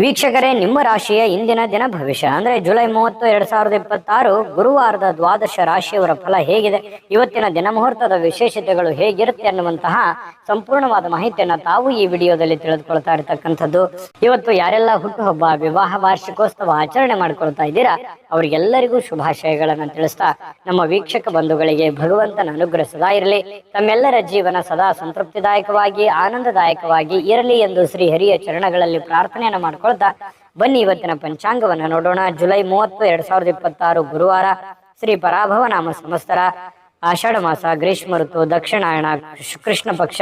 ವೀಕ್ಷಕರೇ, ನಿಮ್ಮ ರಾಶಿಯ ಇಂದಿನ ದಿನ ಭವಿಷ್ಯ ಅಂದ್ರೆ ಜುಲೈ 30, 2026 ಗುರುವಾರದ ದ್ವಾದಶ ರಾಶಿಯವರ ಫಲ ಹೇಗಿದೆ, ಇವತ್ತಿನ ದಿನ ಮುಹೂರ್ತದ ವಿಶೇಷತೆಗಳು ಹೇಗಿರುತ್ತೆ ಅನ್ನುವಂತಹ ಸಂಪೂರ್ಣವಾದ ಮಾಹಿತಿಯನ್ನ ತಾವು ಈ ವಿಡಿಯೋದಲ್ಲಿ ತಿಳಿದುಕೊಳ್ತಾ ಇರತಕ್ಕಂಥದ್ದು. ಇವತ್ತು ಯಾರೆಲ್ಲ ಹುಟ್ಟುಹಬ್ಬ, ವಿವಾಹ ವಾರ್ಷಿಕೋತ್ಸವ ಆಚರಣೆ ಮಾಡ್ಕೊಳ್ತಾ ಇದ್ದೀರಾ ಅವರಿಗೆಲ್ಲರಿಗೂ ಶುಭಾಶಯಗಳನ್ನು ತಿಳಿಸ್ತಾ ನಮ್ಮ ವೀಕ್ಷಕ ಬಂಧುಗಳಿಗೆ ಭಗವಂತನ ಅನುಗ್ರಹ ಸದಾ ಇರಲಿ, ತಮ್ಮೆಲ್ಲರ ಜೀವನ ಸದಾ ಸಂತೃಪ್ತಿದಾಯಕವಾಗಿ ಆನಂದದಾಯಕವಾಗಿ ಇರಲಿ ಎಂದು ಶ್ರೀ ಹರಿಯ ಚರಣಗಳಲ್ಲಿ ಪ್ರಾರ್ಥನೆಯನ್ನು ಮಾಡ್ಕೊಳ್ತಾ ಬನ್ನಿ ಇವತ್ತಿನ ಪಂಚಾಂಗವನ್ನು ನೋಡೋಣ. ಜುಲೈ 30, 2026 ಗುರುವಾರ, ಶ್ರೀ ಪರಾಭವ ನಾಮ ಸಂವತ್ಸರ, ಆಷಾಢ ಮಾಸ, ಗ್ರೀಷ್ಮ ಋತು, ದಕ್ಷಿಣಾಯಣ, ಕೃಷ್ಣ ಪಕ್ಷ,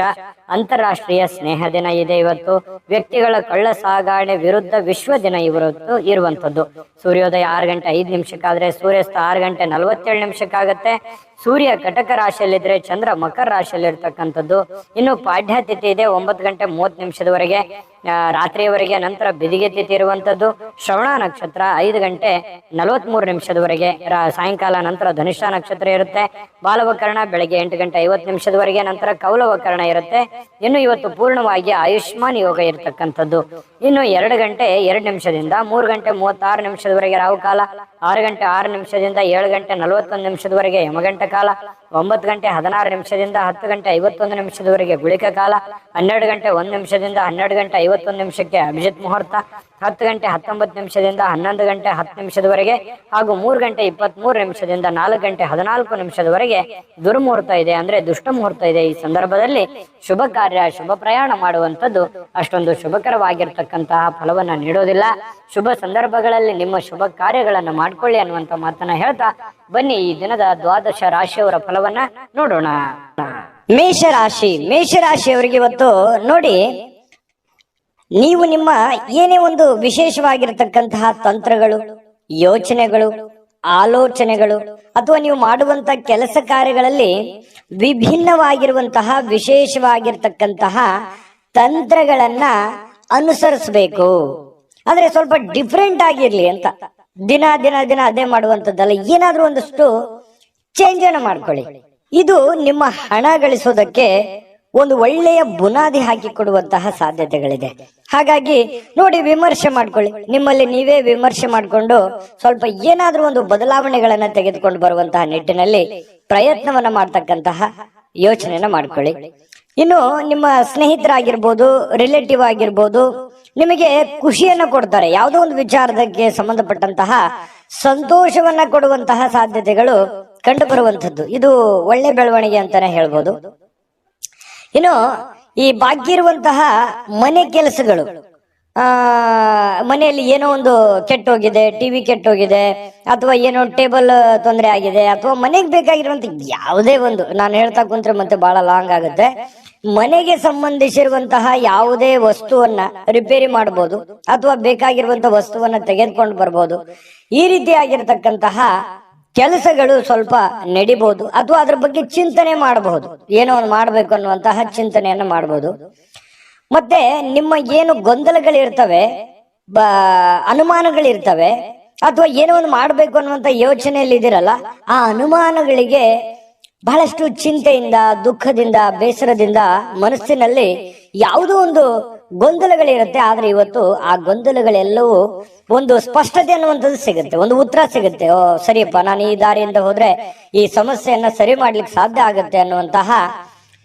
ಅಂತಾರಾಷ್ಟ್ರೀಯ ಸ್ನೇಹ ದಿನ ಇದೆ ಇವತ್ತು. ವ್ಯಕ್ತಿಗಳ ಕಳ್ಳ ಸಾಗಾಣೆ ವಿರುದ್ಧ ವಿಶ್ವ ದಿನ ಇವತ್ತು ಇರುವಂತದ್ದು. ಸೂರ್ಯೋದಯ 6 ಗಂಟೆ 5 ನಿಮಿಷಕ್ಕಾದ್ರೆ ಸೂರ್ಯಾಸ್ತ 6 ಗಂಟೆ 47 ನಿಮಿಷಕ್ಕಾಗತ್ತೆ. ಸೂರ್ಯ ಕಟಕ ರಾಶಿಯಲ್ಲಿದ್ರೆ ಚಂದ್ರ ಮಕರ ರಾಶಿಯಲ್ಲಿ ಇರ್ತಕ್ಕಂಥದ್ದು. ಇನ್ನು ಪಾಡ್ಯ ತಿಥಿ ಇದೆ 9 ಗಂಟೆ 30 ನಿಮಿಷದವರೆಗೆ ರಾತ್ರಿಯವರೆಗೆ. ನಂತರ ಬಿದಿಗೆ ತಿಥಿ ಇರುವಂತದ್ದು. ಶ್ರವಣ ನಕ್ಷತ್ರ 5 ಗಂಟೆ 43 ನಿಮಿಷದವರೆಗೆ ಸಾಯಂಕಾಲ. ನಂತರ ಧನುಷ ನಕ್ಷತ್ರ ಇರುತ್ತೆ. ಬಾಲವಕರಣ ಬೆಳಗ್ಗೆ 8 ಗಂಟೆ 50 ನಿಮಿಷದವರೆಗೆ. ನಂತರ ಕೌಲವಕರಣ ಇರುತ್ತೆ. ಇನ್ನು ಇವತ್ತು ಪೂರ್ಣವಾಗಿ ಆಯುಷ್ಮಾನ್ ಯೋಗ ಇರತಕ್ಕಂಥದ್ದು. ಇನ್ನು 2 ಗಂಟೆ 2 ನಿಮಿಷದಿಂದ 3 ಗಂಟೆ 36 ನಿಮಿಷದವರೆಗೆ ರಾಹುಕಾಲ, 6 ಗಂಟೆ 6 ನಿಮಿಷದಿಂದ 7 ಗಂಟೆ 41 ನಿಮಿಷದವರೆಗೆ ಯಮಗಂಟ ಕಾಲ, 9 ಗಂಟೆ 16 ನಿಮಿಷದಿಂದ 10 ಗಂಟೆ 51 ನಿಮಿಷದವರೆಗೆ ಗುಳಿಕ ಕಾಲ, 12 ಗಂಟೆ 1 ನಿಮಿಷದಿಂದ 12 ಗಂಟೆ 51 ನಿಮಿಷಕ್ಕೆ ಅಭಿಜಿತ್ ಮುಹೂರ್ತ, 10 ಗಂಟೆ 19 ನಿಮಿಷದಿಂದ 11 ಗಂಟೆ 10 ನಿಮಿಷದವರೆಗೆ ಹಾಗೂ 3 ಗಂಟೆ 23 ನಿಮಿಷದಿಂದ 4 ಗಂಟೆ 14 ನಿಮಿಷದವರೆಗೆ ದುರ್ಮುಹೂರ್ತ ಇದೆ, ಅಂದ್ರೆ ದುಷ್ಟ ಮುಹೂರ್ತ ಇದೆ. ಈ ಸಂದರ್ಭದಲ್ಲಿ ಶುಭ ಕಾರ್ಯ, ಶುಭ ಪ್ರಯಾಣ ಮಾಡುವಂಥದ್ದು ಅಷ್ಟೊಂದು ಶುಭಕರವಾಗಿರ್ತಕ್ಕಂತಹ ಫಲವನ್ನ ನೀಡೋದಿಲ್ಲ. ಶುಭ ಸಂದರ್ಭಗಳಲ್ಲಿ ನಿಮ್ಮ ಶುಭ ಕಾರ್ಯಗಳನ್ನು ಮಾಡ್ಕೊಳ್ಳಿ ಅನ್ನುವಂತ ಮಾತನ್ನ ಹೇಳ್ತಾ ಬನ್ನಿ ಈ ದಿನದ ದ್ವಾದಶ ರಾಶಿಯವರ ಫಲವನ್ನ ನೋಡೋಣ. ಮೇಷರಾಶಿಯವರಿಗೆ ಇವತ್ತು ನೋಡಿ, ನೀವು ನಿಮ್ಮ ಏನೇ ಒಂದು ವಿಶೇಷವಾಗಿರತಕ್ಕಂತಹ ತಂತ್ರಗಳು, ಯೋಚನೆಗಳು, ಆಲೋಚನೆಗಳು ಅಥವಾ ನೀವು ಮಾಡುವಂತ ಕೆಲಸ ಕಾರ್ಯಗಳಲ್ಲಿ ವಿಭಿನ್ನವಾಗಿರುವಂತಹ ವಿಶೇಷವಾಗಿರ್ತಕ್ಕಂತಹ ತಂತ್ರಗಳನ್ನ ಅನುಸರಿಸಬೇಕು. ಆದ್ರೆ ಸ್ವಲ್ಪ ಡಿಫ್ರೆಂಟ್ ಆಗಿರ್ಲಿ ಅಂತ. ದಿನ ದಿನ ದಿನ ಅದೇ ಮಾಡುವಂತದ್ದಲ್ಲ, ಏನಾದ್ರೂ ಒಂದಷ್ಟು ಚೇಂಜ್ ಅನ್ನ ಮಾಡ್ಕೊಳ್ಳಿ. ಇದು ನಿಮ್ಮ ಹಣ ಗಳಿಸೋದಕ್ಕೆ ಒಂದು ಒಳ್ಳೆಯ ಬುನಾದಿ ಹಾಕಿ ಕೊಡುವಂತಹ ಸಾಧ್ಯತೆಗಳಿದೆ. ಹಾಗಾಗಿ ನೋಡಿ, ವಿಮರ್ಶೆ ಮಾಡ್ಕೊಳ್ಳಿ. ನಿಮ್ಮಲ್ಲಿ ನೀವೇ ವಿಮರ್ಶೆ ಮಾಡಿಕೊಂಡು ಸ್ವಲ್ಪ ಏನಾದ್ರೂ ಒಂದು ಬದಲಾವಣೆಗಳನ್ನ ತೆಗೆದುಕೊಂಡು ಬರುವಂತಹ ನಿಟ್ಟಿನಲ್ಲಿ ಪ್ರಯತ್ನವನ್ನ ಮಾಡ್ತಕ್ಕಂತಹ ಯೋಚನೆಯನ್ನ ಮಾಡ್ಕೊಳ್ಳಿ. ಇನ್ನು ನಿಮ್ಮ ಸ್ನೇಹಿತರಾಗಿರ್ಬೋದು, ರಿಲೇಟಿವ್ ಆಗಿರ್ಬೋದು, ನಿಮಗೆ ಖುಷಿಯನ್ನ ಕೊಡ್ತಾರೆ. ಯಾವುದೋ ಒಂದು ವಿಚಾರಕ್ಕೆ ಸಂಬಂಧಪಟ್ಟಂತಹ ಸಂತೋಷವನ್ನ ಕೊಡುವಂತಹ ಸಾಧ್ಯತೆಗಳು ಕಂಡು ಬರುವಂತದ್ದು. ಇದು ಒಳ್ಳೆ ಬೆಳವಣಿಗೆ ಅಂತಾನೆ ಹೇಳ್ಬೋದು. ಇನ್ನು ಈ ಬಾಕಿ ಇರುವಂತಹ ಮನೆ ಕೆಲಸಗಳು, ಮನೆಯಲ್ಲಿ ಏನೋ ಒಂದು ಕೆಟ್ಟೋಗಿದೆ, ಟಿವಿ ಕೆಟ್ಟೋಗಿದೆ, ಅಥವಾ ಏನೋ ಟೇಬಲ್ ತೊಂದರೆ ಆಗಿದೆ, ಅಥವಾ ಮನೆಗೆ ಬೇಕಾಗಿರುವಂತ ಯಾವುದೇ ಒಂದು, ನಾನು ಹೇಳ್ತಾ ಕುಂತ್ರೆ ಮತ್ತೆ ಬಹಳ ಲಾಂಗ್ ಆಗುತ್ತೆ. ಮನೆಗೆ ಸಂಬಂಧಿಸಿರುವಂತಹ ಯಾವುದೇ ವಸ್ತುವನ್ನ ರಿಪೇರಿ ಮಾಡಬಹುದು, ಅಥವಾ ಬೇಕಾಗಿರುವಂತಹ ವಸ್ತುವನ್ನ ತೆಗೆದುಕೊಂಡು ಬರ್ಬೋದು. ಈ ರೀತಿಯಾಗಿರ್ತಕ್ಕಂತಹ ಕೆಲಸಗಳು ಸ್ವಲ್ಪ ನಡಿಬಹುದು, ಅಥವಾ ಅದ್ರ ಬಗ್ಗೆ ಚಿಂತನೆ ಮಾಡಬಹುದು. ಏನೋ ಒಂದು ಮಾಡ್ಬೇಕು ಅನ್ನುವಂತಹ ಚಿಂತನೆಯನ್ನ ಮಾಡಬಹುದು. ಮತ್ತೆ ನಿಮ್ಮ ಏನು ಗೊಂದಲಗಳಿರ್ತವೆ, ಅನುಮಾನಗಳಿರ್ತವೆ, ಅಥವಾ ಏನೋ ಒಂದು ಮಾಡ್ಬೇಕು ಅನ್ನುವಂತ ಯೋಚನೆಯಲ್ಲಿ ಇದಿರಲ್ಲ, ಆ ಅನುಮಾನಗಳಿಗೆ ಬಹಳಷ್ಟು ಚಿಂತೆಯಿಂದ, ದುಃಖದಿಂದ, ಬೇಸರದಿಂದ ಮನಸ್ಸಿನಲ್ಲಿ ಯಾವುದೋ ಒಂದು ಗೊಂದಲಗಳಿರುತ್ತೆ. ಆದ್ರೆ ಇವತ್ತು ಆ ಗೊಂದಲಗಳೆಲ್ಲವೂ ಒಂದು ಸ್ಪಷ್ಟತೆ ಅನ್ನುವಂಥದ್ದು ಸಿಗುತ್ತೆ, ಒಂದು ಉತ್ತರ ಸಿಗುತ್ತೆ. ಓ ಸರಿಯಪ್ಪ, ನಾನು ಈ ದಾರಿಯಿಂದ ಹೋದ್ರೆ ಈ ಸಮಸ್ಯೆಯನ್ನ ಸರಿ ಮಾಡ್ಲಿಕ್ಕೆ ಸಾಧ್ಯ ಆಗುತ್ತೆ ಅನ್ನುವಂತಹ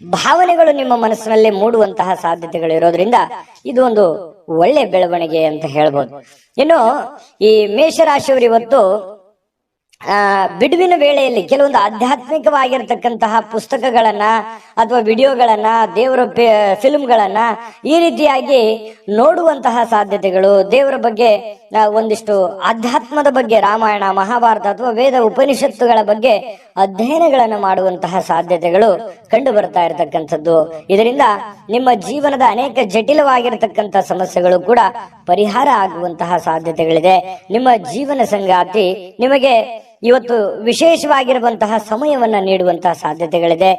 ಭಾವನೆಗಳು ನಿಮ್ಮ ಮನಸ್ಸಿನಲ್ಲಿ ಮೂಡುವಂತಹ ಸಾಧ್ಯತೆಗಳು ಇರೋದ್ರಿಂದ ಇದು ಒಂದು ಒಳ್ಳೆ ಬೆಳವಣಿಗೆ ಅಂತ ಹೇಳ್ಬೋದು. ಇನ್ನು ಈ ಮೇಷರಾಶಿಯವರು ಇವತ್ತು ಬಿಡುವಿನ ವೇಳೆಯಲ್ಲಿ ಕೆಲವೊಂದು ಆಧ್ಯಾತ್ಮಿಕವಾಗಿರ್ತಕ್ಕಂತಹ ಪುಸ್ತಕಗಳನ್ನ ಅಥವಾ ವಿಡಿಯೋಗಳನ್ನ, ದೇವರ ಫಿಲ್ಮ್ಗಳನ್ನ ಈ ರೀತಿಯಾಗಿ ನೋಡುವಂತಹ ಸಾಧ್ಯತೆಗಳು, ದೇವರ ಬಗ್ಗೆ ಒಂದಿಷ್ಟು ಆಧ್ಯಾತ್ಮದ ಬಗ್ಗೆ, ರಾಮಾಯಣ, ಮಹಾಭಾರತ ಅಥವಾ ವೇದ ಉಪನಿಷತ್ತುಗಳ ಬಗ್ಗೆ ಅಧ್ಯಯನಗಳನ್ನು ಮಾಡುವಂತಹ ಸಾಧ್ಯತೆಗಳು ಕಂಡು ಬರ್ತಾ ಇರತಕ್ಕಂಥದ್ದು. ಇದರಿಂದ ನಿಮ್ಮ ಜೀವನದ ಅನೇಕ ಜಟಿಲವಾಗಿರತಕ್ಕಂಥ ಸಮಸ್ಯೆಗಳು ಕೂಡ ಪರಿಹಾರ ಆಗುವಂತಹ ಸಾಧ್ಯತೆಗಳಿದೆ. ನಿಮ್ಮ ಜೀವನ ಸಂಗಾತಿ ನಿಮಗೆ ಇವತ್ತು ವಿಶೇಷವಾಗಿರುವಂತಹ ಸಮಯವನ್ನ ನೀಡುವಂತಹ ಸಾಧ್ಯತೆಗಳಿದೆ.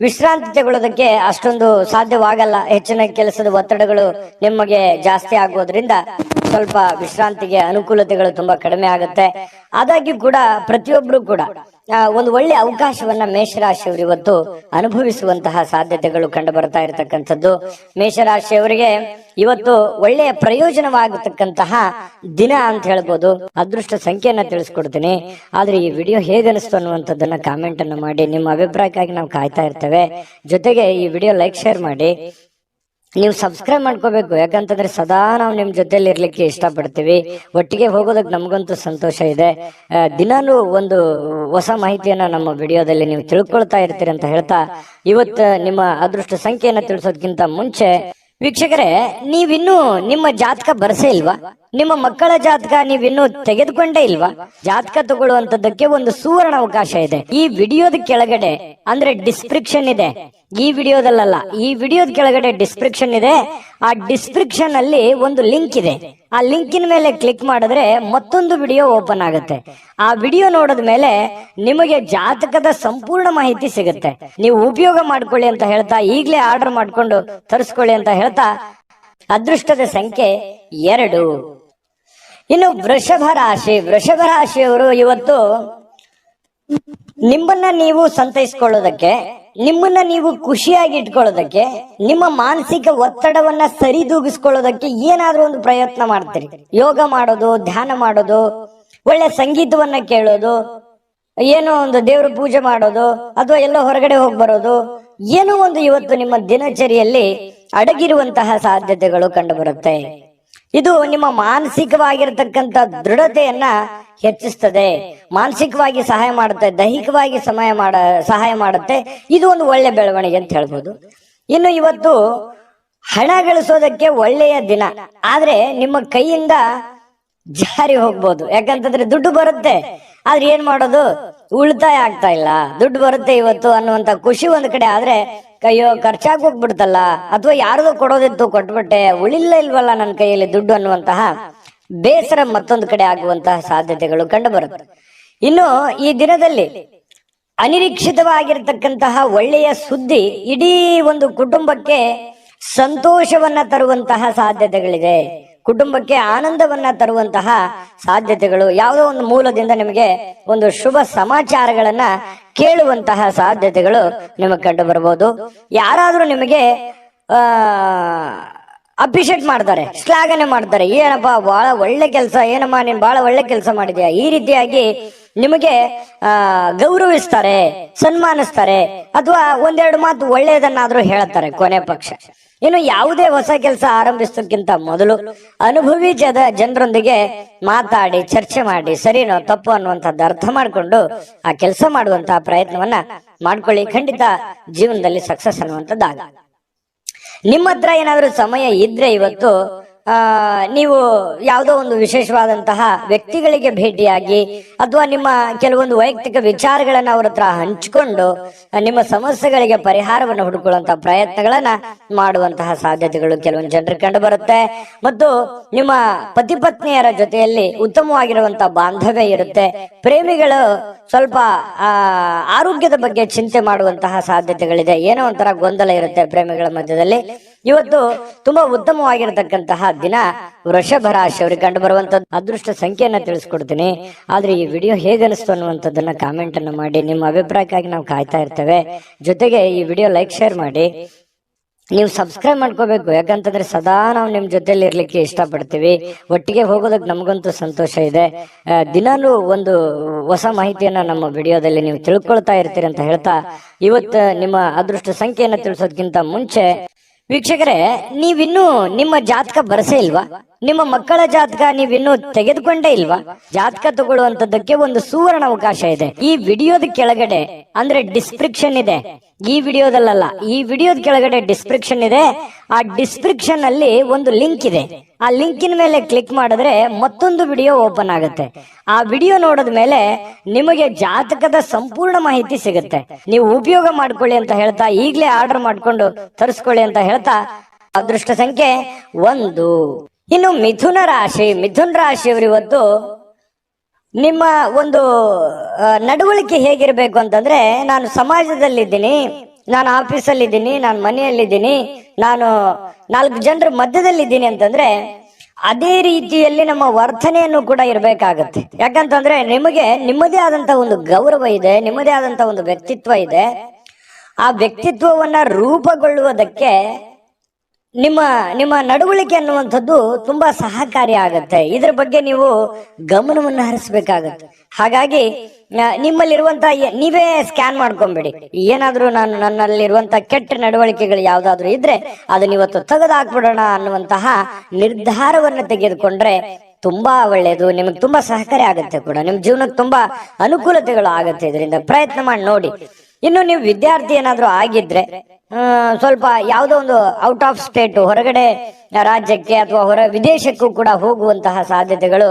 ವಿಶ್ರಾಂತಿ ತಗೊಳ್ಳೋದಕ್ಕೆ ಅಷ್ಟೊಂದು ಸಾಧ್ಯವಾಗಲ್ಲ. ಹೆಚ್ಚಿನ ಕೆಲಸದ ಒತ್ತಡಗಳು ನಿಮಗೆ ಜಾಸ್ತಿ ಆಗೋದ್ರಿಂದ ಸ್ವಲ್ಪ ವಿಶ್ರಾಂತಿಗೆ ಅನುಕೂಲತೆಗಳು ತುಂಬಾ ಕಡಿಮೆ ಆಗುತ್ತೆ. ಆದಾಗ್ಯೂ ಕೂಡ ಪ್ರತಿಯೊಬ್ರು ಕೂಡ ಒಂದು ಒಳ್ಳೆ ಅವಕಾಶವನ್ನ ಮೇಷರಾಶಿಯವರು ಇವತ್ತು ಅನುಭವಿಸುವಂತಹ ಸಾಧ್ಯತೆಗಳು ಕಂಡು ಬರ್ತಾ ಇರತಕ್ಕಂಥದ್ದು. ಮೇಷರಾಶಿಯವರಿಗೆ ಇವತ್ತು ಒಳ್ಳೆಯ ಪ್ರಯೋಜನವಾಗತಕ್ಕಂತಹ ದಿನ ಅಂತ ಹೇಳ್ಬೋದು. ಅದೃಷ್ಟ ಸಂಖ್ಯೆಯನ್ನ ತಿಳಿಸ್ಕೊಡ್ತೀನಿ. ಆದ್ರೆ ಈ ವಿಡಿಯೋ ಹೇಗನಿಸ್ತು ಅನ್ನುವಂಥದ್ದನ್ನ ಕಾಮೆಂಟ್ ಅನ್ನು ಮಾಡಿ. ನಿಮ್ಮ ಅಭಿಪ್ರಾಯಕ್ಕಾಗಿ ನಾವು ಕಾಯ್ತಾ ಇರ್ತೇವೆ. ಜೊತೆಗೆ ಈ ವಿಡಿಯೋ ಲೈಕ್ ಶೇರ್ ಮಾಡಿ. ನೀವು ಸಬ್ಸ್ಕ್ರೈಬ್ ಮಾಡ್ಕೋಬೇಕು, ಯಾಕಂತಂದ್ರೆ ಸದಾ ನಾವು ನಿಮ್ ಜೊತೆಲಿ ಇರ್ಲಿಕ್ಕೆ ಇಷ್ಟಪಡ್ತೀವಿ. ಒಟ್ಟಿಗೆ ಹೋಗೋದಕ್ಕೆ ನಮಗಂತೂ ಸಂತೋಷ ಇದೆ. ದಿನಾನು ಒಂದು ಹೊಸ ಮಾಹಿತಿಯನ್ನ ನಮ್ಮ ವಿಡಿಯೋದಲ್ಲಿ ನೀವು ತಿಳ್ಕೊಳ್ತಾ ಇರ್ತೀರಿ ಅಂತ ಹೇಳ್ತಾ, ಇವತ್ತು ನಿಮ್ಮ ಅದೃಷ್ಟ ಸಂಖ್ಯೆಯನ್ನ ತಿಳಿಸೋದಕ್ಕಿಂತ ಮುಂಚೆ ವೀಕ್ಷಕರೇ, ನೀವಿನ್ನೂ ನಿಮ್ಮ ಜಾತಕ ಬರಸೇ ಇಲ್ವಾ? ನಿಮ್ಮ ಮಕ್ಕಳ ಜಾತಕ ನೀವಿನ್ನೂ ತೆಗೆದುಕೊಂಡೇ ಇಲ್ವಾ? ಜಾತಕ ತಗೊಳ್ಳುವಂತದ್ದಕ್ಕೆ ಒಂದು ಸುವರ್ಣ ಅವಕಾಶ ಇದೆ. ಈ ವಿಡಿಯೋದ ಕೆಳಗಡೆ ಅಂದ್ರೆ ಡಿಸ್ಕ್ರಿಪ್ಷನ್ ಇದೆ. ಈ ವಿಡಿಯೋದಲ್ಲ, ಈ ವಿಡಿಯೋದ ಕೆಳಗಡೆ ಡಿಸ್ಕ್ರಿಪ್ಷನ್ ಇದೆ. ಆ ಡಿಸ್ಕ್ರಿಪ್ಷನ್ ಅಲ್ಲಿ ಒಂದು ಲಿಂಕ್ ಇದೆ. ಆ ಲಿಂಕಿನ ಮೇಲೆ ಕ್ಲಿಕ್ ಮಾಡಿದ್ರೆ ಮತ್ತೊಂದು ವಿಡಿಯೋ ಓಪನ್ ಆಗುತ್ತೆ. ಆ ವಿಡಿಯೋ ನೋಡಿದ ಮೇಲೆ ನಿಮಗೆ ಜಾತಕದ ಸಂಪೂರ್ಣ ಮಾಹಿತಿ ಸಿಗುತ್ತೆ. ನೀವು ಉಪಯೋಗ ಮಾಡ್ಕೊಳ್ಳಿ ಅಂತ ಹೇಳ್ತಾ, ಈಗಲೇ ಆರ್ಡರ್ ಮಾಡ್ಕೊಂಡು ತರಿಸ್ಕೊಳ್ಳಿ ಅಂತ ಹೇಳ್ತಾ, ಅದೃಷ್ಟದ ಸಂಖ್ಯೆ 2. ಇನ್ನು ವೃಷಭ ರಾಶಿಯವರು ಇವತ್ತು ನಿಮ್ಮನ್ನ ನೀವು ಸಂತೈಸ್ಕೊಳ್ಳೋದಕ್ಕೆ, ನಿಮ್ಮನ್ನ ನೀವು ಖುಷಿಯಾಗಿ ಇಟ್ಕೊಳ್ಳೋದಕ್ಕೆ, ನಿಮ್ಮ ಮಾನಸಿಕ ಒತ್ತಡವನ್ನ ಸರಿದೂಗಿಸ್ಕೊಳ್ಳೋದಕ್ಕೆ ಏನಾದ್ರೂ ಒಂದು ಪ್ರಯತ್ನ ಮಾಡ್ತೀರಿ. ಯೋಗ ಮಾಡೋದು, ಧ್ಯಾನ ಮಾಡೋದು, ಒಳ್ಳೆ ಸಂಗೀತವನ್ನ ಕೇಳೋದು, ಏನೋ ಒಂದು ದೇವ್ರ ಪೂಜೆ ಮಾಡೋದು, ಅಥವಾ ಎಲ್ಲೋ ಹೊರಗಡೆ ಹೋಗಿ ಬರೋದು, ಏನೋ ಒಂದು ಇವತ್ತು ನಿಮ್ಮ ದಿನಚರಿಯಲ್ಲಿ ಅಡಗಿರುವಂತಹ ಸಾಧ್ಯತೆಗಳು ಕಂಡು ಬರುತ್ತೆ. ಇದು ನಿಮ್ಮ ಮಾನಸಿಕವಾಗಿರತಕ್ಕಂತ ದೃಢತೆಯನ್ನ ಹೆಚ್ಚಿಸ್ತದೆ, ಮಾನಸಿಕವಾಗಿ ಸಹಾಯ ಮಾಡುತ್ತೆ, ದೈಹಿಕವಾಗಿ ಸಹಾಯ ಮಾಡುತ್ತೆ. ಇದು ಒಂದು ಒಳ್ಳೆ ಬೆಳವಣಿಗೆ ಅಂತ ಹೇಳ್ಬೋದು. ಇನ್ನು ಇವತ್ತು ಹಣ ಗಳಿಸೋದಕ್ಕೆ ಒಳ್ಳೆಯ ದಿನ, ಆದ್ರೆ ನಿಮ್ಮ ಕೈಯಿಂದ ಜಾರಿ ಹೋಗ್ಬೋದು. ಯಾಕಂತಂದ್ರೆ ದುಡ್ಡು ಬರುತ್ತೆ, ಆದ್ರೆ ಏನ್ ಮಾಡೋದು, ಉಳಿತಾಯ ಆಗ್ತಾ ಇಲ್ಲ. ದುಡ್ಡು ಬರುತ್ತೆ ಇವತ್ತು ಅನ್ನುವಂತ ಖುಷಿ ಒಂದ್ ಕಡೆ, ಆದ್ರೆ ಕೈಯೋ ಖರ್ಚಾಗಿ ಹೋಗ್ಬಿಡ್ತಲ್ಲ, ಅಥವಾ ಯಾರದೋ ಕೊಡೋದಿತ್ತು ಕೊಟ್ಬಿಟ್ಟೆ, ಉಳಿಲ್ಲ ಇಲ್ವಲ್ಲ ನನ್ನ ಕೈಯಲ್ಲಿ ದುಡ್ಡು ಅನ್ನುವಂತಹ ಬೇಸರ ಮತ್ತೊಂದು ಕಡೆ ಆಗುವಂತಹ ಸಾಧ್ಯತೆಗಳು ಕಂಡು ಬರುತ್ತೆ. ಇನ್ನು ಈ ದಿನದಲ್ಲಿ ಅನಿರೀಕ್ಷಿತವಾಗಿರ್ತಕ್ಕಂತಹ ಒಳ್ಳೆಯ ಸುದ್ದಿ ಇಡೀ ಒಂದು ಕುಟುಂಬಕ್ಕೆ ಸಂತೋಷವನ್ನ ತರುವಂತಹ ಸಾಧ್ಯತೆಗಳಿದೆ. ಕುಟುಂಬಕ್ಕೆ ಆನಂದವನ್ನ ತರುವಂತಹ ಸಾಧ್ಯತೆಗಳು, ಯಾವುದೋ ಒಂದು ಮೂಲದಿಂದ ನಿಮಗೆ ಒಂದು ಶುಭ ಸಮಾಚಾರಗಳನ್ನ ಕೇಳುವಂತಹ ಸಾಧ್ಯತೆಗಳು ನಿಮಗೆ ಕಂಡು ಬರಬಹುದು. ಯಾರಾದ್ರೂ ನಿಮಗೆ ಅಪ್ರಿಶಿಯೇಟ್ ಮಾಡ್ತಾರೆ, ಶ್ಲಾಘನೆ ಮಾಡ್ತಾರೆ, ಏನಪ್ಪಾ ಬಹಳ ಒಳ್ಳೆ ಕೆಲಸ, ಏನಮ್ಮ ನೀನ್ ಬಹಳ ಒಳ್ಳೆ ಕೆಲಸ ಮಾಡಿದ್ಯಾ, ಈ ರೀತಿಯಾಗಿ ನಿಮಗೆ ಗೌರವಿಸ್ತಾರೆ, ಸನ್ಮಾನಿಸ್ತಾರೆ, ಅಥವಾ ಒಂದೆರಡು ಮಾತು ಒಳ್ಳೆಯದನ್ನಾದ್ರೂ ಹೇಳ್ತಾರೆ ಕೊನೆ ಪಕ್ಷ. ಇನ್ನು ಯಾವುದೇ ಹೊಸ ಕೆಲಸ ಆರಂಭಿಸೋಕ್ಕಿಂತ ಮೊದಲು ಅನುಭವಿ ಜನರೊಂದಿಗೆ ಮಾತಾಡಿ, ಚರ್ಚೆ ಮಾಡಿ, ಸರಿನೋ ತಪ್ಪು ಅನ್ನುವಂಥದ್ದು ಅರ್ಥ ಮಾಡಿಕೊಂಡು ಆ ಕೆಲಸ ಮಾಡುವಂತಹ ಪ್ರಯತ್ನವನ್ನ ಮಾಡ್ಕೊಳ್ಳಿ. ಖಂಡಿತ ಜೀವನದಲ್ಲಿ ಸಕ್ಸಸ್ ಅನ್ನುವಂಥದ್ದಾಗ. ನಿಮ್ಮ ಹತ್ರ ಏನಾದ್ರೂ ಸಮಯ ಇದ್ರೆ ಇವತ್ತು ನೀವು ಯಾವುದೋ ಒಂದು ವಿಶೇಷವಾದಂತಹ ವ್ಯಕ್ತಿಗಳಿಗೆ ಭೇಟಿಯಾಗಿ, ಅಥವಾ ನಿಮ್ಮ ಕೆಲವೊಂದು ವೈಯಕ್ತಿಕ ವಿಚಾರಗಳನ್ನ ಅವ್ರ ಹತ್ರ ಹಂಚಿಕೊಂಡು ನಿಮ್ಮ ಸಮಸ್ಯೆಗಳಿಗೆ ಪರಿಹಾರವನ್ನು ಹುಡುಕೊಳ್ಳುವಂತಹ ಪ್ರಯತ್ನಗಳನ್ನ ಮಾಡುವಂತಹ ಸಾಧ್ಯತೆಗಳು ಕೆಲವೊಂದು ಜನರಿಗೆ ಕಂಡು ಬರುತ್ತೆ. ಮತ್ತು ನಿಮ್ಮ ಪತಿ ಪತ್ನಿಯರ ಜೊತೆಯಲ್ಲಿ ಉತ್ತಮವಾಗಿರುವಂತಹ ಬಾಂಧವ್ಯ ಇರುತ್ತೆ. ಪ್ರೇಮಿಗಳು ಸ್ವಲ್ಪ ಆರೋಗ್ಯದ ಬಗ್ಗೆ ಚಿಂತೆ ಮಾಡುವಂತಹ ಸಾಧ್ಯತೆಗಳಿದೆ. ಏನೋ ಒಂಥರ ಗೊಂದಲ ಇರುತ್ತೆ ಪ್ರೇಮಿಗಳ ಮಧ್ಯದಲ್ಲಿ. ಇವತ್ತು ತುಂಬಾ ಉತ್ತಮವಾಗಿರತಕ್ಕಂತಹ ದಿನ ವೃಷಭ ರಾಶಿಯವರಿಗೆ ಕಂಡು ಬರುವಂತದ್ದು. ಅದೃಷ್ಟ ಸಂಖ್ಯೆಯನ್ನ ತಿಳಿಸ್ಕೊಡ್ತೀನಿ. ಆದ್ರೆ ಈ ವಿಡಿಯೋ ಹೇಗನಿಸ್ತು ಅನ್ನುವಂಥದ್ದನ್ನ ಕಾಮೆಂಟ್ ಅನ್ನು ಮಾಡಿ. ನಿಮ್ಮ ಅಭಿಪ್ರಾಯಕ್ಕಾಗಿ ನಾವು ಕಾಯ್ತಾ ಇರ್ತೇವೆ. ಜೊತೆಗೆ ಈ ವಿಡಿಯೋ ಲೈಕ್ ಶೇರ್ ಮಾಡಿ. ನೀವು ಸಬ್ಸ್ಕ್ರೈಬ್ ಮಾಡ್ಕೋಬೇಕು, ಯಾಕಂತಂದ್ರೆ ಸದಾ ನಾವು ನಿಮ್ ಜೊತೆಲಿ ಇರ್ಲಿಕ್ಕೆ ಇಷ್ಟಪಡ್ತೀವಿ. ಒಟ್ಟಿಗೆ ಹೋಗೋದಕ್ಕೆ ನಮಗಂತೂ ಸಂತೋಷ ಇದೆ. ದಿನಾನು ಒಂದು ಹೊಸ ಮಾಹಿತಿಯನ್ನ ನಮ್ಮ ವಿಡಿಯೋದಲ್ಲಿ ನೀವು ತಿಳ್ಕೊಳ್ತಾ ಇರ್ತೀರಿ ಅಂತ ಹೇಳ್ತಾ, ಇವತ್ತು ನಿಮ್ಮ ಅದೃಷ್ಟ ಸಂಖ್ಯೆಯನ್ನ ತಿಳಿಸೋದಕ್ಕಿಂತ ಮುಂಚೆ ವೀಕ್ಷಕರೇ, ನೀವಿನ್ನೂ ನಿಮ್ಮ ಜಾತಕ ಬರಸೇ ಇಲ್ವಾ? ನಿಮ್ಮ ಮಕ್ಕಳ ಜಾತಕ ನೀವಿನ್ನೂ ತೆಗೆದುಕೊಂಡೇ ಇಲ್ವಾ? ಜಾತಕ ತಗೊಳ್ಳುವಂತದ್ದಕ್ಕೆ ಒಂದು ಸುವರ್ಣ ಅವಕಾಶ ಇದೆ. ಈ ವಿಡಿಯೋದ ಕೆಳಗಡೆ ಅಂದ್ರೆ ಡಿಸ್ಕ್ರಿಪ್ಷನ್ ಇದೆ. ಈ ವಿಡಿಯೋದಲ್ಲ, ಈ ವಿಡಿಯೋದ ಕೆಳಗಡೆ ಡಿಸ್ಕ್ರಿಪ್ಷನ್ ಇದೆ. ಆ ಡಿಸ್ಕ್ರಿಪ್ಷನ್ ಅಲ್ಲಿ ಒಂದು ಲಿಂಕ್ ಇದೆ. ಆ ಲಿಂಕಿನ ಮೇಲೆ ಕ್ಲಿಕ್ ಮಾಡಿದ್ರೆ ಮತ್ತೊಂದು ವಿಡಿಯೋ ಓಪನ್ ಆಗುತ್ತೆ. ಆ ವಿಡಿಯೋ ನೋಡಿದ ಮೇಲೆ ನಿಮಗೆ ಜಾತಕದ ಸಂಪೂರ್ಣ ಮಾಹಿತಿ ಸಿಗುತ್ತೆ. ನೀವು ಉಪಯೋಗ ಮಾಡ್ಕೊಳ್ಳಿ ಅಂತ ಹೇಳ್ತಾ, ಈಗಲೇ ಆರ್ಡರ್ ಮಾಡ್ಕೊಂಡು ತರಿಸ್ಕೊಳ್ಳಿ ಅಂತ ಹೇಳ್ತಾ, ಅದೃಷ್ಟ ಸಂಖ್ಯೆ 1. ಇನ್ನು ಮಿಥುನ ರಾಶಿಯವರು ಇವತ್ತು ನಿಮ್ಮ ಒಂದು ನಡವಳಿಕೆ ಹೇಗಿರ್ಬೇಕು ಅಂತಂದ್ರೆ, ನಾನು ಸಮಾಜದಲ್ಲಿದ್ದೀನಿ, ನಾನು ಆಫೀಸಲ್ಲಿದ್ದೀನಿ, ನಾನು ಮನೆಯಲ್ಲಿದ್ದೀನಿ, ನಾನು 4 ಜನರ ಮಧ್ಯದಲ್ಲಿದ್ದೀನಿ ಅಂತಂದ್ರೆ ಅದೇ ರೀತಿಯಲ್ಲಿ ನಮ್ಮ ವರ್ತನೆಯನ್ನು ಕೂಡ ಇರಬೇಕಾಗತ್ತೆ. ಯಾಕಂತಂದ್ರೆ ನಿಮಗೆ ನಿಮ್ಮದೇ ಆದಂತ ಒಂದು ಗೌರವ ಇದೆ, ನಿಮ್ಮದೇ ಆದಂತ ಒಂದು ವ್ಯಕ್ತಿತ್ವ ಇದೆ. ಆ ವ್ಯಕ್ತಿತ್ವವನ್ನ ರೂಪುಗೊಳ್ಳುವುದಕ್ಕೆ ನಿಮ್ಮ ನಿಮ್ಮ ನಡವಳಿಕೆ ಅನ್ನುವಂಥದ್ದು ತುಂಬಾ ಸಹಕಾರಿ ಆಗತ್ತೆ. ಇದ್ರ ಬಗ್ಗೆ ನೀವು ಗಮನವನ್ನು ಹರಿಸಬೇಕಾಗತ್ತೆ. ಹಾಗಾಗಿ ನಿಮ್ಮಲ್ಲಿರುವಂತ ನೀವೇ ಸ್ಕ್ಯಾನ್ ಮಾಡ್ಕೊಂಬೇಡಿ. ಏನಾದ್ರೂ ನನ್ನಲ್ಲಿರುವಂತ ಕೆಟ್ಟ ನಡವಳಿಕೆಗಳು ಯಾವ್ದಾದ್ರು ಇದ್ರೆ ಅದನ್ನ ಇವತ್ತು ತೆಗೆದುಹಾಕ್ಬಿಡೋಣ ಅನ್ನುವಂತಹ ನಿರ್ಧಾರವನ್ನು ತೆಗೆದುಕೊಂಡ್ರೆ ತುಂಬಾ ಒಳ್ಳೆಯದು. ನಿಮಗೆ ತುಂಬಾ ಸಹಕಾರಿ ಆಗುತ್ತೆ ಕೂಡ, ನಿಮ್ ಜೀವನಕ್ಕೆ ತುಂಬಾ ಅನುಕೂಲತೆಗಳು ಆಗತ್ತೆ. ಇದರಿಂದ ಪ್ರಯತ್ನ ಮಾಡಿ ನೋಡಿ. ಇನ್ನು ನೀವು ವಿದ್ಯಾರ್ಥಿ ಏನಾದ್ರೂ ಆಗಿದ್ರೆ ಸ್ವಲ್ಪ ಯಾವುದೋ ಒಂದು ಔಟ್ ಆಫ್ ಸ್ಟೇಟ್, ಹೊರಗಡೆ ರಾಜ್ಯಕ್ಕೆ ಅಥವಾ ವಿದೇಶಕ್ಕೂ ಕೂಡ ಹೋಗುವಂತಹ ಸಾಧ್ಯತೆಗಳು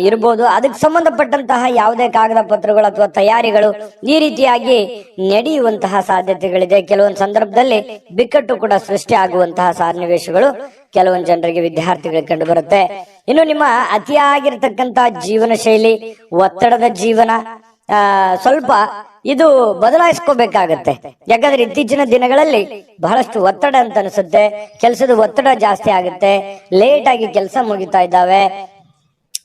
ಇರ್ಬೋದು. ಅದಕ್ಕೆ ಸಂಬಂಧಪಟ್ಟಂತಹ ಯಾವುದೇ ಕಾಗದ ಪತ್ರಗಳು ಅಥವಾ ತಯಾರಿಗಳು ಈ ರೀತಿಯಾಗಿ ನಡೆಯುವಂತಹ ಸಾಧ್ಯತೆಗಳಿದೆ. ಕೆಲವೊಂದು ಸಂದರ್ಭದಲ್ಲಿ ಬಿಕ್ಕಟ್ಟು ಕೂಡ ಸೃಷ್ಟಿ ಆಗುವಂತಹ ಸನ್ನಿವೇಶಗಳು ಕೆಲವೊಂದು ಜನರಿಗೆ, ವಿದ್ಯಾರ್ಥಿಗಳಿಗೆ ಕಂಡು ಬರುತ್ತೆ. ಇನ್ನು ನಿಮ್ಮ ಅತಿಯಾಗಿರ್ತಕ್ಕಂತ ಜೀವನ ಶೈಲಿ, ಒತ್ತಡದ ಜೀವನ ಸ್ವಲ್ಪ ಇದು ಬದಲಾಯಿಸ್ಕೋಬೇಕಾಗತ್ತೆ. ಯಾಕಂದ್ರೆ ಇತ್ತೀಚಿನ ದಿನಗಳಲ್ಲಿ ಬಹಳಷ್ಟು ಒತ್ತಡ ಅಂತ ಅನಿಸುತ್ತೆ. ಕೆಲಸದ ಒತ್ತಡ ಜಾಸ್ತಿ ಆಗುತ್ತೆ, ಲೇಟ್ ಆಗಿ ಕೆಲಸ ಮುಗಿತಾ ಇದ್ದಾವೆ.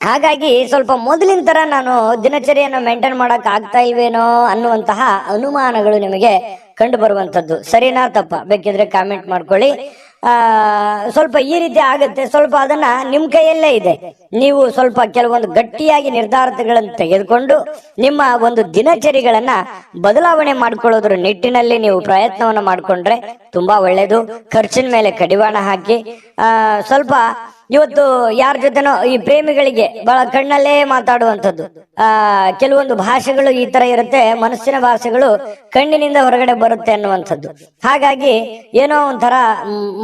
ಹಾಗಾಗಿ ಸ್ವಲ್ಪ ಮೊದಲಿನ ತರ ನಾನು ದಿನಚರಿಯನ್ನು ಮೇಂಟೈನ್ ಮಾಡಕ್ ಆಗ್ತಾ ಇಲ್ವೇನೋ ಅನ್ನುವಂತಹ ಅನುಮಾನಗಳು ನಿಮಗೆ ಕಂಡು ಬರುವಂತದ್ದು. ಸರಿನಾ ತಪ್ಪ ಬೇಕಿದ್ರೆ ಕಾಮೆಂಟ್ ಮಾಡ್ಕೊಳ್ಳಿ. ಸ್ವಲ್ಪ ಈ ರೀತಿ ಆಗುತ್ತೆ. ಸ್ವಲ್ಪ ಅದನ್ನ ನಿಮ್ ಕೈಯಲ್ಲೇ ಇದೆ. ನೀವು ಸ್ವಲ್ಪ ಕೆಲವೊಂದು ಗಟ್ಟಿಯಾಗಿ ನಿರ್ಧಾರಗಳನ್ನು ತೆಗೆದುಕೊಂಡು ನಿಮ್ಮ ಒಂದು ದಿನಚರಿಗಳನ್ನ ಬದಲಾವಣೆ ಮಾಡ್ಕೊಳ್ಳೋದ್ರ ನಿಟ್ಟಿನಲ್ಲಿ ನೀವು ಪ್ರಯತ್ನವನ್ನ ಮಾಡ್ಕೊಂಡ್ರೆ ತುಂಬಾ ಒಳ್ಳೇದು. ಖರ್ಚಿನ ಮೇಲೆ ಕಡಿವಾಣ ಹಾಕಿ ಸ್ವಲ್ಪ ಇವತ್ತು ಯಾರ ಜೊತೆನೋ ಈ ಪ್ರೇಮಿಗಳಿಗೆ ಬಹಳ ಕಣ್ಣಲ್ಲೇ ಮಾತಾಡುವಂಥದ್ದು, ಕೆಲವೊಂದು ಭಾಷೆಗಳು ಈ ತರ ಇರುತ್ತೆ, ಮನಸ್ಸಿನ ಭಾಷೆಗಳು ಕಣ್ಣಿನಿಂದ ಹೊರಗಡೆ ಬರುತ್ತೆ ಅನ್ನುವಂಥದ್ದು. ಹಾಗಾಗಿ ಏನೋ ಒಂಥರ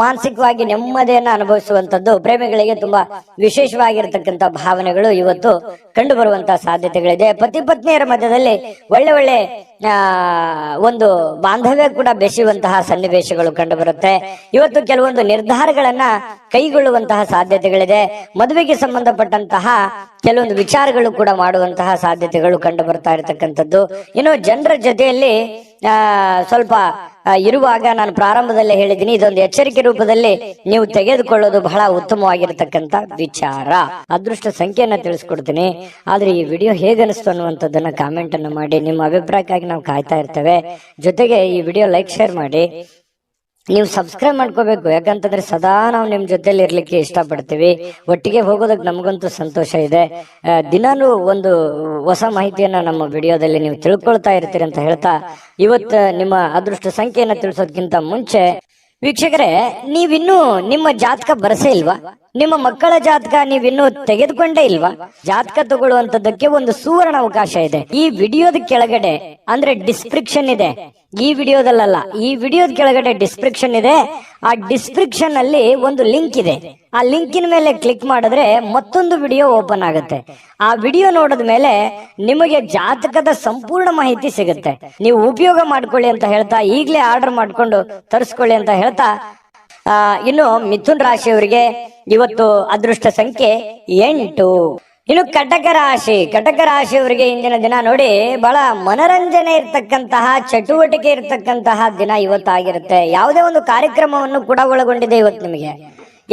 ಮಾನಸಿಕವಾಗಿ ನೆಮ್ಮದಿಯನ್ನ ಅನುಭವಿಸುವಂಥದ್ದು ಪ್ರೇಮಿಗಳಿಗೆ ತುಂಬಾ ವಿಶೇಷವಾಗಿರ್ತಕ್ಕಂಥ ಭಾವನೆಗಳು ಇವತ್ತು ಕಂಡು ಬರುವಂತಹ ಸಾಧ್ಯತೆಗಳಿದೆ. ಪತಿ ಪತ್ನಿಯರ ಮಧ್ಯದಲ್ಲಿ ಒಳ್ಳೆ ಒಳ್ಳೆ ಒಂದು ಬಾಂಧವ್ಯ ಕೂಡ ಬೆಸೆಯುವಂತಹ ಸನ್ನಿವೇಶಗಳು ಕಂಡು ಬರುತ್ತೆ. ಇವತ್ತು ಕೆಲವೊಂದು ನಿರ್ಧಾರಗಳನ್ನ ಕೈಗೊಳ್ಳುವಂತಹ ಸಾಧ್ಯತೆಗಳಿದೆ. ಮದುವೆಗೆ ಸಂಬಂಧಪಟ್ಟಂತಹ ಕೆಲವೊಂದು ವಿಚಾರಗಳು ಕೂಡ ಮಾಡುವಂತಹ ಸಾಧ್ಯತೆಗಳು ಕಂಡು ಬರ್ತಾ ಇರತಕ್ಕಂಥದ್ದು. ಇನ್ನು ಜನರ ಜೊತೆಯಲ್ಲಿ ಸ್ವಲ್ಪ ಇರುವಾಗ ನಾನು ಪ್ರಾರಂಭದಲ್ಲೇ ಹೇಳಿದ್ದೀನಿ, ಇದೊಂದು ಎಚ್ಚರಿಕೆ ರೂಪದಲ್ಲಿ ನೀವು ತೆಗೆದುಕೊಳ್ಳೋದು ಬಹಳ ಉತ್ತಮವಾಗಿರ್ತಕ್ಕಂಥ ವಿಚಾರ. ಅದೃಷ್ಟ ಸಂಖ್ಯೆಯನ್ನ ತಿಳಿಸ್ಕೊಡ್ತೀನಿ. ಆದ್ರೆ ಈ ವಿಡಿಯೋ ಹೇಗನಿಸ್ತು ಅನ್ನುವಂಥದ್ದನ್ನ ಕಾಮೆಂಟ್ ಅನ್ನು ಮಾಡಿ. ನಿಮ್ಮ ಅಭಿಪ್ರಾಯಕ್ಕಾಗಿ ನಾವು ಕಾಯ್ತಾ ಇರ್ತೇವೆ. ಜೊತೆಗೆ ಈ ವಿಡಿಯೋ ಲೈಕ್, ಶೇರ್ ಮಾಡಿ. ನೀವು ಸಬ್ಸ್ಕ್ರೈಬ್ ಮಾಡ್ಕೋಬೇಕು. ಯಾಕಂತಂದ್ರೆ ಸದಾ ನಾವು ನಿಮ್ ಜೊತೆಲಿ ಇರ್ಲಿಕ್ಕೆ ಇಷ್ಟಪಡ್ತೀವಿ. ಒಟ್ಟಿಗೆ ಹೋಗೋದಕ್ಕೆ ನಮಗಂತೂ ಸಂತೋಷ ಇದೆ. ದಿನಾನು ಒಂದು ಹೊಸ ಮಾಹಿತಿಯನ್ನ ನಮ್ಮ ವಿಡಿಯೋದಲ್ಲಿ ನೀವು ತಿಳ್ಕೊಳ್ತಾ ಇರ್ತೀರಿ ಅಂತ ಹೇಳ್ತಾ, ಇವತ್ತು ನಿಮ್ಮ ಅದೃಷ್ಟ ಸಂಖ್ಯೆಯನ್ನ ತಿಳಿಸೋದಕ್ಕಿಂತ ಮುಂಚೆ ವೀಕ್ಷಕರೇ, ನೀವಿನ್ನೂ ನಿಮ್ಮ ಜಾತಕ ಬರಸೇ ಇಲ್ವಾ? ನಿಮ್ಮ ಮಕ್ಕಳ ಜಾತಕ ನೀವಿನ್ನೂ ತೆಗೆದುಕೊಂಡೇ ಇಲ್ವಾ? ಜಾತಕ ತಗೊಳ್ಳುವಂತದಕ್ಕೆ ಒಂದು ಸುವರ್ಣ ಅವಕಾಶ ಇದೆ. ಈ ವಿಡಿಯೋದ ಕೆಳಗಡೆ ಅಂದ್ರೆ ಡಿಸ್ಕ್ರಿಪ್ಷನ್ ಇದೆ. ಈ ವಿಡಿಯೋದಲ್ಲ, ಈ ವಿಡಿಯೋದ ಕೆಳಗಡೆ ಡಿಸ್ಕ್ರಿಪ್ಷನ್ ಇದೆ. ಆ ಡಿಸ್ಕ್ರಿಪ್ಷನ್ ಅಲ್ಲಿ ಒಂದು ಲಿಂಕ್ ಇದೆ. ಆ ಲಿಂಕಿನ ಮೇಲೆ ಕ್ಲಿಕ್ ಮಾಡಿದ್ರೆ ಮತ್ತೊಂದು ವಿಡಿಯೋ ಓಪನ್ ಆಗುತ್ತೆ. ಆ ವಿಡಿಯೋ ನೋಡಿದ ಮೇಲೆ ನಿಮಗೆ ಜಾತಕದ ಸಂಪೂರ್ಣ ಮಾಹಿತಿ ಸಿಗುತ್ತೆ. ನೀವು ಉಪಯೋಗ ಮಾಡ್ಕೊಳ್ಳಿ ಅಂತ ಹೇಳ್ತಾ, ಈಗಲೇ ಆರ್ಡರ್ ಮಾಡ್ಕೊಂಡು ತರಿಸ್ಕೊಳ್ಳಿ ಅಂತ ಹೇಳ್ತಾ, ಇನ್ನು ಮಿಥುನ್ ರಾಶಿಯವರಿಗೆ ಇವತ್ತು ಅದೃಷ್ಟ ಸಂಖ್ಯೆ 8. ಇನ್ನು ಕಟಕ ರಾಶಿಯವರಿಗೆ ಇಂದಿನ ದಿನ ನೋಡಿ ಬಹಳ ಮನರಂಜನೆ ಇರ್ತಕ್ಕಂತಹ, ಚಟುವಟಿಕೆ ಇರ್ತಕ್ಕಂತಹ ದಿನ ಇವತ್ತಾಗಿರುತ್ತೆ. ಯಾವುದೇ ಒಂದು ಕಾರ್ಯಕ್ರಮವನ್ನು ಕೂಡ ಒಳಗೊಂಡಿದೆ ಇವತ್ತು. ನಿಮಗೆ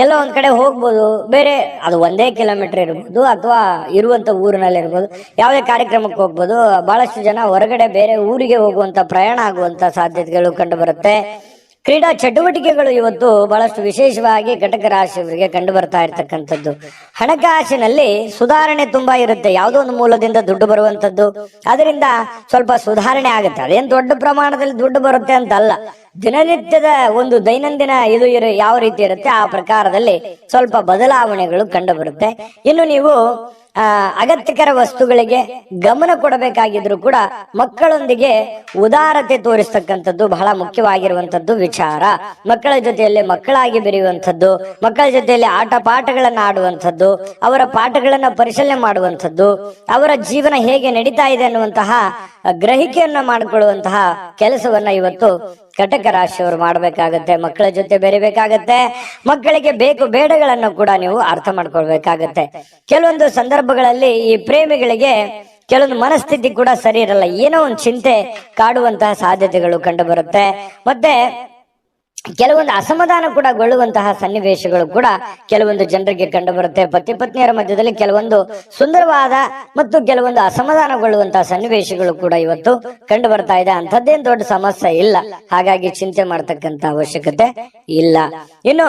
ಎಲ್ಲ ಒಂದ್ ಕಡೆ ಹೋಗ್ಬೋದು, ಬೇರೆ ಅದು 1 ಕಿಲೋಮೀಟರ್ ಇರ್ಬೋದು ಅಥವಾ ಇರುವಂತ ಊರಿನಲ್ಲಿ ಇರ್ಬೋದು, ಯಾವುದೇ ಕಾರ್ಯಕ್ರಮಕ್ಕೆ ಹೋಗ್ಬೋದು. ಬಹಳಷ್ಟು ಜನ ಹೊರಗಡೆ ಬೇರೆ ಊರಿಗೆ ಹೋಗುವಂತ, ಪ್ರಯಾಣ ಆಗುವಂತ ಸಾಧ್ಯತೆಗಳು ಕಂಡು ಬರುತ್ತೆ. ಕ್ರೀಡಾ ಚಟುವಟಿಕೆಗಳು ಇವತ್ತು ಬಹಳಷ್ಟು ವಿಶೇಷವಾಗಿ ಕಟಕ ರಾಶಿಯವರಿಗೆ ಕಂಡು ಬರ್ತಾ ಇರ್ತಕ್ಕಂಥದ್ದು. ಹಣಕಾಸಿನಲ್ಲಿ ಸುಧಾರಣೆ ತುಂಬಾ ಇರುತ್ತೆ. ಯಾವುದೋ ಒಂದು ಮೂಲದಿಂದ ದುಡ್ಡು ಬರುವಂತದ್ದು, ಅದರಿಂದ ಸ್ವಲ್ಪ ಸುಧಾರಣೆ ಆಗುತ್ತೆ. ಅದೇನ್ ದೊಡ್ಡ ಪ್ರಮಾಣದಲ್ಲಿ ದುಡ್ಡು ಬರುತ್ತೆ ಅಂತ ಅಲ್ಲ, ದಿನನಿತ್ಯದ ಒಂದು ದೈನಂದಿನ ಇದು ಯಾವ ರೀತಿ ಇರುತ್ತೆ ಆ ಪ್ರಕಾರದಲ್ಲಿ ಸ್ವಲ್ಪ ಬದಲಾವಣೆಗಳು ಕಂಡು ಬರುತ್ತೆ. ಇನ್ನು ನೀವು ಅಗತ್ಯಕರ ವಸ್ತುಗಳಿಗೆ ಗಮನ ಕೊಡಬೇಕಾಗಿದ್ರು ಕೂಡ ಮಕ್ಕಳೊಂದಿಗೆ ಉದಾರತೆ ತೋರಿಸ್ತಕ್ಕಂಥದ್ದು ಬಹಳ ಮುಖ್ಯವಾಗಿರುವಂತದ್ದು ವಿಚಾರ. ಮಕ್ಕಳ ಜೊತೆಯಲ್ಲಿ ಮಕ್ಕಳಾಗಿ ಬೆರೆಯುವಂಥದ್ದು, ಮಕ್ಕಳ ಜೊತೆಯಲ್ಲಿ ಆಟ ಪಾಠಗಳನ್ನ ಆಡುವಂಥದ್ದು, ಅವರ ಪಾಠಗಳನ್ನ ಪರಿಶೀಲನೆ ಮಾಡುವಂಥದ್ದು, ಅವರ ಜೀವನ ಹೇಗೆ ನಡೀತಾ ಇದೆ ಅನ್ನುವಂತಹ ಗ್ರಹಿಕೆಯನ್ನ ಮಾಡಿಕೊಳ್ಳುವಂತಹ ಕೆಲಸವನ್ನ ಇವತ್ತು ಕಟಕ ರಾಶಿಯವರು ಮಾಡಬೇಕಾಗತ್ತೆ. ಮಕ್ಕಳ ಜೊತೆ ಬೆರಿಬೇಕಾಗತ್ತೆ. ಮಕ್ಕಳಿಗೆ ಬೇಕು ಬೇಡಗಳನ್ನು ಕೂಡ ನೀವು ಅರ್ಥ ಮಾಡ್ಕೊಳ್ಬೇಕಾಗತ್ತೆ. ಕೆಲವೊಂದು ಸಂದರ್ಭಗಳಲ್ಲಿ ಈ ಪ್ರೇಮಿಗಳಿಗೆ ಕೆಲವೊಂದು ಮನಸ್ಥಿತಿ ಕೂಡ ಸರಿ ಇರಲ್ಲ. ಏನೋ ಒಂದು ಚಿಂತೆ ಕಾಡುವಂತಹ ಸಾಧ್ಯತೆಗಳು ಕಂಡು ಬರುತ್ತೆ. ಮತ್ತೆ ಕೆಲವೊಂದು ಅಸಮಾಧಾನ ಕೂಡ ಗೊಳ್ಳುವಂತಹ ಸನ್ನಿವೇಶಗಳು ಕೂಡ ಕೆಲವೊಂದು ಜನರಿಗೆ ಕಂಡು ಬರುತ್ತೆ. ಪತಿ ಪತ್ನಿಯರ ಮಧ್ಯದಲ್ಲಿ ಕೆಲವೊಂದು ಸುಂದರವಾದ ಮತ್ತು ಕೆಲವೊಂದು ಅಸಮಾಧಾನಗೊಳ್ಳುವಂತಹ ಸನ್ನಿವೇಶಗಳು ಕೂಡ ಇವತ್ತು ಕಂಡು ಬರ್ತಾ ಇದೆ. ಅಂಥದ್ದೇನು ದೊಡ್ಡ ಸಮಸ್ಯೆ ಇಲ್ಲ, ಹಾಗಾಗಿ ಚಿಂತೆ ಮಾಡ್ತಕ್ಕಂತ ಅವಶ್ಯಕತೆ ಇಲ್ಲ. ಇನ್ನು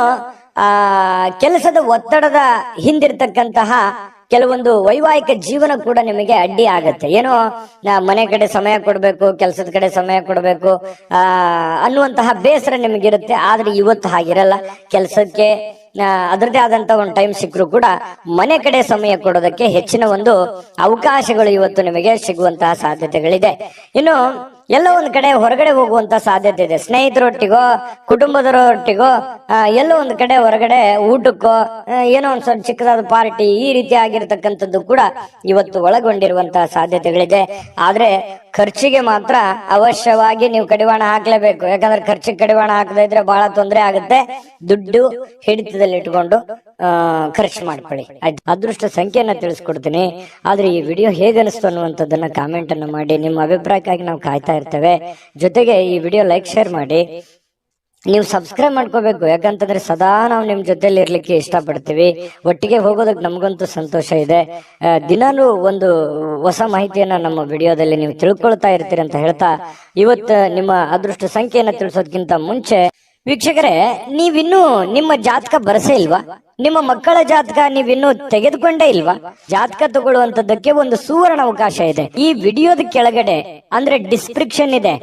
ಕೆಲಸದ ಒತ್ತಡದ ಹಿಂದಿರ್ತಕ್ಕಂತಹ ಕೆಲವೊಂದು ವೈವಾಹಿಕ ಜೀವನ ಕೂಡ ನಿಮಗೆ ಅಡ್ಡಿ ಆಗತ್ತೆ. ಏನೋ ಮನೆ ಕಡೆ ಸಮಯ ಕೊಡ್ಬೇಕು, ಕೆಲಸದ ಕಡೆ ಸಮಯ ಕೊಡ್ಬೇಕು ಅನ್ನುವಂತಹ ಬೇಸರ ನಿಮಗಿರುತ್ತೆ. ಆದ್ರೆ ಇವತ್ತು ಹಾಗಿರಲ್ಲ. ಕೆಲಸಕ್ಕೆ ಅದರದೇ ಆದಂತ ಒಂದು ಟೈಮ್ ಸಿಕ್ಕರು ಕೂಡ ಮನೆ ಕಡೆ ಸಮಯ ಕೊಡೋದಕ್ಕೆ ಹೆಚ್ಚಿನ ಒಂದು ಅವಕಾಶಗಳು ಇವತ್ತು ನಿಮಗೆ ಸಿಗುವಂತಹ ಸಾಧ್ಯತೆಗಳಿದೆ. ಇನ್ನು ಎಲ್ಲೋ ಒಂದ್ ಕಡೆ ಹೊರಗಡೆ ಹೋಗುವಂತ ಸಾಧ್ಯತೆ ಇದೆ. ಸ್ನೇಹಿತರೊಟ್ಟಿಗೋ ಕುಟುಂಬದವರೊಟ್ಟಿಗೋ ಎಲ್ಲೋ ಒಂದ್ ಕಡೆ ಹೊರಗಡೆ ಊಟಕ್ಕೋ ಏನೋ ಒಂದ್ ಸ್ವಲ್ಪ ಚಿಕ್ಕದಾದ ಪಾರ್ಟಿ ಈ ರೀತಿ ಆಗಿರ್ತಕ್ಕಂಥದ್ದು ಕೂಡ ಇವತ್ತು ಒಳಗೊಂಡಿರುವಂತಹ ಸಾಧ್ಯತೆಗಳಿದೆ. ಆದ್ರೆ ಖರ್ಚಿಗೆ ಮಾತ್ರ ಅವಶ್ಯವಾಗಿ ನೀವು ಕಡಿವಾಣ ಹಾಕ್ಲೇಬೇಕು. ಯಾಕಂದ್ರೆ ಖರ್ಚಿಗೆ ಕಡಿವಾಣ ಹಾಕದೇ ಇದ್ರೆ ಬಹಳ ತೊಂದರೆ ಆಗುತ್ತೆ. ದುಡ್ಡು ಹಿಡಿತದಲ್ಲಿ ಇಟ್ಕೊಂಡು ಖರ್ಚು ಮಾಡ್ಕೊಳ್ಳಿ. ಆಯ್ತು, ಅದೃಷ್ಟ ಸಂಖ್ಯೆಯನ್ನ ತಿಳಿಸ್ಕೊಡ್ತೀನಿ. ಆದ್ರೆ ಈ ವಿಡಿಯೋ ಹೇಗನಿಸ್ತು ಅನ್ನುವಂಥದ್ದನ್ನ ಕಾಮೆಂಟ್ ಅನ್ನು ಮಾಡಿ. ನಿಮ್ಮ ಅಭಿಪ್ರಾಯಕ್ಕಾಗಿ ನಾವು ಕಾಯ್ತಾ ಇರ್ತೇವೆ. ಜೊತೆಗೆ ಈ ವಿಡಿಯೋ ಲೈಕ್ ಶೇರ್ ಮಾಡಿ. ನೀವು ಸಬ್ಸ್ಕ್ರೈಬ್ ಮಾಡ್ಕೋಬೇಕು, ಯಾಕಂತಂದ್ರೆ ಸದಾ ನಾವು ನಿಮ್ ಜೊತೆಲಿ ಇರ್ಲಿಕ್ಕೆ ಇಷ್ಟಪಡ್ತೀವಿ. ಒಟ್ಟಿಗೆ ಹೋಗೋದಕ್ಕೆ ನಮಗಂತೂ ಸಂತೋಷ ಇದೆ. ದಿನಾನು ಒಂದು ಹೊಸ ಮಾಹಿತಿಯನ್ನ ನಮ್ಮ ವಿಡಿಯೋದಲ್ಲಿ ನೀವು ತಿಳ್ಕೊಳ್ತಾ ಇರ್ತೀರಿ ಅಂತ ಹೇಳ್ತಾ, ಇವತ್ತು ನಿಮ್ಮ ಅದೃಷ್ಟ ಸಂಖ್ಯೆಯನ್ನ ತಿಳಿಸೋದಕ್ಕಿಂತ ಮುಂಚೆ ವೀಕ್ಷಕರೇ, ನೀವಿನ್ನೂ ನಿಮ್ಮ ಜಾತಕ ಬರಸೇ ಇಲ್ವಾ? ನಿಮ್ಮ ಮಕ್ಕಳ ಜಾತಕ ನೀವಿನ್ನೂ ತೆಗೆದುಕೊಂಡೇ ಇಲ್ವಾ? ಜಾತಕ ತಗೊಳ್ಳುವಂತದ್ದಕ್ಕೆ ಒಂದು ಸುವರ್ಣ ಅವಕಾಶ ಇದೆ. ಈ ವಿಡಿಯೋದ ಕೆಳಗಡೆ ಅಂದ್ರೆ ಡಿಸ್ಕ್ರಿಪ್ಷನ್ ಇದೆ.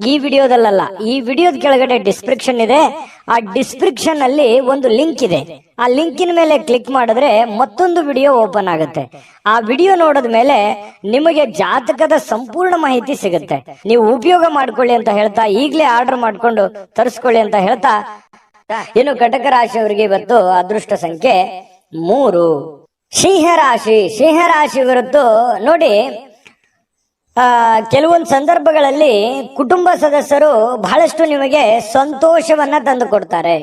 ಈ ವಿಡಿಯೋದಲ್ಲ, ಈ ವಿಡಿಯೋದ ಕೆಳಗಡೆ ಡಿಸ್ಕ್ರಿಪ್ಷನ್ ಇದೆ. ಆ ಡಿಸ್ಕ್ರಿಪ್ಷನ್ ಅಲ್ಲಿ ಒಂದು ಲಿಂಕ್ ಇದೆ. ಆ ಲಿಂಕಿನ ಮೇಲೆ ಕ್ಲಿಕ್ ಮಾಡಿದ್ರೆ ಮತ್ತೊಂದು ವಿಡಿಯೋ ಓಪನ್ ಆಗುತ್ತೆ. ಆ ವಿಡಿಯೋ ನೋಡಿದ ಮೇಲೆ ನಿಮಗೆ ಜಾತಕದ ಸಂಪೂರ್ಣ ಮಾಹಿತಿ ಸಿಗುತ್ತೆ. ನೀವು ಉಪಯೋಗ ಮಾಡ್ಕೊಳ್ಳಿ ಅಂತ ಹೇಳ್ತಾ, ಈಗಲೇ ಆರ್ಡರ್ ಮಾಡ್ಕೊಂಡು ತರಿಸ್ಕೊಳ್ಳಿ ಅಂತ ಹೇಳ್ತಾ, ಇನ್ನು ಕಟಕ ರಾಶಿಯವರಿಗೆ ಇವತ್ತು ಅದೃಷ್ಟ ಸಂಖ್ಯೆ 3. ಸಿಂಹರಾಶಿ ಹೊರತು ನೋಡಿ, ಕೆಲವೊಂದು ಸಂದರ್ಭಗಳಲ್ಲಿ ಕುಟುಂಬ ಸದಸ್ಯರು ಬಹಳಷ್ಟು ನಿಮಗೆ ಸಂತೋಷವನ್ನ ತಂದು ಕೊಡ್ತಾರೆ.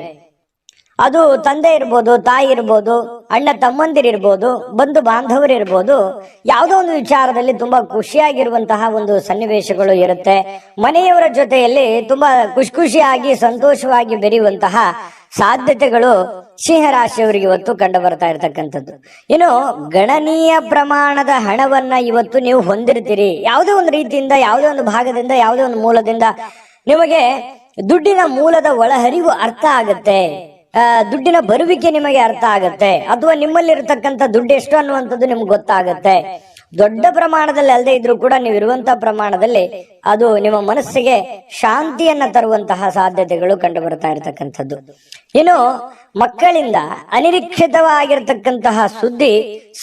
ಅದು ತಂದೆ ಇರ್ಬೋದು, ತಾಯಿ ಇರ್ಬೋದು, ಅಣ್ಣ ತಮ್ಮಂದಿರಿರ್ಬೋದು, ಬಂಧು ಬಾಂಧವರಿರ್ಬೋದು. ಯಾವುದೋ ಒಂದು ವಿಚಾರದಲ್ಲಿ ತುಂಬಾ ಖುಷಿಯಾಗಿರುವಂತಹ ಒಂದು ಸನ್ನಿವೇಶಗಳು ಇರುತ್ತೆ. ಮನೆಯವರ ಜೊತೆಯಲ್ಲಿ ತುಂಬಾ ಖುಷಿಯಾಗಿ ಸಂತೋಷವಾಗಿ ಬೆರೆಯುವಂತಹ ಸಾಧ್ಯತೆಗಳು ಸಿಂಹರಾಶಿಯವರಿಗೆ ಇವತ್ತು ಕಂಡು ಬರ್ತಾ ಇರತಕ್ಕಂಥದ್ದು. ಇನ್ನು ಗಣನೀಯ ಪ್ರಮಾಣದ ಹಣವನ್ನ ಇವತ್ತು ನೀವು ಹೊಂದಿರ್ತೀರಿ. ಯಾವುದೇ ಒಂದು ರೀತಿಯಿಂದ, ಯಾವುದೇ ಒಂದು ಭಾಗದಿಂದ, ಯಾವುದೇ ಒಂದು ಮೂಲದಿಂದ ನಿಮಗೆ ದುಡ್ಡಿನ ಮೂಲದ ಒಳಹರಿವು ಅರ್ಥ ಆಗತ್ತೆ. ದುಡ್ಡಿನ ಬರುವಿಕೆ ನಿಮಗೆ ಅರ್ಥ ಆಗತ್ತೆ. ಅಥವಾ ನಿಮ್ಮಲ್ಲಿರತಕ್ಕಂಥ ದುಡ್ಡು ಎಷ್ಟು ಅನ್ನುವಂಥದ್ದು ನಿಮ್ಗೆ ಗೊತ್ತಾಗತ್ತೆ. ದೊಡ್ಡ ಪ್ರಮಾಣದಲ್ಲಿ ಅಲ್ಲದೆ ಇದ್ರೂ ಕೂಡ ನೀವು ಇರುವಂತಹ ಪ್ರಮಾಣದಲ್ಲಿ ಅದು ನಿಮ್ಮ ಮನಸ್ಸಿಗೆ ಶಾಂತಿಯನ್ನ ತರುವಂತಹ ಸಾಧ್ಯತೆಗಳು ಕಂಡು ಬರ್ತಾ ಇರತಕ್ಕಂಥದ್ದು. ಇನ್ನು ಮಕ್ಕಳಿಂದ ಅನಿರೀಕ್ಷಿತವಾಗಿರ್ತಕ್ಕಂತಹ ಸುದ್ದಿ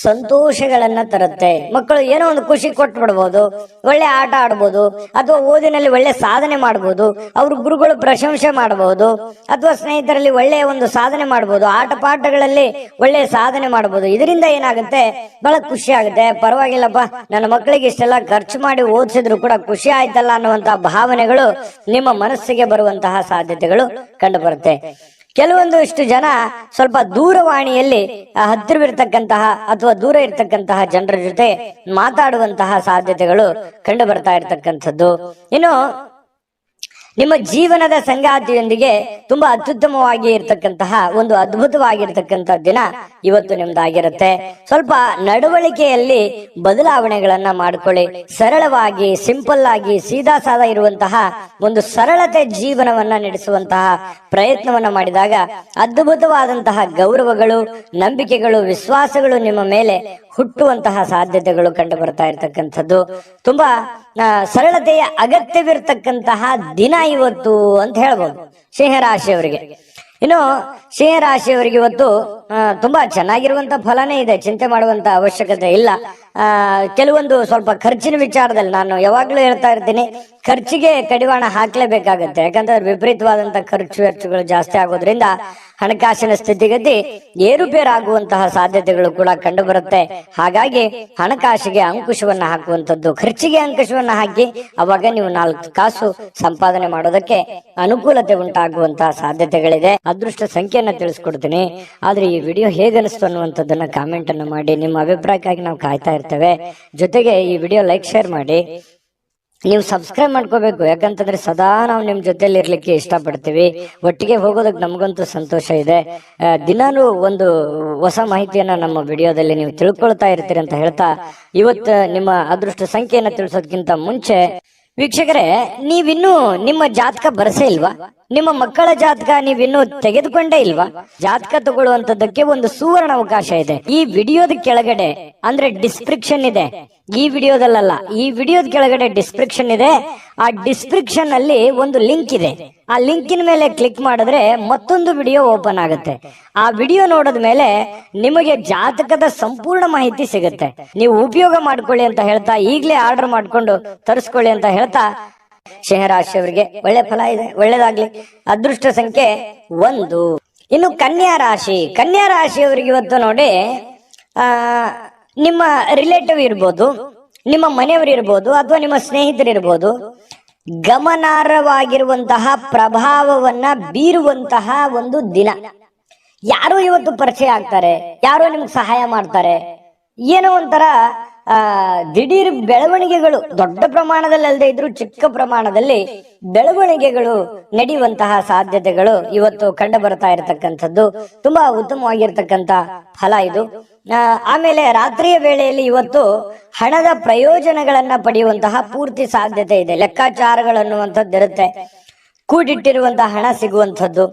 ಸಂತೋಷಗಳನ್ನ ತರುತ್ತೆ. ಮಕ್ಕಳು ಏನೋ ಒಂದು ಖುಷಿ ಕೊಟ್ಟು ಬಿಡ್ಬೋದು, ಒಳ್ಳೆ ಆಟ ಆಡ್ಬೋದು, ಅಥವಾ ಓದಿನಲ್ಲಿ ಒಳ್ಳೆ ಸಾಧನೆ ಮಾಡ್ಬೋದು, ಅವ್ರ ಗುರುಗಳು ಪ್ರಶಂಸೆ ಮಾಡಬಹುದು, ಅಥವಾ ಸ್ನೇಹಿತರಲ್ಲಿ ಒಳ್ಳೆಯ ಒಂದು ಸಾಧನೆ ಮಾಡ್ಬೋದು, ಆಟ ಪಾಠಗಳಲ್ಲಿ ಒಳ್ಳೆ ಸಾಧನೆ ಮಾಡ್ಬೋದು. ಇದರಿಂದ ಏನಾಗುತ್ತೆ, ಬಹಳ ಖುಷಿ ಆಗುತ್ತೆ. ಪರವಾಗಿಲ್ಲಪ್ಪ, ನನ್ನ ಮಕ್ಕಳಿಗೆ ಇಷ್ಟೆಲ್ಲ ಖರ್ಚು ಮಾಡಿ ಓದಿಸಿದ್ರು ಕೂಡ ಖುಷಿ ಆಯ್ತಲ್ಲ ಅನ್ನುವಂತಹ ಭಾವನೆಗಳು ನಿಮ್ಮ ಮನಸ್ಸಿಗೆ ಬರುವಂತಹ ಸಾಧ್ಯತೆಗಳು ಕಂಡು ಬರುತ್ತೆ. ಕೆಲವೊಂದು ಇಷ್ಟು ಜನ ಸ್ವಲ್ಪ ದೂರವಾಣಿಯಲ್ಲಿ ಹತ್ತಿರವಿರ್ತಕ್ಕಂತಹ ಅಥವಾ ದೂರ ಇರ್ತಕ್ಕಂತಹ ಜನರ ಜೊತೆ ಮಾತಾಡುವಂತಹ ಸಾಧ್ಯತೆಗಳು ಕಂಡು ಬರ್ತಾ ಇರತಕ್ಕಂಥದ್ದು. ಇನ್ನು ನಿಮ್ಮ ಜೀವನದ ಸಂಗಾತಿಯೊಂದಿಗೆ ತುಂಬಾ ಅತ್ಯುತ್ತಮವಾಗಿ ಇರ್ತಕ್ಕಂತಹ ಒಂದು ಅದ್ಭುತವಾಗಿರ್ತಕ್ಕಂಥ ದಿನ ಇವತ್ತು ನಿಮ್ದಾಗಿರುತ್ತೆ. ಸ್ವಲ್ಪ ನಡವಳಿಕೆಯಲ್ಲಿ ಬದಲಾವಣೆಗಳನ್ನ ಮಾಡ್ಕೊಳ್ಳಿ. ಸರಳವಾಗಿ, ಸಿಂಪಲ್ ಆಗಿ, ಸೀದಾ ಸಾದಾ ಇರುವಂತಹ ಒಂದು ಸರಳತೆ ಜೀವನವನ್ನ ನಡೆಸುವಂತಹ ಪ್ರಯತ್ನವನ್ನ ಮಾಡಿದಾಗ ಅದ್ಭುತವಾದಂತಹ ಗೌರವಗಳು, ನಂಬಿಕೆಗಳು, ವಿಶ್ವಾಸಗಳು ನಿಮ್ಮ ಮೇಲೆ ಹುಟ್ಟುವಂತಹ ಸಾಧ್ಯತೆಗಳು ಕಂಡು ಬರ್ತಾ ಇರ್ತಕ್ಕಂಥದ್ದು. ತುಂಬಾ ಸರಳತೆಯ ಅಗತ್ಯವಿರ್ತಕ್ಕಂತಹ ದಿನ ಇವತ್ತು ಅಂತ ಹೇಳ್ಬೋದು ಸಿಂಹರಾಶಿಯವರಿಗೆ. ಇನ್ನು ಸಿಂಹರಾಶಿಯವರಿಗೆ ಇವತ್ತು ತುಂಬಾ ಚೆನ್ನಾಗಿರುವಂತ ಫಲನೇ ಇದೆ, ಚಿಂತೆ ಮಾಡುವಂತ ಅವಶ್ಯಕತೆ ಇಲ್ಲ. ಕೆಲವೊಂದು ಸ್ವಲ್ಪ ಖರ್ಚಿನ ವಿಚಾರದಲ್ಲಿ ನಾನು ಯಾವಾಗ್ಲೂ ಹೇಳ್ತಾ ಇರ್ತೀನಿ, ಖರ್ಚಿಗೆ ಕಡಿವಾಣ ಹಾಕ್ಲೇಬೇಕಾಗತ್ತೆ. ಯಾಕಂದ್ರೆ ವಿಪರೀತವಾದಂತಹ ಖರ್ಚು ವೆಚ್ಚಗಳು ಜಾಸ್ತಿ ಆಗೋದ್ರಿಂದ ಹಣಕಾಸಿನ ಸ್ಥಿತಿಗತಿ ಏರುಪೇರಾಗುವಂತಹ ಸಾಧ್ಯತೆಗಳು ಕೂಡ ಕಂಡು ಬರುತ್ತೆ. ಹಾಗಾಗಿ ಹಣಕಾಸಿಗೆ ಅಂಕುಶವನ್ನ ಹಾಕುವಂಥದ್ದು, ಖರ್ಚಿಗೆ ಅಂಕುಶವನ್ನ ಹಾಕಿ ಅವಾಗ ನೀವು 4 ಕಾಸು ಸಂಪಾದನೆ ಮಾಡೋದಕ್ಕೆ ಅನುಕೂಲತೆ ಉಂಟಾಗುವಂತಹ ಸಾಧ್ಯತೆಗಳಿದೆ. ಅದೃಷ್ಟ ಸಂಖ್ಯೆಯನ್ನ ತಿಳಿಸ್ಕೊಡ್ತೀನಿ. ಆದ್ರೆ ಈ ವಿಡಿಯೋ ಹೇಗನಿಸ್ತು ಅನ್ನುವಂಥದ್ದನ್ನ ಕಾಮೆಂಟ್ ಅನ್ನು ಮಾಡಿ. ನಿಮ್ಮ ಅಭಿಪ್ರಾಯಕ್ಕಾಗಿ ನಾವು ಕಾಯ್ತಾ ಇರ್ತೇವೆ. ಜೊತೆಗೆ ಈ ವಿಡಿಯೋ ಲೈಕ್ ಶೇರ್ ಮಾಡಿ. ನೀವು ಸಬ್ಸ್ಕ್ರೈಬ್ ಮಾಡ್ಕೋಬೇಕು. ಯಾಕಂತಂದ್ರೆ ಸದಾ ನಾವು ನಿಮ್ ಜೊತೆಲಿ ಇರ್ಲಿಕ್ಕೆ ಇಷ್ಟಪಡ್ತೀವಿ. ಒಟ್ಟಿಗೆ ಹೋಗೋದಕ್ಕೆ ನಮಗಂತೂ ಸಂತೋಷ ಇದೆ. ದಿನಾನು ಒಂದು ಹೊಸ ಮಾಹಿತಿಯನ್ನ ನಮ್ಮ ವಿಡಿಯೋದಲ್ಲಿ ನೀವು ತಿಳ್ಕೊಳ್ತಾ ಇರ್ತೀರಿ ಅಂತ ಹೇಳ್ತಾ, ಇವತ್ತು ನಿಮ್ಮ ಅದೃಷ್ಟ ಸಂಖ್ಯೆಯನ್ನ ತಿಳಿಸೋದಕ್ಕಿಂತ ಮುಂಚೆ ವೀಕ್ಷಕರೇ, ನೀವಿನ್ನೂ ನಿಮ್ಮ ಜಾತಕ ಬರಸೇ ಇಲ್ವಾ? ನಿಮ್ಮ ಮಕ್ಕಳ ಜಾತಕ ನೀವಿನ್ನೂ ತೆಗೆದುಕೊಂಡೇ ಇಲ್ವಾ? ಜಾತಕ ತಗೊಳ್ಳುವಂತದ್ದಕ್ಕೆ ಒಂದು ಸುವರ್ಣ ಅವಕಾಶ ಇದೆ. ಈ ವಿಡಿಯೋದ ಕೆಳಗಡೆ ಅಂದ್ರೆ ಡಿಸ್ಕ್ರಿಪ್ಷನ್ ಇದೆ. ಈ ವಿಡಿಯೋದಲ್ಲ, ಈ ವಿಡಿಯೋದ ಕೆಳಗಡೆ ಡಿಸ್ಕ್ರಿಪ್ಷನ್ ಇದೆ. ಆ ಡಿಸ್ಕ್ರಿಪ್ಷನ್ ಅಲ್ಲಿ ಒಂದು ಲಿಂಕ್ ಇದೆ. ಆ ಲಿಂಕಿನ ಮೇಲೆ ಕ್ಲಿಕ್ ಮಾಡಿದ್ರೆ ಮತ್ತೊಂದು ವಿಡಿಯೋ ಓಪನ್ ಆಗುತ್ತೆ. ಆ ವಿಡಿಯೋ ನೋಡಿದ ಮೇಲೆ ನಿಮಗೆ ಜಾತಕದ ಸಂಪೂರ್ಣ ಮಾಹಿತಿ ಸಿಗುತ್ತೆ. ನೀವು ಉಪಯೋಗ ಮಾಡ್ಕೊಳ್ಳಿ ಅಂತ ಹೇಳ್ತಾ, ಈಗಲೇ ಆರ್ಡರ್ ಮಾಡ್ಕೊಂಡು ತರಿಸ್ಕೊಳ್ಳಿ ಅಂತ ಹೇಳ್ತಾ, ಸಿಂಹರಾಶಿಯವರಿಗೆ ಒಳ್ಳೆ ಫಲ ಇದೆ, ಒಳ್ಳೇದಾಗ್ಲಿ. ಅದೃಷ್ಟ ಸಂಖ್ಯೆ 1. ಇನ್ನು ಕನ್ಯಾ ರಾಶಿ. ಕನ್ಯಾ ರಾಶಿಯವರಿಗೆ ಇವತ್ತು ನೋಡಿ, ನಿಮ್ಮ ರಿಲೇಟಿವ್ ಇರ್ಬೋದು, ನಿಮ್ಮ ಮನೆಯವರು ಇರ್ಬೋದು, ಅಥವಾ ನಿಮ್ಮ ಸ್ನೇಹಿತರು ಇರ್ಬೋದು, ಗಮನಾರ್ಹವಾಗಿರುವಂತಹ ಪ್ರಭಾವವನ್ನ ಬೀರುವಂತಹ ಒಂದು ದಿನ. ಯಾರೋ ಇವತ್ತು ಪರಿಚಯ ಆಗ್ತಾರೆ, ಯಾರೋ ನಿಮ್ಗೆ ಸಹಾಯ ಮಾಡ್ತಾರೆ, ಏನೋ ಒಂಥರ ದಿಢೀರ್ ಬೆಳವಣಿಗೆಗಳು, ದೊಡ್ಡ ಪ್ರಮಾಣದಲ್ಲಿ ಅಲ್ಲದೆ ಇದ್ರು ಚಿಕ್ಕ ಪ್ರಮಾಣದಲ್ಲಿ ಬೆಳವಣಿಗೆಗಳು ನಡೆಯುವಂತಹ ಸಾಧ್ಯತೆಗಳು ಇವತ್ತು ಕಂಡು ಬರ್ತಾ ಇರತಕ್ಕಂಥದ್ದು ತುಂಬಾ ಉತ್ತಮವಾಗಿರ್ತಕ್ಕಂಥ ಫಲ ಇದು. ಆಮೇಲೆ ರಾತ್ರಿಯ ವೇಳೆಯಲ್ಲಿ ಇವತ್ತು ಹಣದ ಪ್ರಯೋಜನಗಳನ್ನ ಪಡೆಯುವಂತಹ ಪೂರ್ತಿ ಸಾಧ್ಯತೆ ಇದೆ. ಲೆಕ್ಕಾಚಾರಗಳನ್ನುವಂಥದ್ದು ಇರುತ್ತೆ. ಕೂಡಿಟ್ಟಿರುವಂತಹ ಹಣ ಸಿಗುವಂಥದ್ದು,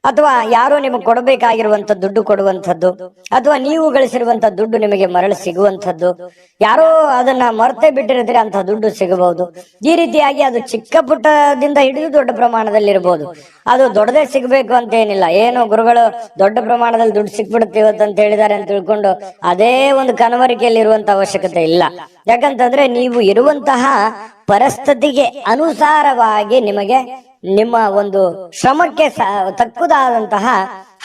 ಅಥವಾ ಯಾರೋ ನಿಮಗೆ ಕೊಡಬೇಕಾಗಿರುವಂತ ದುಡ್ಡು ಕೊಡುವಂಥದ್ದು, ಅಥವಾ ನೀವು ಗಳಿಸಿರುವಂತ ದುಡ್ಡು ನಿಮಗೆ ಮರಳಿ ಸಿಗುವಂಥದ್ದು, ಯಾರೋ ಅದನ್ನ ಮರೆತೇ ಬಿಟ್ಟಿರ್ತೀರಿ ಅಂತ ದುಡ್ಡು ಸಿಗಬಹುದು. ಈ ರೀತಿಯಾಗಿ ಅದು ಚಿಕ್ಕ ಪುಟ್ಟದಿಂದ ಹಿಡಿದು ದೊಡ್ಡ ಪ್ರಮಾಣದಲ್ಲಿ ಇರಬಹುದು. ಅದು ದೊಡ್ಡದೇ ಸಿಗಬೇಕು ಅಂತ ಏನಿಲ್ಲ. ಏನು ಗುರುಗಳು ದೊಡ್ಡ ಪ್ರಮಾಣದಲ್ಲಿ ದುಡ್ಡು ಸಿಕ್ಬಿಡುತ್ತೆ ಇವತ್ತು ಅಂತ ಹೇಳಿದ್ದಾರೆ ಅಂತ ತಿಳ್ಕೊಂಡು ಅದೇ ಒಂದು ಕನವರಿಕೆಯಲ್ಲಿ ಇರುವಂತ ಅವಶ್ಯಕತೆ ಇಲ್ಲ. ಯಾಕಂತಂದ್ರೆ ನೀವು ಇರುವಂತಹ ಪರಿಸ್ಥಿತಿಗೆ ಅನುಸಾರವಾಗಿ ನಿಮಗೆ ನಿಮ್ಮ ಒಂದು ಶ್ರಮಕ್ಕೆ ತಕ್ಕುದಾದಂತಹ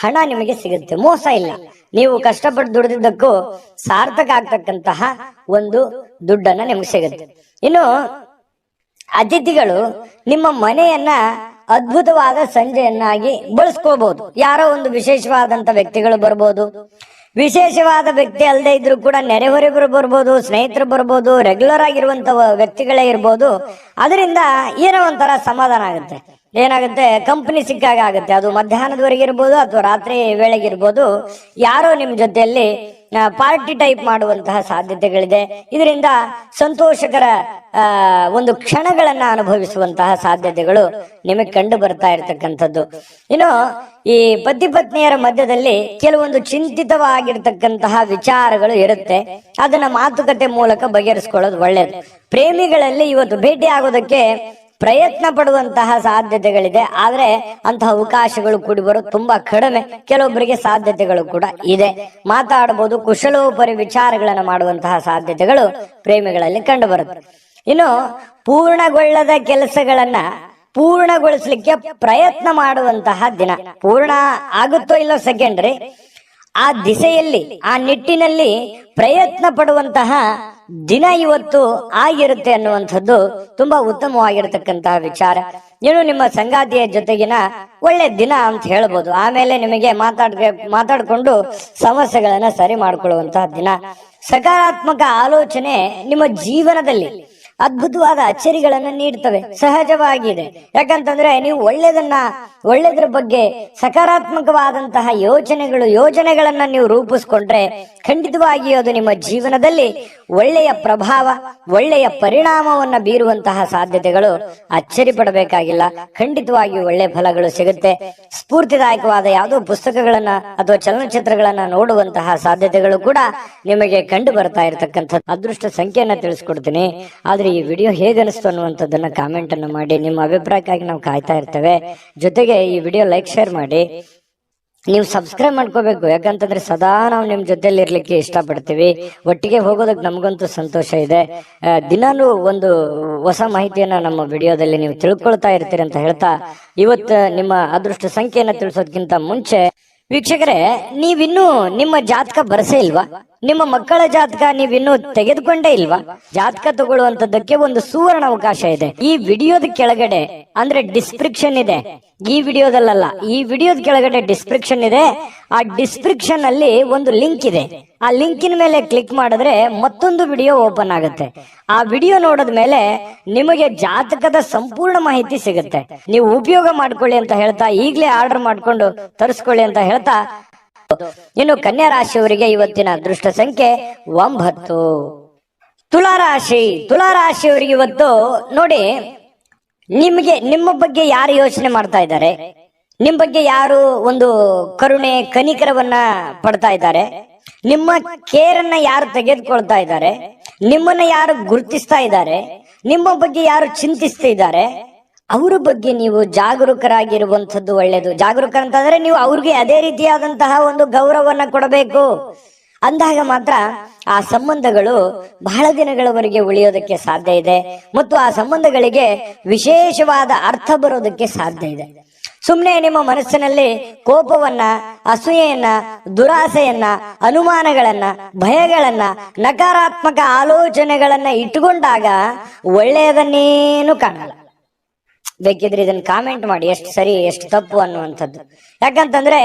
ಹಣ ನಿಮಗೆ ಸಿಗುತ್ತೆ. ಮೋಸ ಇಲ್ಲ. ನೀವು ಕಷ್ಟಪಟ್ಟು ದುಡಿದಿದ್ದಕ್ಕೂ ಸಾರ್ಥಕ ಆಗ್ತಕ್ಕಂತಹ ಒಂದು ದುಡ್ಡನ್ನ ನಿಮ್ಗೆ ಸಿಗುತ್ತೆ. ಇನ್ನು ಅತಿಥಿಗಳು ನಿಮ್ಮ ಮನೆಯನ್ನ ಅದ್ಭುತವಾದ ಸಂಜೆಯನ್ನಾಗಿ ಬಳಸ್ಕೋಬಹುದು. ಯಾರೋ ಒಂದು ವಿಶೇಷವಾದಂತ ವ್ಯಕ್ತಿಗಳು ಬರ್ಬೋದು. ವಿಶೇಷವಾದ ವ್ಯಕ್ತಿ ಅಲ್ಲದೆ ಇದ್ರು ಕೂಡ ನೆರೆಹೊರೆಗರು ಬರ್ಬೋದು, ಸ್ನೇಹಿತರು ಬರ್ಬೋದು, ರೆಗ್ಯುಲರ್ ಆಗಿರುವಂತ ವ್ಯಕ್ತಿಗಳೇ ಇರ್ಬೋದು. ಅದರಿಂದ ಏನೋ ಒಂಥರ ಸಮಾಧಾನ ಆಗುತ್ತೆ. ಏನಾಗುತ್ತೆ, ಕಂಪನಿ ಸಿಕ್ಕಾಗ ಆಗುತ್ತೆ. ಅದು ಮಧ್ಯಾಹ್ನದವರೆಗೆ ಇರ್ಬೋದು ಅಥವಾ ರಾತ್ರಿ ವೇಳೆಗೆ ಇರ್ಬೋದು. ಯಾರೋ ನಿಮ್ ಜೊತೆಯಲ್ಲಿ ಪಾರ್ಟಿ ಟೈಪ್ ಮಾಡುವಂತಹ ಸಾಧ್ಯತೆಗಳಿದೆ. ಇದರಿಂದ ಸಂತೋಷಕರ ಒಂದು ಕ್ಷಣಗಳನ್ನ ಅನುಭವಿಸುವಂತಹ ಸಾಧ್ಯತೆಗಳು ನಿಮಗೆ ಕಂಡು ಬರ್ತಾ ಇರತಕ್ಕಂಥದ್ದು. ಇನ್ನು ಈ ಪತಿ ಪತ್ನಿಯರ ಮಧ್ಯದಲ್ಲಿ ಕೆಲವೊಂದು ಚಿಂತಿತವಾಗಿರ್ತಕ್ಕಂತಹ ವಿಚಾರಗಳು ಇರುತ್ತೆ. ಅದನ್ನ ಮಾತುಕತೆ ಮೂಲಕ ಬಗೆಹರಿಸ್ಕೊಳ್ಳೋದು ಒಳ್ಳೇದು. ಪ್ರೇಮಿಗಳಲ್ಲಿ ಇವತ್ತು ಭೇಟಿ ಆಗೋದಕ್ಕೆ ಪ್ರಯತ್ನ ಪಡುವಂತಹ ಸಾಧ್ಯತೆಗಳಿದೆ. ಆದ್ರೆ ಅಂತಹ ಅವಕಾಶಗಳು ಕೂಡಿ ಬರೋದು ತುಂಬಾ ಕಡಿಮೆ. ಕೆಲವೊಬ್ಬರಿಗೆ ಸಾಧ್ಯತೆಗಳು ಕೂಡ ಇದೆ. ಮಾತಾಡಬಹುದು, ಕುಶಲೋಪರಿ ವಿಚಾರಗಳನ್ನ ಮಾಡುವಂತಹ ಸಾಧ್ಯತೆಗಳು ಪ್ರೇಮಿಗಳಲ್ಲಿ ಕಂಡು ಬರುತ್ತೆ. ಇನ್ನು ಪೂರ್ಣಗೊಳ್ಳದ ಕೆಲಸಗಳನ್ನ ಪೂರ್ಣಗೊಳಿಸ್ಲಿಕ್ಕೆ ಪ್ರಯತ್ನ ಮಾಡುವಂತಹ ದಿನ. ಪೂರ್ಣ ಆಗುತ್ತೋ ಇಲ್ಲೋ ಸೆಕೆಂಡ್ರಿ, ಆ ದಿಸೆಯಲ್ಲಿ ಆ ನಿಟ್ಟಿನಲ್ಲಿ ಪ್ರಯತ್ನ ಪಡುವಂತಹ ದಿನ ಇವತ್ತು ಆಗಿರುತ್ತೆ ಅನ್ನುವಂಥದ್ದು ತುಂಬಾ ಉತ್ತಮವಾಗಿರತಕ್ಕಂತಹ ವಿಚಾರ. ಏನು ನಿಮ್ಮ ಸಂಗಾತಿಯ ಜೊತೆಗಿನ ಒಳ್ಳೆ ದಿನ ಅಂತ ಹೇಳ್ಬೋದು. ಆಮೇಲೆ ನಿಮಗೆ ಮಾತಾಡ್ಕೊಂಡು ಸಮಸ್ಯೆಗಳನ್ನ ಸರಿ ಮಾಡ್ಕೊಳ್ಳುವಂತಹ ದಿನ. ಸಕಾರಾತ್ಮಕ ಆಲೋಚನೆ ನಿಮ್ಮ ಜೀವನದಲ್ಲಿ ಅದ್ಭುತವಾದ ಅಚ್ಚರಿಗಳನ್ನ ನೀಡ್ತವೆ. ಸಹಜವಾಗಿದೆ. ಯಾಕಂತಂದ್ರೆ ನೀವು ಒಳ್ಳೆದ್ರ ಬಗ್ಗೆ ಸಕಾರಾತ್ಮಕವಾದಂತಹ ಯೋಜನೆಗಳನ್ನ ನೀವು ರೂಪಿಸ್ಕೊಂಡ್ರೆ ಖಂಡಿತವಾಗಿ ಅದು ನಿಮ್ಮ ಜೀವನದಲ್ಲಿ ಒಳ್ಳೆಯ ಪ್ರಭಾವ, ಒಳ್ಳೆಯ ಪರಿಣಾಮವನ್ನ ಬೀರುವಂತಹ ಸಾಧ್ಯತೆಗಳು ಅಚ್ಚರಿ ಪಡಬೇಕಾಗಿಲ್ಲ. ಖಂಡಿತವಾಗಿ ಒಳ್ಳೆ ಫಲಗಳು ಸಿಗುತ್ತೆ. ಸ್ಫೂರ್ತಿದಾಯಕವಾದ ಯಾವುದೋ ಪುಸ್ತಕಗಳನ್ನ ಅಥವಾ ಚಲನಚಿತ್ರಗಳನ್ನ ನೋಡುವಂತಹ ಸಾಧ್ಯತೆಗಳು ಕೂಡ ನಿಮಗೆ ಕಂಡು ಬರ್ತಾ ಇರತಕ್ಕಂಥದ್ದು. ಅದೃಷ್ಟ ಸಂಖ್ಯೆಯನ್ನ ತಿಳಿಸ್ಕೊಡ್ತೀನಿ. ಆದ್ರೆ ಈ ವಿಡಿಯೋ ಹೇಗೆ ಅನಿಸ್ತು ಅನ್ನುವಂಥದ್ದನ್ನ ಕಾಮೆಂಟ್ ಅನ್ನು ಮಾಡಿ. ನಿಮ್ಮ ಅಭಿಪ್ರಾಯಕ್ಕಾಗಿ ನಾವು ಕಾಯ್ತಾ ಇರ್ತೇವೆ. ಜೊತೆಗೆ ಈ ವಿಡಿಯೋ ಲೈಕ್, ಶೇರ್ ಮಾಡಿ. ನೀವು ಸಬ್ಸ್ಕ್ರೈಬ್ ಮಾಡ್ಕೋಬೇಕು. ಯಾಕಂತಂದ್ರೆ ಸದಾ ನಾವು ನಿಮ್ ಜೊತೆಲಿ ಇರ್ಲಿಕ್ಕೆ ಇಷ್ಟಪಡ್ತೀವಿ. ಒಟ್ಟಿಗೆ ಹೋಗೋದಕ್ಕೆ ನಮಗಂತೂ ಸಂತೋಷ ಇದೆ. ದಿನಾನು ಒಂದು ಹೊಸ ಮಾಹಿತಿಯನ್ನ ನಮ್ಮ ವಿಡಿಯೋದಲ್ಲಿ ನೀವು ತಿಳ್ಕೊಳ್ತಾ ಇರ್ತೀರಿ ಅಂತ ಹೇಳ್ತಾ, ಇವತ್ತು ನಿಮ್ಮ ಅದೃಷ್ಟ ಸಂಖ್ಯೆಯನ್ನ ತಿಳಿಸೋದಕ್ಕಿಂತ ಮುಂಚೆ ವೀಕ್ಷಕರೇ, ನೀವಿನ್ನೂ ನಿಮ್ಮ ಜಾತಕ ಬರಸೇ ಇಲ್ವಾ? ನಿಮ್ಮ ಮಕ್ಕಳ ಜಾತಕ ನೀವಿನ್ನೂ ತೆಗೆದುಕೊಂಡೇ ಇಲ್ವಾ? ಜಾತಕ ತಗೊಳ್ಳುವಂತದ್ದಕ್ಕೆ ಒಂದು ಸುವರ್ಣ ಅವಕಾಶ ಇದೆ. ಈ ವಿಡಿಯೋದ ಕೆಳಗಡೆ ಅಂದ್ರೆ ಡಿಸ್ಕ್ರಿಪ್ಷನ್ ಇದೆ, ಈ ವಿಡಿಯೋದಲ್ಲ, ಈ ವಿಡಿಯೋದ ಕೆಳಗಡೆ ಡಿಸ್ಕ್ರಿಪ್ಷನ್ ಇದೆ. ಆ ಡಿಸ್ಕ್ರಿಪ್ಷನ್ ಅಲ್ಲಿ ಒಂದು ಲಿಂಕ್ ಇದೆ. ಆ ಲಿಂಕಿನ ಮೇಲೆ ಕ್ಲಿಕ್ ಮಾಡಿದ್ರೆ ಮತ್ತೊಂದು ವಿಡಿಯೋ ಓಪನ್ ಆಗುತ್ತೆ. ಆ ವಿಡಿಯೋ ನೋಡಿದ ಮೇಲೆ ನಿಮಗೆ ಜಾತಕದ ಸಂಪೂರ್ಣ ಮಾಹಿತಿ ಸಿಗುತ್ತೆ. ನೀವು ಉಪಯೋಗ ಮಾಡ್ಕೊಳ್ಳಿ ಅಂತ ಹೇಳ್ತಾ, ಈಗಲೇ ಆರ್ಡರ್ ಮಾಡ್ಕೊಂಡು ತರಿಸ್ಕೊಳ್ಳಿ ಅಂತ ಹೇಳ್ತಾ, ಇನ್ನು ಕನ್ಯಾ ರಾಶಿಯವರಿಗೆ ಇವತ್ತಿನ ಅದೃಷ್ಟ ಸಂಖ್ಯೆ 9. ತುಲಾರಾಶಿಯವರಿಗೆ ಇವತ್ತು ನೋಡಿ, ನಿಮ್ಮ ಬಗ್ಗೆ ಯಾರು ಯೋಚನೆ ಮಾಡ್ತಾ ಇದ್ದಾರೆ, ನಿಮ್ಮ ಬಗ್ಗೆ ಯಾರು ಒಂದು ಕರುಣೆ ಕನಿಕರವನ್ನ ಪಡ್ತಾ ಇದ್ದಾರೆ, ನಿಮ್ಮ ಕೇರನ್ನ ಯಾರು ತೆಗೆದುಕೊಳ್ತಾ ಇದ್ದಾರೆ, ನಿಮ್ಮನ್ನ ಯಾರು ಗುರುತಿಸ್ತಾ ಇದ್ದಾರೆ, ನಿಮ್ಮ ಬಗ್ಗೆ ಯಾರು ಚಿಂತಿಸ್ತಾ ಇದ್ದಾರೆ, ಅವರ ಬಗ್ಗೆ ನೀವು ಜಾಗರೂಕರಾಗಿರುವಂಥದ್ದು ಒಳ್ಳೇದು. ಜಾಗರೂಕ ಅಂತಂದ್ರೆ ನೀವು ಅವ್ರಿಗೆ ಅದೇ ರೀತಿಯಾದಂತಹ ಒಂದು ಗೌರವವನ್ನ ಕೊಡಬೇಕು. ಅಂದಾಗ ಮಾತ್ರ ಆ ಸಂಬಂಧಗಳು ಬಹಳ ದಿನಗಳವರೆಗೆ ಉಳಿಯೋದಕ್ಕೆ ಸಾಧ್ಯ ಇದೆ ಮತ್ತು ಆ ಸಂಬಂಧಗಳಿಗೆ ವಿಶೇಷವಾದ ಅರ್ಥ ಬರೋದಕ್ಕೆ ಸಾಧ್ಯ ಇದೆ. ಸುಮ್ಮನೆ ನಿಮ್ಮ ಮನಸ್ಸಿನಲ್ಲಿ ಕೋಪವನ್ನ, ಅಸೂಯೆಯನ್ನ, ದುರಾಸೆಯನ್ನ, ಅನುಮಾನಗಳನ್ನ, ಭಯಗಳನ್ನ, ನಕಾರಾತ್ಮಕ ಆಲೋಚನೆಗಳನ್ನ ಇಟ್ಟುಕೊಂಡಾಗ ಒಳ್ಳೆಯದನ್ನೇನು ಕಾಣಲ್ಲ. ಬೇಕಿದ್ರೆ ಇದನ್ನ ಕಾಮೆಂಟ್ ಮಾಡಿ ಎಷ್ಟು ಸರಿ ಎಷ್ಟು ತಪ್ಪು ಅನ್ನುವಂಥದ್ದು. ಯಾಕಂತಂದ್ರೆ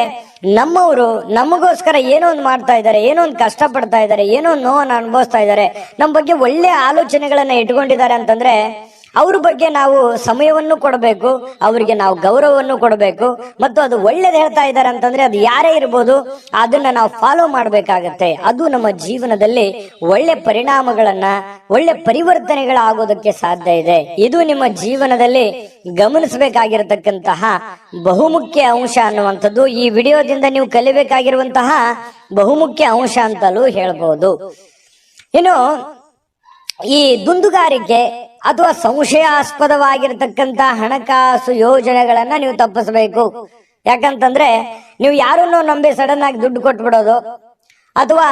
ನಮ್ಮವರು ನಮಗೋಸ್ಕರ ಏನೋ ಒಂದು ಮಾಡ್ತಾ ಇದ್ದಾರೆ, ಏನೋ ಒಂದು ಕಷ್ಟ ಪಡ್ತಾ ಇದ್ದಾರೆ, ಏನೋ ಒಂದು ನೋವನ್ನು ಅನುಭವಿಸ್ತಾ ಇದ್ದಾರೆ, ನಮ್ಮ ಬಗ್ಗೆ ಒಳ್ಳೆ ಆಲೋಚನೆಗಳನ್ನ ಇಟ್ಕೊಂಡಿದ್ದಾರೆ ಅಂತಂದ್ರೆ ಅವ್ರ ಬಗ್ಗೆ ನಾವು ಸಮಯವನ್ನು ಕೊಡಬೇಕು, ಅವರಿಗೆ ನಾವು ಗೌರವವನ್ನು ಕೊಡಬೇಕು. ಮತ್ತು ಅದು ಒಳ್ಳೇದು ಹೇಳ್ತಾ ಇದ್ದಾರೆ ಅಂತಂದ್ರೆ ಅದು ಯಾರೇ ಇರ್ಬೋದು, ಅದನ್ನ ನಾವು ಫಾಲೋ ಮಾಡ್ಬೇಕಾಗತ್ತೆ. ಅದು ನಮ್ಮ ಜೀವನದಲ್ಲಿ ಒಳ್ಳೆ ಪರಿಣಾಮಗಳನ್ನ, ಒಳ್ಳೆ ಪರಿವರ್ತನೆಗಳಾಗೋದಕ್ಕೆ ಸಾಧ್ಯ ಇದೆ. ಇದು ನಿಮ್ಮ ಜೀವನದಲ್ಲಿ ಗಮನಿಸಬೇಕಾಗಿರತಕ್ಕಂತಹ ಬಹುಮುಖ್ಯ ಅಂಶ ಅನ್ನುವಂಥದ್ದು ಈ ವಿಡಿಯೋದಿಂದ ನೀವು ಕಲಿಬೇಕಾಗಿರುವಂತಹ ಬಹುಮುಖ್ಯ ಅಂಶ ಅಂತಲೂ ಹೇಳ್ಬೋದು. ಇನ್ನು ಈ ದುಂದುಗಾರಿಕೆ ಅಥವಾ ಸಂಶಯಾಸ್ಪದವಾಗಿರ್ತಕ್ಕಂಥ ಹಣಕಾಸು ಯೋಜನೆಗಳನ್ನ ನೀವು ತಪ್ಪಿಸಬೇಕು. ಯಾಕಂತಂದ್ರೆ ನೀವು ಯಾರನ್ನೋ ನಂಬಿ ಸಡನ್ ಆಗಿ ದುಡ್ಡು ಕೊಟ್ಬಿಡೋದು, ಅಥವಾ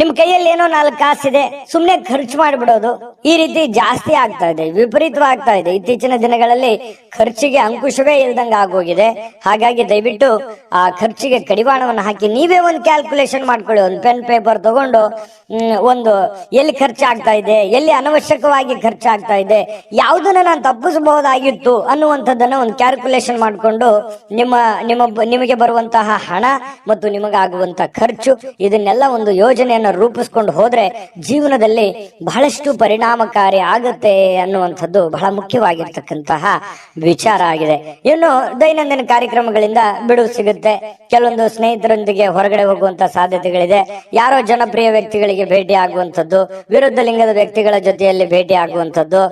ನಿಮ್ ಕೈಯಲ್ಲಿ ಏನೋ 4 ಕಾಸಿದೆ ಸುಮ್ನೆ ಖರ್ಚು ಮಾಡಿಬಿಡೋದು, ಈ ರೀತಿ ಜಾಸ್ತಿ ಆಗ್ತಾ ಇದೆ, ವಿಪರೀತವಾಗ್ತಾ ಇದೆ. ಇತ್ತೀಚಿನ ದಿನಗಳಲ್ಲಿ ಖರ್ಚಿಗೆ ಅಂಕುಶವೇ ಇಲ್ದಂಗ ಆಗೋಗಿದೆ. ಹಾಗಾಗಿ ದಯವಿಟ್ಟು ಆ ಖರ್ಚಿಗೆ ಕಡಿವಾಣವನ್ನು ಹಾಕಿ ನೀವೇ ಒಂದು ಕ್ಯಾಲ್ಕುಲೇಷನ್ ಮಾಡ್ಕೊಳ್ಳಿ. ಒಂದು ಪೆನ್ ಪೇಪರ್ ತಗೊಂಡು ಒಂದು ಎಲ್ಲಿ ಖರ್ಚಾಗ್ತಾ ಇದೆ, ಎಲ್ಲಿ ಅನವಶ್ಯಕವಾಗಿ ಖರ್ಚಾಗ್ತಾ ಇದೆ, ಯಾವುದನ್ನ ನಾನು ತಪ್ಪಿಸಬಹುದಾಗಿತ್ತು ಅನ್ನುವಂಥದ್ದನ್ನ ಒಂದು ಕ್ಯಾಲ್ಕುಲೇಷನ್ ಮಾಡಿಕೊಂಡು ನಿಮಗೆ ಬರುವಂತಹ ಹಣ ಮತ್ತು ನಿಮಗಾಗುವಂತಹ ಖರ್ಚು ಇದನ್ನೆಲ್ಲ ಒಂದು ಯೋಜನೆಯನ್ನು ರೂಪಿಸ್ಕೊಂಡು ಹೋದ್ರೆ ಜೀವನದಲ್ಲಿ ಬಹಳಷ್ಟು ಪರಿಣಾಮಕಾರಿ ಆಗುತ್ತೆ ಅನ್ನುವಂಥದ್ದು ಬಹಳ ಮುಖ್ಯವಾಗಿರ್ತಕ್ಕಂತಹ ವಿಚಾರ ಆಗಿದೆ. ಇನ್ನು ದೈನಂದಿನ ಕಾರ್ಯಕ್ರಮಗಳಿಂದ ಬಿಡುವು ಸಿಗುತ್ತೆ. ಕೆಲವೊಂದು ಸ್ನೇಹಿತರೊಂದಿಗೆ ಹೊರಗಡೆ ಹೋಗುವಂತ ಸಾಧ್ಯತೆಗಳಿದೆ. ಯಾರೋ ಜನಪ್ರಿಯ ವ್ಯಕ್ತಿಗಳಿಗೆ ಭೇಟಿ ಆಗುವಂಥದ್ದು, ವಿರುದ್ಧ ಲಿಂಗದ ವ್ಯಕ್ತಿಗಳ ಜೊತೆಯಲ್ಲಿ ಭೇಟಿ ಆಗುವಂಥದ್ದು,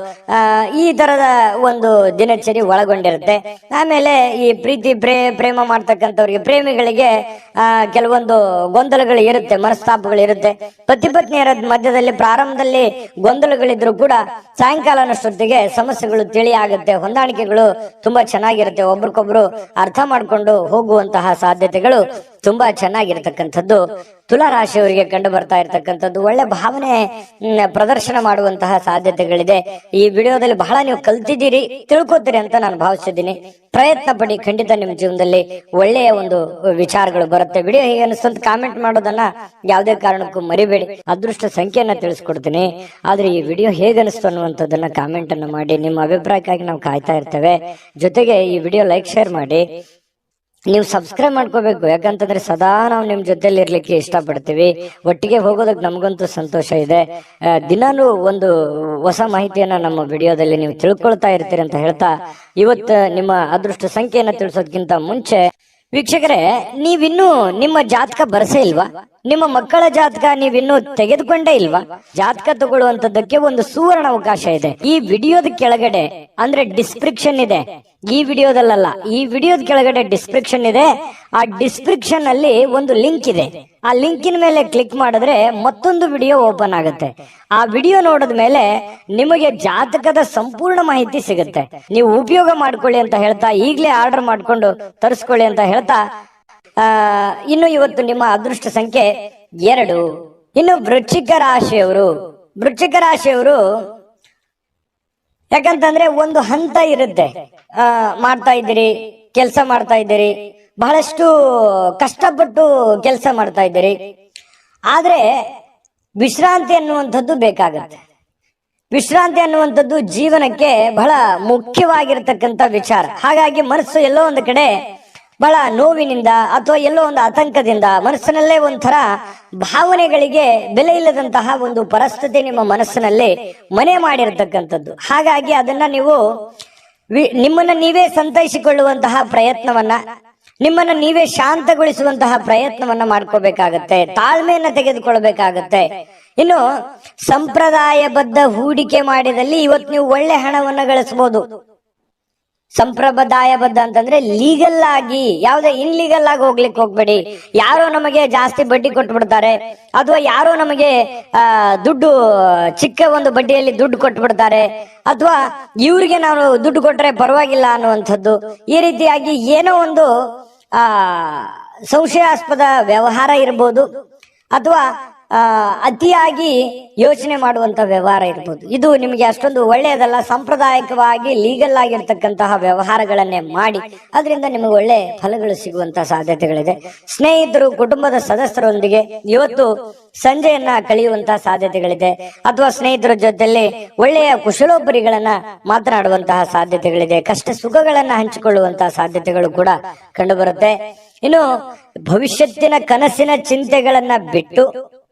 ಈ ತರದ ಒಂದು ದಿನಚರಿ ಒಳಗೊಂಡಿರುತ್ತೆ. ಆಮೇಲೆ ಈ ಪ್ರೀತಿ ಪ್ರೇಮ ಮಾಡ್ತಕ್ಕಂಥವ್ರಿಗೆ, ಪ್ರೇಮಿಗಳಿಗೆ ಕೆಲವೊಂದು ಗೊಂದಲಗಳು ಇರುತ್ತೆ, ಮನಸ್ತಾಪಗಳು ಇರುತ್ತೆ. ಪತಿ ಪತ್ನಿಯರ ಮಧ್ಯದಲ್ಲಿ ಪ್ರಾರಂಭದಲ್ಲಿ ಗೊಂದಲಗಳಿದ್ರು ಕೂಡ ಸಾಯಂಕಾಲನಷ್ಟೊತ್ತಿಗೆ ಸಮಸ್ಯೆಗಳು ತಿಳಿ ಆಗುತ್ತೆ, ಹೊಂದಾಣಿಕೆಗಳು ತುಂಬಾ ಚೆನ್ನಾಗಿರುತ್ತೆ, ಒಬ್ರಿಗೊಬ್ರು ಅರ್ಥ ಮಾಡ್ಕೊಂಡು ಹೋಗುವಂತಹ ಸಾಧ್ಯತೆಗಳು ತುಂಬಾ ಚೆನ್ನಾಗಿರ್ತಕ್ಕಂಥದ್ದು ತುಲಾರಾಶಿಯವರಿಗೆ ಕಂಡು ಬರ್ತಾ ಇರ್ತಕ್ಕಂಥದ್ದು. ಒಳ್ಳೆ ಭಾವನೆ ಪ್ರದರ್ಶನ ಮಾಡುವಂತಹ ಸಾಧ್ಯತೆಗಳಿದೆ. ಈ ವಿಡಿಯೋದಲ್ಲಿ ಬಹಳ ನೀವು ಕಲ್ತಿದ್ದೀರಿ, ತಿಳ್ಕೊತೀರಿ ಅಂತ ನಾನು ಭಾವಿಸಿದ್ದೀನಿ. ಪ್ರಯತ್ನ ಪಡಿ, ಖಂಡಿತ ನಿಮ್ಮ ಜೀವನದಲ್ಲಿ ಒಳ್ಳೆಯ ಒಂದು ವಿಚಾರಗಳು ಬರುತ್ತೆ. ವಿಡಿಯೋ ಹೇಗೆ ಅನಿಸ್ತಂತ ಕಾಮೆಂಟ್ ಮಾಡೋದನ್ನ ಯಾವುದೇ ಕಾರಣಕ್ಕೂ ಮರಿಬೇಡಿ. ಅದೃಷ್ಟ ಸಂಖ್ಯೆಯನ್ನ ತಿಳಿಸ್ಕೊಡ್ತೀನಿ, ಆದ್ರೆ ಈ ವಿಡಿಯೋ ಹೇಗೆ ಅನಿಸ್ತು ಅನ್ನುವಂಥದ್ದನ್ನ ಕಾಮೆಂಟ್ ಅನ್ನು ಮಾಡಿ. ನಿಮ್ಮ ಅಭಿಪ್ರಾಯಕ್ಕಾಗಿ ನಾವು ಕಾಯ್ತಾ ಇರ್ತೇವೆ. ಜೊತೆಗೆ ಈ ವಿಡಿಯೋ ಲೈಕ್ ಶೇರ್ ಮಾಡಿ. ನೀವು ಸಬ್ಸ್ಕ್ರೈಬ್ ಮಾಡ್ಕೋಬೇಕು, ಯಾಕಂತಂದ್ರೆ ಸದಾ ನಾವು ನಿಮ್ ಜೊತೆಲಿ ಇರ್ಲಿಕ್ಕೆ ಇಷ್ಟಪಡ್ತೀವಿ. ಒಟ್ಟಿಗೆ ಹೋಗೋದಕ್ಕೆ ನಮಗಂತೂ ಸಂತೋಷ ಇದೆ. ದಿನಾನು ಒಂದು ಹೊಸ ಮಾಹಿತಿಯನ್ನ ನಮ್ಮ ವಿಡಿಯೋದಲ್ಲಿ ನೀವು ತಿಳ್ಕೊಳ್ತಾ ಇರ್ತೀರಿ ಅಂತ ಹೇಳ್ತಾ, ಇವತ್ತು ನಿಮ್ಮ ಅದೃಷ್ಟ ಸಂಖ್ಯೆಯನ್ನ ತಿಳಿಸೋದಕ್ಕಿಂತ ಮುಂಚೆ ವೀಕ್ಷಕರೇ, ನೀವಿನ್ನೂ ನಿಮ್ಮ ಜಾತಕ ಬರಸೇ ಇಲ್ವಾ? ನಿಮ್ಮ ಮಕ್ಕಳ ಜಾತಕ ನೀವಿನ್ನೂ ತೆಗೆದುಕೊಂಡೇ ಇಲ್ವಾ? ಜಾತಕ ತಗೊಳ್ಳುವಂತದ್ದಕ್ಕೆ ಒಂದು ಸುವರ್ಣ ಅವಕಾಶ ಇದೆ. ಈ ವಿಡಿಯೋದ ಕೆಳಗಡೆ ಅಂದ್ರೆ ಡಿಸ್ಕ್ರಿಪ್ಷನ್ ಇದೆ, ಈ ವಿಡಿಯೋದಲ್ಲ, ಈ ವಿಡಿಯೋದ ಕೆಳಗಡೆ ಡಿಸ್ಕ್ರಿಪ್ಷನ್ ಇದೆ. ಆ ಡಿಸ್ಕ್ರಿಪ್ಷನ್ ಅಲ್ಲಿ ಒಂದು ಲಿಂಕ್ ಇದೆ. ಆ ಲಿಂಕಿನ ಮೇಲೆ ಕ್ಲಿಕ್ ಮಾಡಿದ್ರೆ ಮತ್ತೊಂದು ವಿಡಿಯೋ ಓಪನ್ ಆಗುತ್ತೆ. ಆ ವಿಡಿಯೋ ನೋಡಿದ ಮೇಲೆ ನಿಮಗೆ ಜಾತಕದ ಸಂಪೂರ್ಣ ಮಾಹಿತಿ ಸಿಗುತ್ತೆ. ನೀವು ಉಪಯೋಗ ಮಾಡ್ಕೊಳ್ಳಿ ಅಂತ ಹೇಳ್ತಾ, ಈಗಲೇ ಆರ್ಡರ್ ಮಾಡ್ಕೊಂಡು ತರಿಸ್ಕೊಳ್ಳಿ ಅಂತ ಹೇಳ್ತಾ, ಇನ್ನು ಇವತ್ತು ನಿಮ್ಮ ಅದೃಷ್ಟ ಸಂಖ್ಯೆ 2. ಇನ್ನು ವೃಶ್ಚಿಕ ರಾಶಿಯವರು ಯಾಕಂತಂದ್ರೆ ಒಂದು ಹಂತ ಇರುತ್ತೆ, ಮಾಡ್ತಾ ಇದ್ದೀರಿ, ಕೆಲಸ ಮಾಡ್ತಾ ಇದ್ದೀರಿ, ಬಹಳಷ್ಟು ಕಷ್ಟಪಟ್ಟು ಕೆಲಸ ಮಾಡ್ತಾ ಇದ್ದೀರಿ. ಆದ್ರೆ ವಿಶ್ರಾಂತಿ ಅನ್ನುವಂಥದ್ದು ಬೇಕಾಗತ್ತೆ. ವಿಶ್ರಾಂತಿ ಅನ್ನುವಂಥದ್ದು ಜೀವನಕ್ಕೆ ಬಹಳ ಮುಖ್ಯವಾಗಿರ್ತಕ್ಕಂಥ ವಿಚಾರ. ಹಾಗಾಗಿ ಮನಸ್ಸು ಎಲ್ಲೋ ಒಂದು ಕಡೆ ಬಹಳ ನೋವಿನಿಂದ ಅಥವಾ ಎಲ್ಲೋ ಒಂದು ಆತಂಕದಿಂದ ಮನಸ್ಸಿನಲ್ಲೇ ಒಂಥರ ಭಾವನೆಗಳಿಗೆ ಬೆಲೆ ಇಲ್ಲದಂತಹ ಒಂದು ಪರಿಸ್ಥಿತಿ ನಿಮ್ಮ ಮನಸ್ಸಿನಲ್ಲಿ ಮನೆ ಮಾಡಿರ್ತಕ್ಕಂಥದ್ದು. ಹಾಗಾಗಿ ಅದನ್ನ ನೀವು ನಿಮ್ಮನ್ನ ನೀವೇ ಸಂತೈಸಿಕೊಳ್ಳುವಂತಹ ಪ್ರಯತ್ನವನ್ನ, ನಿಮ್ಮನ್ನ ನೀವೇ ಶಾಂತಗೊಳಿಸುವಂತಹ ಪ್ರಯತ್ನವನ್ನ ಮಾಡ್ಕೋಬೇಕಾಗತ್ತೆ, ತಾಳ್ಮೆಯನ್ನ ತೆಗೆದುಕೊಳ್ಬೇಕಾಗತ್ತೆ. ಇನ್ನು ಸಂಪ್ರದಾಯಬದ್ಧ ಹೂಡಿಕೆ ಮಾಡಿದಲ್ಲಿ ಇವತ್ತು ನೀವು ಒಳ್ಳೆ ಹಣವನ್ನ ಗಳಿಸಬಹುದು. ಸಂಪ್ರದಾಯಬದ್ಧ ಅಂತಂದ್ರೆ ಲೀಗಲ್ ಆಗಿ, ಯಾವುದೇ ಇನ್ಲೀಗಲ್ ಆಗಿ ಹೋಗ್ಲಿಕ್ಕೆ ಹೋಗ್ಬೇಡಿ. ಯಾರೋ ನಮಗೆ ಜಾಸ್ತಿ ಬಡ್ಡಿ ಕೊಟ್ಟು ಬಿಡ್ತಾರೆ, ಅಥವಾ ಯಾರೋ ನಮಗೆ ದುಡ್ಡು ಚಿಕ್ಕ ಒಂದು ಬಡ್ಡಿಯಲ್ಲಿ ದುಡ್ಡು ಕೊಟ್ಟು ಬಿಡ್ತಾರೆ, ಅಥವಾ ಇವ್ರಿಗೆ ನಾವು ದುಡ್ಡು ಕೊಟ್ರೆ ಪರವಾಗಿಲ್ಲ ಅನ್ನುವಂಥದ್ದು. ಈ ರೀತಿಯಾಗಿ ಏನೋ ಒಂದು ಸಂಶಯಾಸ್ಪದ ವ್ಯವಹಾರ ಇರ್ಬೋದು, ಅಥವಾ ಅತಿಯಾಗಿ ಯೋಚನೆ ಮಾಡುವಂತ ವ್ಯವಹಾರ ಇರ್ಬೋದು. ಇದು ನಿಮಗೆ ಅಷ್ಟೊಂದು ಒಳ್ಳೆಯದಲ್ಲ. ಸಾಂಪ್ರದಾಯಿಕವಾಗಿ ಲೀಗಲ್ ಆಗಿರ್ತಕ್ಕಂತಹ ವ್ಯವಹಾರಗಳನ್ನೇ ಮಾಡಿ, ಅದರಿಂದ ನಿಮಗೆ ಒಳ್ಳೆ ಫಲಗಳು ಸಿಗುವಂತಹ ಸಾಧ್ಯತೆಗಳಿದೆ. ಸ್ನೇಹಿತರು, ಕುಟುಂಬದ ಸದಸ್ಯರೊಂದಿಗೆ ಇವತ್ತು ಸಂಜೆಯನ್ನ ಕಳೆಯುವಂತಹ ಸಾಧ್ಯತೆಗಳಿದೆ, ಅಥವಾ ಸ್ನೇಹಿತರ ಜೊತೆಯಲ್ಲಿ ಒಳ್ಳೆಯ ಕುಶಲೋಪರಿಗಳನ್ನ ಮಾತನಾಡುವಂತಹ ಸಾಧ್ಯತೆಗಳಿದೆ. ಕಷ್ಟ ಸುಖಗಳನ್ನ ಹಂಚಿಕೊಳ್ಳುವಂತಹ ಸಾಧ್ಯತೆಗಳು ಕೂಡ ಕಂಡುಬರುತ್ತೆ. ಇನ್ನು ಭವಿಷ್ಯತ್ತಿನ ಕನಸಿನ ಚಿಂತೆಗಳನ್ನ ಬಿಟ್ಟು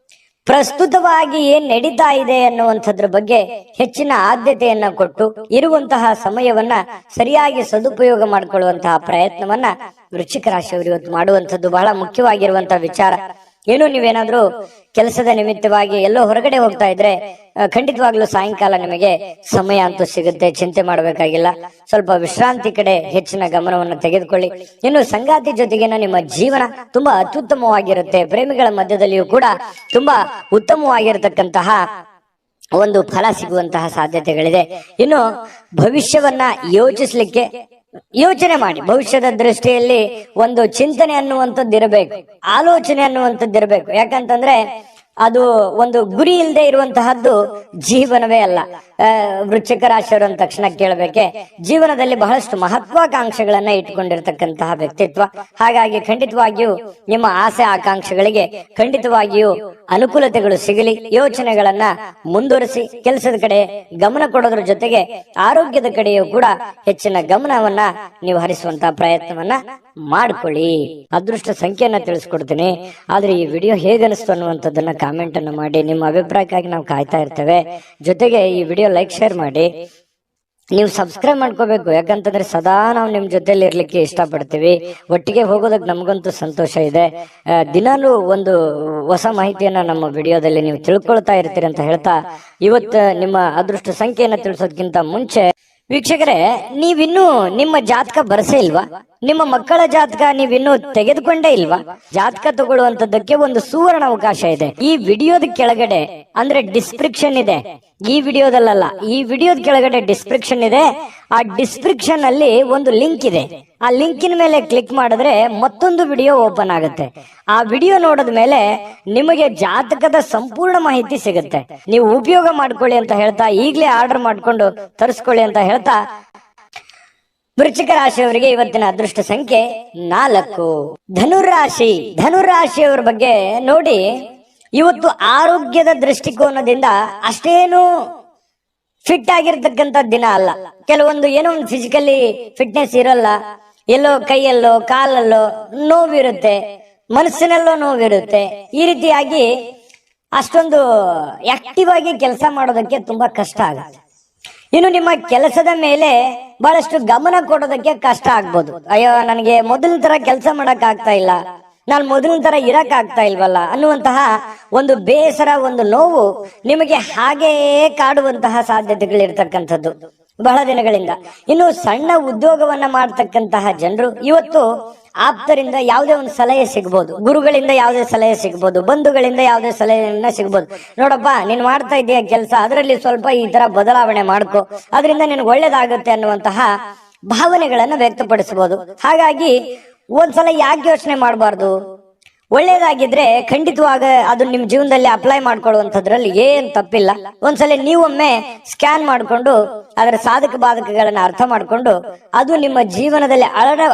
ಪ್ರಸ್ತುತವಾಗಿ ಏನ್ ನಡೀತಾ ಇದೆ ಅನ್ನುವಂಥದ್ರ ಬಗ್ಗೆ ಹೆಚ್ಚಿನ ಆದ್ಯತೆಯನ್ನ ಕೊಟ್ಟು ಇರುವಂತಹ ಸಮಯವನ್ನ ಸರಿಯಾಗಿ ಸದುಪಯೋಗ ಮಾಡಿಕೊಳ್ಳುವಂತಹ ಪ್ರಯತ್ನವನ್ನ ವೃಶ್ಚಿಕ ರಾಶಿಯವರು ಇವತ್ತು ಮಾಡುವಂಥದ್ದು ಬಹಳ ಮುಖ್ಯವಾಗಿರುವಂತಹ ವಿಚಾರ. ಏನು ನೀವೇನಾದ್ರೂ ಕೆಲಸದ ನಿಮಿತ್ತವಾಗಿ ಎಲ್ಲೋ ಹೊರಗಡೆ ಹೋಗ್ತಾ ಇದ್ರೆ ಖಂಡಿತವಾಗ್ಲೂ ಸಾಯಂಕಾಲ ನಿಮಗೆ ಸಮಯ ಅಂತೂ ಸಿಗುತ್ತೆ, ಚಿಂತೆ ಮಾಡಬೇಕಾಗಿಲ್ಲ. ಸ್ವಲ್ಪ ವಿಶ್ರಾಂತಿ ಕಡೆ ಹೆಚ್ಚಿನ ಗಮನವನ್ನು ತೆಗೆದುಕೊಳ್ಳಿ. ಇನ್ನು ಸಂಗಾತಿ ಜೊತೆಗಿನ ನಿಮ್ಮ ಜೀವನ ತುಂಬಾ ಅತ್ಯುತ್ತಮವಾಗಿರುತ್ತೆ. ಪ್ರೇಮಿಗಳ ಮಧ್ಯದಲ್ಲಿಯೂ ಕೂಡ ತುಂಬಾ ಉತ್ತಮವಾಗಿರತಕ್ಕಂತಹ ಒಂದು ಫಲ ಸಿಗುವಂತಹ ಸಾಧ್ಯತೆಗಳಿದೆ. ಇನ್ನು ಭವಿಷ್ಯವನ್ನ ಯೋಚಿಸ್ಲಿಕ್ಕೆ ಯೋಚನೆ ಮಾಡಿ. ಭವಿಷ್ಯದ ದೃಷ್ಟಿಯಲ್ಲಿ ಒಂದು ಚಿಂತನೆ ಅನ್ನುವಂಥದ್ದು ಇರಬೇಕು, ಆಲೋಚನೆ ಅನ್ನುವಂಥದ್ದು ಇರಬೇಕು. ಯಾಕಂತಂದ್ರೆ ಅದು ಒಂದು ಗುರಿ ಇಲ್ಲದೆ ಇರುವಂತಹದ್ದು ಜೀವನವೇ ಅಲ್ಲ. ವೃಶ್ಚಿಕ ರಾಶಿಯವರು ಅಂದ ತಕ್ಷಣ ಕೇಳಬೇಕೆ, ಜೀವನದಲ್ಲಿ ಬಹಳಷ್ಟು ಮಹತ್ವಾಕಾಂಕ್ಷೆಗಳನ್ನ ಇಟ್ಕೊಂಡಿರ್ತಕ್ಕಂತಹ ವ್ಯಕ್ತಿತ್ವ. ಹಾಗಾಗಿ ಖಂಡಿತವಾಗಿಯೂ ನಿಮ್ಮ ಆಸೆ ಆಕಾಂಕ್ಷೆಗಳಿಗೆ ಖಂಡಿತವಾಗಿಯೂ ಅನುಕೂಲತೆಗಳು ಸಿಗಲಿ. ಯೋಚನೆಗಳನ್ನ ಮುಂದುವರಿಸಿ ಕೆಲಸದ ಕಡೆ ಗಮನ ಕೊಡೋದ್ರ ಜೊತೆಗೆ ಆರೋಗ್ಯದ ಕಡೆಯೂ ಕೂಡ ಹೆಚ್ಚಿನ ಗಮನವನ್ನ ನೀವು ಹರಿಸುವಂತಹ ಪ್ರಯತ್ನವನ್ನ ಮಾಡ್ಕೊಳ್ಳಿ. ಅದೃಷ್ಟ ಸಂಖ್ಯೆಯನ್ನ ತಿಳಿಸ್ಕೊಡ್ತೀನಿ. ಆದ್ರೆ ಈ ವಿಡಿಯೋ ಹೇಗನಿಸ್ತು ಅನ್ನುವಂಥದ್ದನ್ನ ಕಾಮೆಂಟ್ ಅನ್ನು ಮಾಡಿ. ನಿಮ್ಮ ಅಭಿಪ್ರಾಯಕ್ಕಾಗಿ ನಾವು ಕಾಯ್ತಾ ಇರ್ತೇವೆ. ಜೊತೆಗೆ ಈ ವಿಡಿಯೋ ಲೈಕ್, ಶೇರ್ ಮಾಡಿ. ನೀವು ಸಬ್ಸ್ಕ್ರೈಬ್ ಮಾಡ್ಕೋಬೇಕು. ಯಾಕಂತಂದ್ರೆ ಸದಾ ನಾವು ನಿಮ್ ಜೊತೆಲಿ ಇರ್ಲಿಕ್ಕೆ ಇಷ್ಟಪಡ್ತೀವಿ. ಒಟ್ಟಿಗೆ ಹೋಗೋದಕ್ಕೆ ನಮಗಂತೂ ಸಂತೋಷ ಇದೆ. ದಿನಾಲೂ ಒಂದು ಹೊಸ ಮಾಹಿತಿಯನ್ನ ನಮ್ಮ ವಿಡಿಯೋದಲ್ಲಿ ನೀವು ತಿಳ್ಕೊಳ್ತಾ ಇರ್ತೀರಿ ಅಂತ ಹೇಳ್ತಾ, ಇವತ್ತು ನಿಮ್ಮ ಅದೃಷ್ಟ ಸಂಖ್ಯೆಯನ್ನ ತಿಳಿಸೋದಕ್ಕಿಂತ ಮುಂಚೆ ವೀಕ್ಷಕರೇ, ನೀವಿನ್ನೂ ನಿಮ್ಮ ಜಾತಕ ಬರಸೇ ಇಲ್ವಾ? ನಿಮ್ಮ ಮಕ್ಕಳ ಜಾತಕ ನೀವಿನ್ನೂ ತೆಗೆದುಕೊಂಡೇ ಇಲ್ವಾ? ಜಾತಕ ತಗೊಳ್ಳುವಂತದ್ದಕ್ಕೆ ಒಂದು ಸುವರ್ಣ ಅವಕಾಶ ಇದೆ. ಈ ವಿಡಿಯೋದ ಕೆಳಗಡೆ ಅಂದ್ರೆ ಡಿಸ್ಕ್ರಿಪ್ಷನ್ ಇದೆ. ಈ ವಿಡಿಯೋದಲ್ಲ, ಈ ವಿಡಿಯೋದ ಕೆಳಗಡೆ ಡಿಸ್ಕ್ರಿಪ್ಷನ್ ಇದೆ. ಆ ಡಿಸ್ಕ್ರಿಪ್ಷನ್ ಅಲ್ಲಿ ಒಂದು ಲಿಂಕ್ ಇದೆ. ಆ ಲಿಂಕಿನ ಮೇಲೆ ಕ್ಲಿಕ್ ಮಾಡಿದ್ರೆ ಮತ್ತೊಂದು ವಿಡಿಯೋ ಓಪನ್ ಆಗುತ್ತೆ. ಆ ವಿಡಿಯೋ ನೋಡಿದ ಮೇಲೆ ನಿಮಗೆ ಜಾತಕದ ಸಂಪೂರ್ಣ ಮಾಹಿತಿ ಸಿಗುತ್ತೆ. ನೀವು ಉಪಯೋಗ ಮಾಡ್ಕೊಳ್ಳಿ ಅಂತ ಹೇಳ್ತಾ, ಈಗಲೇ ಆರ್ಡರ್ ಮಾಡ್ಕೊಂಡು ತರಿಸ್ಕೊಳ್ಳಿ ಅಂತ ಹೇಳ್ತಾ, ವೃಶ್ಚಿಕ ರಾಶಿಯವರಿಗೆ ಇವತ್ತಿನ ಅದೃಷ್ಟ ಸಂಖ್ಯೆ 4. ಧನುರಾಶಿ. ಧನುರಾಶಿಯವರ ಬಗ್ಗೆ ನೋಡಿ, ಇವತ್ತು ಆರೋಗ್ಯದ ದೃಷ್ಟಿಕೋನದಿಂದ ಅಷ್ಟೇನು ಫಿಟ್ ಆಗಿರ್ತಕ್ಕಂಥ ದಿನ ಅಲ್ಲ. ಕೆಲವೊಂದು ಏನೋ ಒಂದು ಫಿಸಿಕಲಿ ಫಿಟ್ನೆಸ್ ಇರಲ್ಲ, ಎಲ್ಲೋ ಕೈಯಲ್ಲೋ ಕಾಲಲ್ಲೋ ನೋವಿರುತ್ತೆ, ಮನಸ್ಸಿನಲ್ಲೋ ನೋವಿರುತ್ತೆ. ಈ ರೀತಿಯಾಗಿ ಅಷ್ಟೊಂದು ಆಕ್ಟಿವ್ ಆಗಿ ಕೆಲಸ ಮಾಡೋದಕ್ಕೆ ತುಂಬಾ ಕಷ್ಟ ಆಗುತ್ತೆ. ಇನ್ನು ನಿಮ್ಮ ಕೆಲಸದ ಮೇಲೆ ಬಹಳಷ್ಟು ಗಮನ ಕೊಡೋದಕ್ಕೆ ಕಷ್ಟ ಆಗ್ಬೋದು. ಅಯ್ಯೋ, ನನಗೆ ಮೊದಲಿನ ತರ ಕೆಲಸ ಮಾಡಕ್ ಆಗ್ತಾ ಇಲ್ಲ, ನಾನು ಮೊದಲಿನ ತರ ಇರಕ್ ಆಗ್ತಾ ಇಲ್ವಲ್ಲ ಅನ್ನುವಂತಹ ಒಂದು ಬೇಸರ, ಒಂದು ನೋವು ನಿಮಗೆ ಹಾಗೆಯೇ ಕಾಡುವಂತಹ ಸಾಧ್ಯತೆಗಳಿರ್ತಕ್ಕಂಥದ್ದು ಬಹಳ ದಿನಗಳಿಂದ. ಇನ್ನು ಸಣ್ಣ ಉದ್ಯೋಗವನ್ನ ಮಾಡ್ತಕ್ಕಂತಹ ಜನರು ಇವತ್ತು ಆಪ್ತರಿಂದ ಯಾವುದೇ ಒಂದು ಸಲಹೆ ಸಿಗ್ಬೋದು, ಗುರುಗಳಿಂದ ಯಾವುದೇ ಸಲಹೆ ಸಿಗ್ಬೋದು, ಬಂಧುಗಳಿಂದ ಯಾವುದೇ ಸಲಹೆಯನ್ನ ಸಿಗ್ಬೋದು. ನೋಡಪ್ಪ, ನೀನ್ ಮಾಡ್ತಾ ಇದೀಯ ಕೆಲಸ, ಅದರಲ್ಲಿ ಸ್ವಲ್ಪ ಈ ತರ ಬದಲಾವಣೆ ಮಾಡ್ಕೋ, ಅದರಿಂದ ನಿನ್ಗೆ ಒಳ್ಳೇದಾಗುತ್ತೆ ಅನ್ನುವಂತಹ ಭಾವನೆಗಳನ್ನ ವ್ಯಕ್ತಪಡಿಸಬಹುದು. ಹಾಗಾಗಿ ಒಂದ್ಸಲ ಯಾಕೆ ಯೋಚನೆ ಮಾಡಬಾರ್ದು? ಒಳ್ಳೇದಾಗಿದ್ರೆ ಖಂಡಿತವಾಗ ಅದು ನಿಮ್ ಜೀವನದಲ್ಲಿ ಅಪ್ಲೈ ಮಾಡ್ಕೊಳ್ಳುವಂಥದ್ರಲ್ಲಿ ಏನ್ ತಪ್ಪಿಲ್ಲ. ಒಂದ್ಸಲ ನೀವೊಮ್ಮೆ ಸ್ಕ್ಯಾನ್ ಮಾಡ್ಕೊಂಡು ಅದರ ಸಾಧಕ ಬಾಧಕಗಳನ್ನ ಅರ್ಥ ಮಾಡ್ಕೊಂಡು ಅದು ನಿಮ್ಮ ಜೀವನದಲ್ಲಿ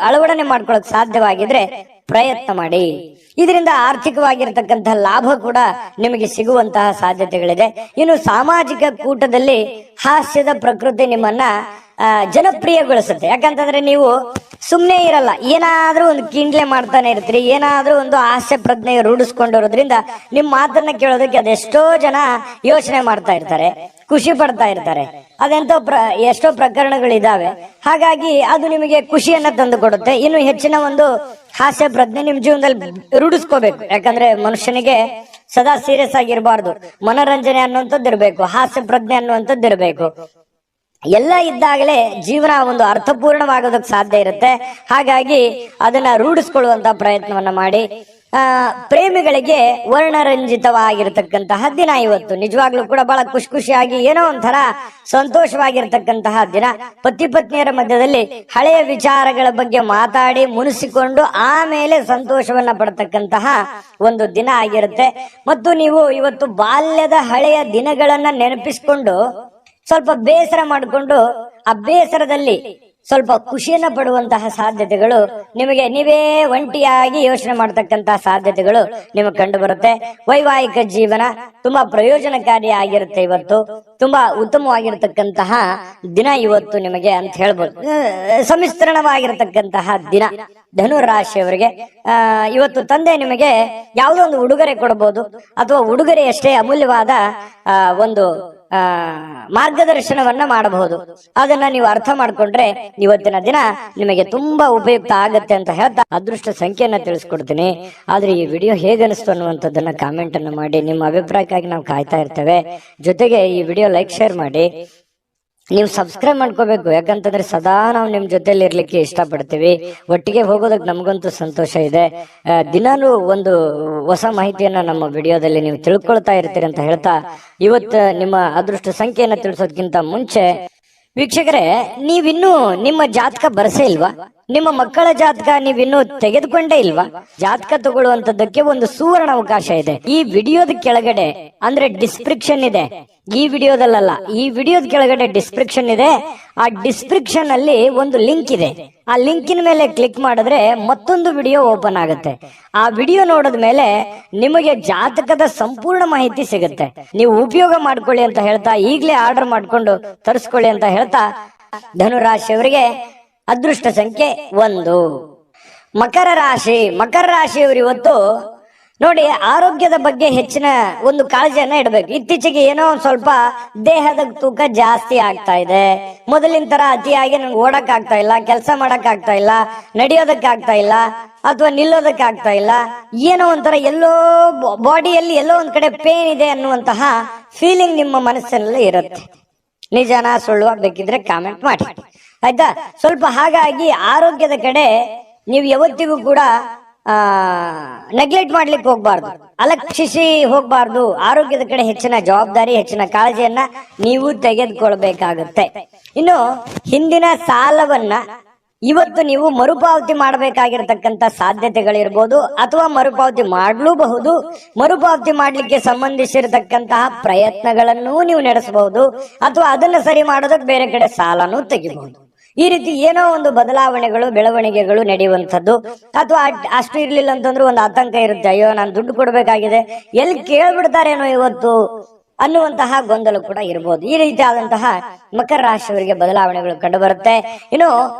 ಅಳವಡನೆ ಮಾಡ್ಕೊಳ್ಳೋಕೆ ಸಾಧ್ಯವಾಗಿದ್ರೆ ಪ್ರಯತ್ನ ಮಾಡಿ. ಇದರಿಂದ ಆರ್ಥಿಕವಾಗಿರ್ತಕ್ಕಂತಹ ಲಾಭ ಕೂಡ ನಿಮಗೆ ಸಿಗುವಂತಹ ಸಾಧ್ಯತೆಗಳಿದೆ. ಇನ್ನು ಸಾಮಾಜಿಕ ಕೂಟದಲ್ಲಿ ಹಾಸ್ಯದ ಪ್ರಕೃತಿ ನಿಮ್ಮನ್ನ ಜನಪ್ರಿಯಗೊಳಿಸುತ್ತೆ. ಯಾಕಂತಂದ್ರೆ ನೀವು ಸುಮ್ಮನೆ ಇರಲ್ಲ, ಏನಾದ್ರೂ ಒಂದು ಕಿಂಡ್ಲೆ ಮಾಡ್ತಾನೆ ಇರ್ತೀರಿ, ಏನಾದ್ರೂ ಒಂದು ಹಾಸ್ಯ ಪ್ರಜ್ಞೆ ರೂಢಿಸ್ಕೊಂಡಿರೋದ್ರಿಂದ ನಿಮ್ಮ ಮಾತನ್ನ ಕೇಳೋದಕ್ಕೆ ಅದೆಷ್ಟೋ ಜನ ಯೋಚನೆ ಮಾಡ್ತಾ ಇರ್ತಾರೆ, ಖುಷಿ ಪಡ್ತಾ ಇರ್ತಾರೆ. ಅದೆಂತೋ ಎಷ್ಟೋ ಪ್ರಕರಣಗಳಿದಾವೆ. ಹಾಗಾಗಿ ಅದು ನಿಮಗೆ ಖುಷಿಯನ್ನ ತಂದು ಕೊಡುತ್ತೆ. ಇನ್ನು ಹೆಚ್ಚಿನ ಒಂದು ಹಾಸ್ಯ ಪ್ರಜ್ಞೆ ನಿಮ್ ಜೀವನದಲ್ಲಿ ರೂಢಿಸ್ಕೋಬೇಕು. ಯಾಕಂದ್ರೆ ಮನುಷ್ಯನಿಗೆ ಸದಾ ಸೀರಿಯಸ್ ಆಗಿರಬಾರ್ದು, ಮನೋರಂಜನೆ ಅನ್ನುವಂಥದ್ದು ಇರಬೇಕು, ಹಾಸ್ಯ ಪ್ರಜ್ಞೆ ಅನ್ನುವಂಥದ್ದು ಇರಬೇಕು. ಎಲ್ಲ ಇದ್ದಾಗಲೇ ಜೀವನ ಒಂದು ಅರ್ಥಪೂರ್ಣವಾಗೋದಕ್ಕೆ ಸಾಧ್ಯ ಇರುತ್ತೆ. ಹಾಗಾಗಿ ಅದನ್ನ ರೂಢಿಸ್ಕೊಳ್ಳುವಂತ ಪ್ರಯತ್ನವನ್ನ ಮಾಡಿ. ಪ್ರೇಮಿಗಳಿಗೆ ವರ್ಣರಂಜಿತವಾಗಿರ್ತಕ್ಕಂತಹ ದಿನ ಇವತ್ತು. ನಿಜವಾಗ್ಲೂ ಕೂಡ ಬಹಳ ಖುಷಿಯಾಗಿ ಏನೋ ಒಂಥರ ಸಂತೋಷವಾಗಿರ್ತಕ್ಕಂತಹ ದಿನ. ಪತಿ ಪತ್ನಿಯರ ಮಧ್ಯದಲ್ಲಿ ಹಳೆಯ ವಿಚಾರಗಳ ಬಗ್ಗೆ ಮಾತಾಡಿ ಮುನಿಸಿಕೊಂಡು ಆಮೇಲೆ ಸಂತೋಷವನ್ನ ಪಡ್ತಕ್ಕಂತಹ ಒಂದು ದಿನ ಆಗಿರುತ್ತೆ. ಮತ್ತು ನೀವು ಇವತ್ತು ಬಾಲ್ಯದ ಹಳೆಯ ದಿನಗಳನ್ನ ನೆನಪಿಸಿಕೊಂಡು ಸ್ವಲ್ಪ ಬೇಸರ ಮಾಡಿಕೊಂಡು ಆ ಬೇಸರದಲ್ಲಿ ಸ್ವಲ್ಪ ಖುಷಿಯನ್ನ ಪಡುವಂತಹ ಸಾಧ್ಯತೆಗಳು ನಿಮಗೆ, ನೀವೇ ಒಂಟಿಯಾಗಿ ಯೋಚನೆ ಮಾಡತಕ್ಕಂತಹ ಸಾಧ್ಯತೆಗಳು ನಿಮಗೆ ಕಂಡು ಬರುತ್ತೆ. ವೈವಾಹಿಕ ಜೀವನ ತುಂಬಾ ಪ್ರಯೋಜನಕಾರಿ ಆಗಿರುತ್ತೆ. ಇವತ್ತು ತುಂಬಾ ಉತ್ತಮವಾಗಿರ್ತಕ್ಕಂತಹ ದಿನ ಇವತ್ತು ನಿಮಗೆ ಅಂತ ಹೇಳ್ಬೋದು. ಸಮ್ಮಿಶ್ರಣವಾಗಿರ್ತಕ್ಕಂತಹ ದಿನ ಧನು ರಾಶಿಯವರಿಗೆ. ಇವತ್ತು ತಂದೆ ನಿಮಗೆ ಯಾವುದೋ ಒಂದು ಉಡುಗೊರೆ ಕೊಡಬಹುದು, ಅಥವಾ ಉಡುಗೊರೆಯಷ್ಟೇ ಅಮೂಲ್ಯವಾದ ಒಂದು ಮಾರ್ಗದರ್ಶನವನ್ನ ಮಾಡಬಹುದು. ಅದನ್ನ ನೀವು ಅರ್ಥ ಮಾಡ್ಕೊಂಡ್ರೆ ಇವತ್ತಿನ ದಿನ ನಿಮಗೆ ತುಂಬಾ ಉಪಯುಕ್ತ ಆಗತ್ತೆ ಅಂತ ಹೇಳ್ತಾ ಅದೃಷ್ಟ ಸಂಖ್ಯೆಯನ್ನ ತಿಳಿಸ್ಕೊಡ್ತೀನಿ. ಆದ್ರೆ ಈ ವಿಡಿಯೋ ಹೇಗನಿಸ್ತು ಅನ್ನುವಂಥದ್ದನ್ನ ಕಾಮೆಂಟ್ ಅನ್ನು ಮಾಡಿ. ನಿಮ್ಮ ಅಭಿಪ್ರಾಯಕ್ಕಾಗಿ ನಾವು ಕಾಯ್ತಾ ಇರ್ತೇವೆ. ಜೊತೆಗೆ ಈ ವಿಡಿಯೋ ಲೈಕ್ ಶೇರ್ ಮಾಡಿ. ನೀವು ಸಬ್ಸ್ಕ್ರೈಬ್ ಮಾಡ್ಕೋಬೇಕು. ಯಾಕಂತಂದ್ರೆ ಸದಾ ನಾವು ನಿಮ್ ಜೊತೆಲಿ ಇರ್ಲಿಕ್ಕೆ ಇಷ್ಟಪಡ್ತೀವಿ. ಒಟ್ಟಿಗೆ ಹೋಗೋದಕ್ಕೆ ನಮಗಂತೂ ಸಂತೋಷ ಇದೆ. ದಿನಾಲೂ ಒಂದು ಹೊಸ ಮಾಹಿತಿಯನ್ನ ನಮ್ಮ ವಿಡಿಯೋದಲ್ಲಿ ನೀವು ತಿಳ್ಕೊಳ್ತಾ ಇರ್ತೀರಿ ಅಂತ ಹೇಳ್ತಾ, ಇವತ್ತು ನಿಮ್ಮ ಅದೃಷ್ಟ ಸಂಖ್ಯೆಯನ್ನ ತಿಳಿಸೋದಕ್ಕಿಂತ ಮುಂಚೆ ವೀಕ್ಷಕರೇ, ನೀವಿನ್ನೂ ನಿಮ್ಮ ಜಾತಕ ಬರಸೇ ಇಲ್ವಾ? ನಿಮ್ಮ ಮಕ್ಕಳ ಜಾತಕ ನೀವಿನ್ನೂ ತೆಗೆದುಕೊಂಡೇ ಇಲ್ವಾ? ಜಾತಕ ತಗೊಳ್ಳುವಂತದ್ದಕ್ಕೆ ಒಂದು ಸುವರ್ಣ ಅವಕಾಶ ಇದೆ. ಈ ವಿಡಿಯೋದ ಕೆಳಗಡೆ ಅಂದ್ರೆ ಡಿಸ್ಕ್ರಿಪ್ಷನ್ ಇದೆ. ಈ ವಿಡಿಯೋದಲ್ಲ, ಈ ವಿಡಿಯೋದ ಕೆಳಗಡೆ ಡಿಸ್ಕ್ರಿಪ್ಷನ್ ಇದೆ. ಆ ಡಿಸ್ಕ್ರಿಪ್ಷನ್ ಅಲ್ಲಿ ಒಂದು ಲಿಂಕ್ ಇದೆ. ಆ ಲಿಂಕಿನ ಮೇಲೆ ಕ್ಲಿಕ್ ಮಾಡಿದ್ರೆ ಮತ್ತೊಂದು ವಿಡಿಯೋ ಓಪನ್ ಆಗುತ್ತೆ. ಆ ವಿಡಿಯೋ ನೋಡಿದ ಮೇಲೆ ನಿಮಗೆ ಜಾತಕದ ಸಂಪೂರ್ಣ ಮಾಹಿತಿ ಸಿಗುತ್ತೆ. ನೀವು ಉಪಯೋಗ ಮಾಡ್ಕೊಳ್ಳಿ ಅಂತ ಹೇಳ್ತಾ, ಈಗಲೇ ಆರ್ಡರ್ ಮಾಡ್ಕೊಂಡು ತರಿಸ್ಕೊಳ್ಳಿ ಅಂತ ಹೇಳ್ತಾ, ಧನುರಾಶಿಯವರಿಗೆ ಅದೃಷ್ಟ ಸಂಖ್ಯೆ 1. ಮಕರ ರಾಶಿ. ಮಕರ ರಾಶಿಯವರು ಇವತ್ತು ನೋಡಿ, ಆರೋಗ್ಯದ ಬಗ್ಗೆ ಹೆಚ್ಚಿನ ಒಂದು ಕಾಳಜಿಯನ್ನ ಇಡಬೇಕು. ಇತ್ತೀಚೆಗೆ ಏನೋ ಸ್ವಲ್ಪ ದೇಹದ ತೂಕ ಜಾಸ್ತಿ ಆಗ್ತಾ ಇದೆ. ಮೊದಲಿನ ತರ ಅತಿಯಾಗಿ ನಂಗೆ ಓಡಕ್ ಆಗ್ತಾ ಇಲ್ಲ, ಕೆಲಸ ಮಾಡಕ್ ಆಗ್ತಾ ಇಲ್ಲ, ನಡೆಯೋದಕ್ ಆಗ್ತಾ ಇಲ್ಲ, ಅಥವಾ ನಿಲ್ಲೋದಕ್ ಆಗ್ತಾ ಇಲ್ಲ. ಏನೋ ಒಂಥರ ಎಲ್ಲೋ ಬಾಡಿಯಲ್ಲಿ ಎಲ್ಲೋ ಒಂದ್ ಕಡೆ ಪೇನ್ ಇದೆ ಅನ್ನುವಂತಹ ಫೀಲಿಂಗ್ ನಿಮ್ಮ ಮನಸ್ಸಿನಲ್ಲಿ ಇರುತ್ತೆ. ನಿಜಾನ ಸುಳ್ಳು ಬೇಕಿದ್ರೆ ಕಾಮೆಂಟ್ ಮಾಡಿ, ಆಯ್ತಾ? ಸ್ವಲ್ಪ ಹಾಗಾಗಿ ಆರೋಗ್ಯದ ಕಡೆ ನೀವು ಯಾವತ್ತಿಗೂ ಕೂಡ ನೆಗ್ಲೆಕ್ಟ್ ಮಾಡ್ಲಿಕ್ಕೆ ಹೋಗ್ಬಾರ್ದು, ಅಲಕ್ಷಿಸಿ ಹೋಗ್ಬಾರ್ದು. ಆರೋಗ್ಯದ ಕಡೆ ಹೆಚ್ಚಿನ ಜವಾಬ್ದಾರಿ, ಹೆಚ್ಚಿನ ಕಾಳಜಿಯನ್ನ ನೀವು ತೆಗೆದುಕೊಳ್ಬೇಕಾಗುತ್ತೆ. ಇನ್ನು ಹಿಂದಿನ ಸಾಲವನ್ನ ಇವತ್ತು ನೀವು ಮರುಪಾವತಿ ಮಾಡಬೇಕಾಗಿರ್ತಕ್ಕಂಥ ಸಾಧ್ಯತೆಗಳಿರ್ಬೋದು, ಅಥವಾ ಮರುಪಾವತಿ ಮಾಡಲೂಬಹುದು. ಮರುಪಾವತಿ ಮಾಡ್ಲಿಕ್ಕೆ ಸಂಬಂಧಿಸಿರತಕ್ಕಂತಹ ಪ್ರಯತ್ನಗಳನ್ನು ನೀವು ನಡೆಸಬಹುದು, ಅಥವಾ ಅದನ್ನ ಸರಿ ಮಾಡೋದಕ್ಕೆ ಬೇರೆ ಕಡೆ ಸಾಲನೂ ತೆಗಿಬಹುದು. ಈ ರೀತಿ ಏನೋ ಒಂದು ಬದಲಾವಣೆಗಳು, ಬೆಳವಣಿಗೆಗಳು ನಡೆಯುವಂಥದ್ದು. ಅಥವಾ ಅಷ್ಟು ಇರ್ಲಿಲ್ಲ ಅಂತಂದ್ರೆ ಒಂದು ಆತಂಕ ಇರುತ್ತೆ, ಅಯ್ಯೋ ನಾನು ದುಡ್ಡು ಕೊಡ್ಬೇಕಾಗಿದೆ, ಎಲ್ಲಿ ಕೇಳ್ಬಿಡ್ತಾರೇನೋ ಇವತ್ತು ಅನ್ನುವಂತಹ ಗೊಂದಲ ಕೂಡ ಇರಬಹುದು. ಈ ರೀತಿ ಆದಂತಹ ಮಕರ ರಾಶಿಯವರಿಗೆ ಬದಲಾವಣೆಗಳು ಕಂಡು ಬರುತ್ತೆ. ಇನ್ನು